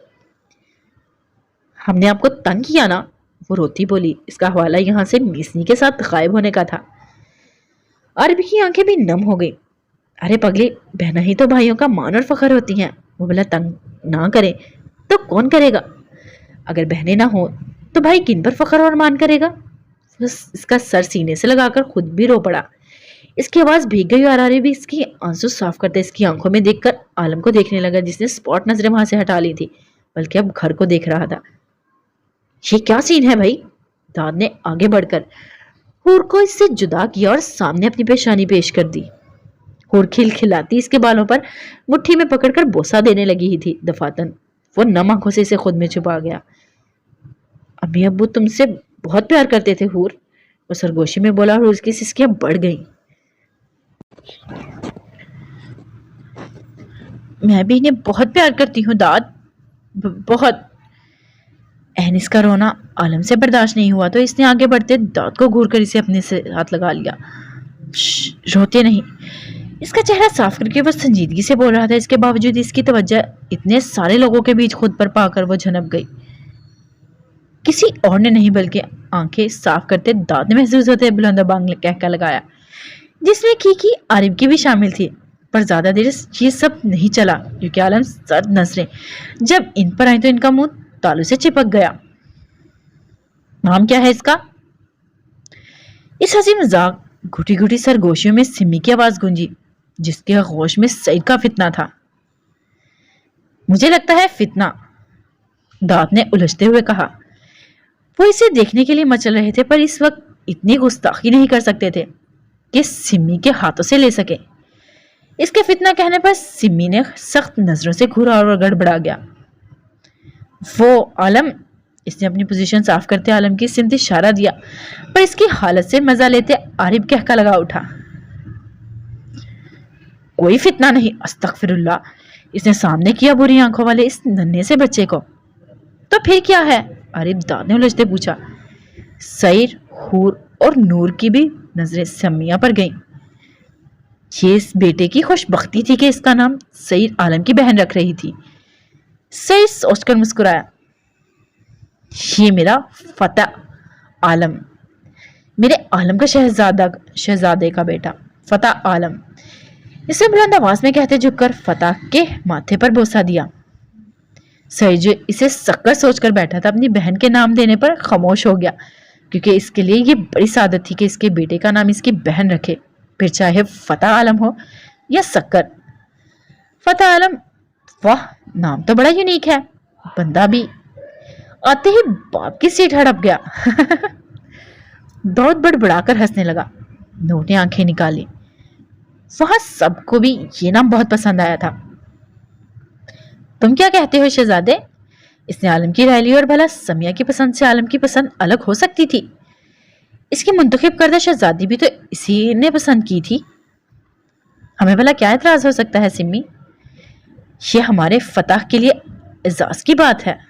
हमने आपको तंग किया ना, वो रोती बोली। इसका हवाला यहां से मीसनी के साथ गायब होने का था। आरिफ की आंखें भी नम हो गई। अरे पगली, बहना ही तो भाइयों का मान और फखर होती हैं। वो बोला, तंग ना करें तो कौन करेगा? अगर बहनें ना हो तो भाई किन पर फखर और मान करेगा? इसका सर सीने से लगाकर खुद भी रो पड़ा। इसकी आवाज भीग गई और आरिफ भी इसकी आंसू साफ करते इसकी आंखों में देखकर आलम को देखने लगा, जिसने स्पॉट नजरें वहां से हटा ली थी, बल्कि अब घर को देख रहा था। ये क्या सीन है भाई? दाद ने आगे बढ़कर हूर को इससे जुदा किया और सामने अपनी पेशानी पेश कर दी। हूर खिलखिलाती इसके बालों पर मुट्ठी में पकड़कर बोसा देने लगी ही थी दफातन। वो नम आंखों से इसे खुद में छुपा गया। अम्मी अब्बू तुमसे बहुत प्यार करते थे हूर, वो सरगोशी में बोला और उसकी सिसकियां बढ़ गईं। मैं भी इन्हें बहुत प्यार करती हूँ दाद, बहुत। एहनिस का रोना आलम से बर्दाश्त नहीं हुआ तो इसने आगे बढ़ते दाद को घूर कर इसे अपने से हाथ लगा लिया। रोते नहीं। इसका चेहरा साफ करके वह संजीदगी से बोल रहा था। इसके बावजूद इसकी तवज्जो इतने सारे लोगों के बीच खुद पर पाकर वो झनक गई। किसी और ने नहीं बल्कि आंखें साफ करते दाद ने महसूस होते बुलंदा बांग कहका लगाया, जिसमें की आरिफ की भी शामिल थी। पर ज्यादा देर ये सब नहीं चला, क्योंकि आलम सर्द नजरें जब इन पर आई तो इनका मुंह तालू से चिपक गया। नाम क्या है इसका? इस हंसी मजाक घुटी घुटी सरगोशियों में सिमी की आवाज गूंजी, जिसके आगोश में सईद का फितना था। मुझे लगता है फितना, दाद ने उलझते हुए कहा। वो इसे देखने के लिए मचल रहे थे, पर इस वक्त इतनी गुस्ताखी नहीं कर सकते थे कि सिमी के हाथों से ले सके। इसके फितना कहने पर सिमी ने सख्त नजरों से घूरा और गड़बड़ा गया। वो आलम, इसने अपनी पोजीशन साफ करते आलम की सिमत इशारा दिया, पर इसकी हालत से मजा लेते आरिफ कहका लगा उठा। कोई फितना नहीं, अस्तगफिरुल्लाह, इसने सामने किया बुरी आंखों वाले इस नन्हे से बच्चे को। तो फिर क्या है? आरिफ दाद ने उलझते पूछा। सईर, हूर और नूर की भी नजरें समिया पर गईं। ये इस बेटे की खुशबख्ती थी कि इसका नाम सईर आलम की बहन रख रही थी। सईर सोचकर मुस्कुराया। ये मेरा फतेह आलम, मेरे आलम का शहजादे का बेटा फतेह आलम, इसे बुलंद आवाज में कहते झुककर फतेह के माथे पर बोसा दिया। सईर जो इसे शक्कर सोचकर बैठा था, अपनी बहन के नाम देने पर खामोश हो गया, क्योंकि इसके लिए ये बड़ी सादत थी कि इसके बेटे का नाम इसकी बहन रखे, फिर चाहे फतेह आलम हो या शक्कर। फतेह आलम, वाह, नाम तो बड़ा यूनिक है। बंदा भी आते ही बाप की सीट हड़प गया। बहुत बड़बड़ाकर हंसने लगा। नूर ने आंखें निकाली। वहां सबको भी ये नाम बहुत पसंद आया था। तुम क्या कहते हो शहजादे? इसने आलम की राय ली। और भला समिया की पसंद से आलम की पसंद अलग हो सकती थी? इसकी मुंतखब करदा शहजादी भी तो इसी ने पसंद की थी। हमें भला क्या एतराज हो सकता है सिमी? ये हमारे फतेह के लिए एजाज की बात है।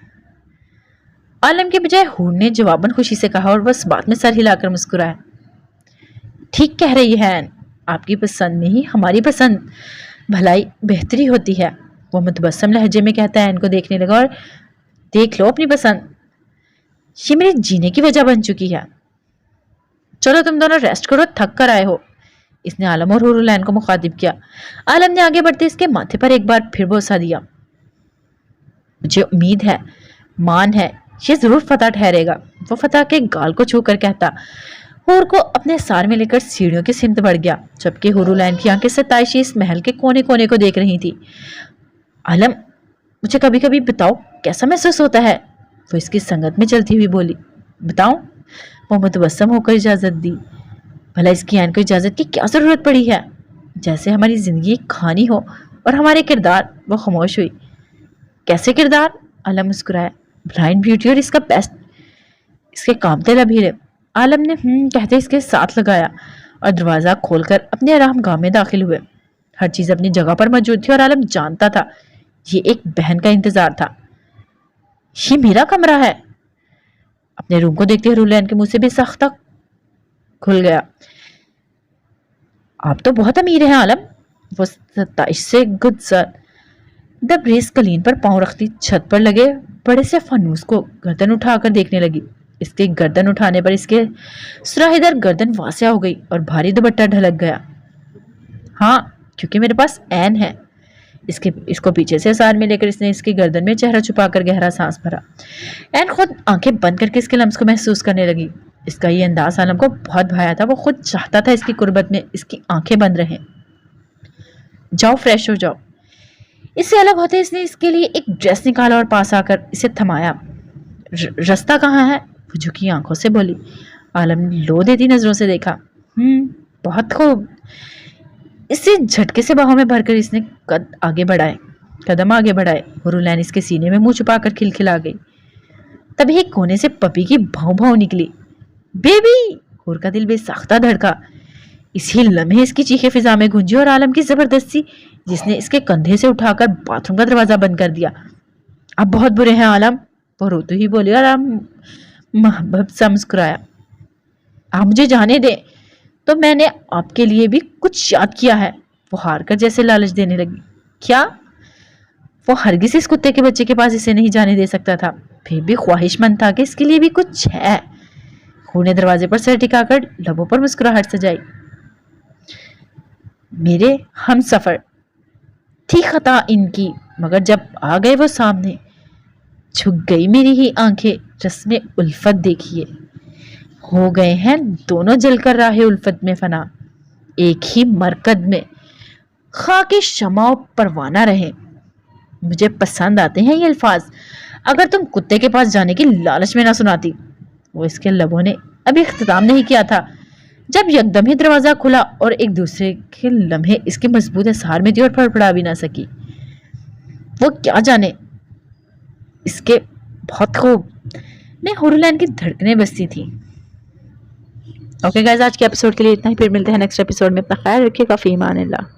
आलम के बजाय हूर ने जवाबन खुशी से कहा और बस बात में सर हिलाकर मुस्कुराया। ठीक कह रही है, आपकी पसंद में ही हमारी पसंद भलाई बेहतरी होती है। वो मुतबस्सम लहजे में कहता है, इनको देखने लगा। और देख लो अपनी पसंद, ये मेरे जीने की वजह बन चुकी है। चलो तुम दोनों रेस्ट करो, थक कर आए हो। इसने आलम और हुरुलैन को मुखातिब किया। आलम ने आगे बढ़ते इसके माथे पर एक बार फिर बोसा दिया। मुझे उम्मीद है, मान है, ये जरूर फतेह ठहरेगा। वो फतेह के गाल को छू कर कहता, हूर को अपने सार में लेकर सीढ़ियों की सिमत बढ़ गया, जबकि हुरुलैन की आंखें सताइशी इस महल के कोने कोने को देख रही थी। आलम, मुझे कभी कभी बताओ कैसा महसूस होता है? वो इसकी संगत में चलती हुई बोली। बताऊं? वो मुतबस्सम होकर इजाजत दी। भला इसकी आन को इजाजत की क्या जरूरत पड़ी है? जैसे हमारी जिंदगी एक कहानी हो और हमारे किरदार। वो खामोश हुई। कैसे किरदार? आलम मुस्कुराया। ब्लाइंड ब्यूटी और इसका बेस्ट, इसके कामते लबीरे। आलम ने कहते इसके साथ लगाया और दरवाजा खोलकर अपने आरामगाह में दाखिल हुए। हर चीज अपनी जगह पर मौजूद थी और आलम जानता था ये एक बहन का इंतजार था। ये मेरा कमरा है। अपने रूम को देखते हुरुलैन के मुंह से भी सख्त खुल गया। आप तो बहुत अमीर हैं आलम। वो सताइश से गुजर दबरेज कलीन पर पांव रखती छत पर लगे बड़े से फनूस को गर्दन उठाकर देखने लगी। इसके गर्दन उठाने पर इसके सुराहीदार गर्दन वासिया हो गई और भारी दुपट्टा ढलक गया। हाँ, क्योंकि मेरे पास ऐन है। इसको पीछे से सार में लेकर इसने इसकी गर्दन में चेहरा छुपाकर गहरा सांस भरा। ऐन खुद आंखें बंद करके इसके लम्स को महसूस करने लगी। इसका ये अंदाज आलम को बहुत भाया था। वो खुद चाहता था इसकी कुर्बत में इसकी आंखें बंद रहें। जाओ, फ्रेश हो जाओ। इससे अलग होते इसने इसके लिए एक ड्रेस निकाला और पास आकर इसे थमाया। रास्ता कहाँ है? वो झुकी आंखों से बोली। आलम ने लो देती नजरों से देखा। बहुत खूब। इससे झटके से बाहों में भरकर इसने कदम आगे बढ़ाए। हुरुलैन इसके सीने में मुंह छुपाकर खिलखिला गई। तभी एक कोने से पपी की भाव भाव निकली। बेबी! हुर का दिल बेसाख्ता धड़का। इसी लम्हे इसकी चीखें फिजा में गूंजी और आलम की जबरदस्ती जिसने इसके कंधे से उठाकर बाथरूम का दरवाजा बंद कर दिया। आप बहुत बुरे हैं आलम, वो रोती ही बोली और आलम महबूब सा मुस्कुराया। आप मुझे जाने दें, तो मैंने आपके लिए भी कुछ याद किया है। वो हार कर जैसे लालच देने लगी। क्या? वो हरगिज इस कुत्ते के बच्चे के पास इसे नहीं जाने दे सकता था, फिर भी ख्वाहिशमंद था कि इसके लिए भी कुछ है। हूर ने दरवाजे पर सिर टिकाकर लबों पर मुस्कुराहट सजाई। मेरे हम सफर थी खता इनकी, मगर जब आ गए वो सामने, झुक गई मेरी ही आंखें रस्म उल्फत देखिए। ہو گئے ہیں دونوں جل کر راہ الفت میں فنا، ایک ہی مرکد میں خاک شمع و پروانہ رہے۔ مجھے پسند آتے ہیں یہ الفاظ، اگر تم کتے کے پاس جانے کی لالچ میں نہ سناتی۔ وہ اس کے لبوں نے ابھی اختتام نہیں کیا تھا جب یکدم ہی دروازہ کھلا اور ایک دوسرے کے لمحے اس کے مضبوط اظہار میں تھی اور پھڑپڑا بھی نہ سکی۔ وہ کیا جانے اس کے بہت خوب میں ہورلین کی دھڑکنیں بستی تھی۔ اوکے گائز، آج کے ایپیسوڈ کے لیے اتنا ہی، پھر ملتے ہیں نیکسٹ ایپیسوڈ میں۔ اپنا خیال رکھیے گا، فی امان اللہ۔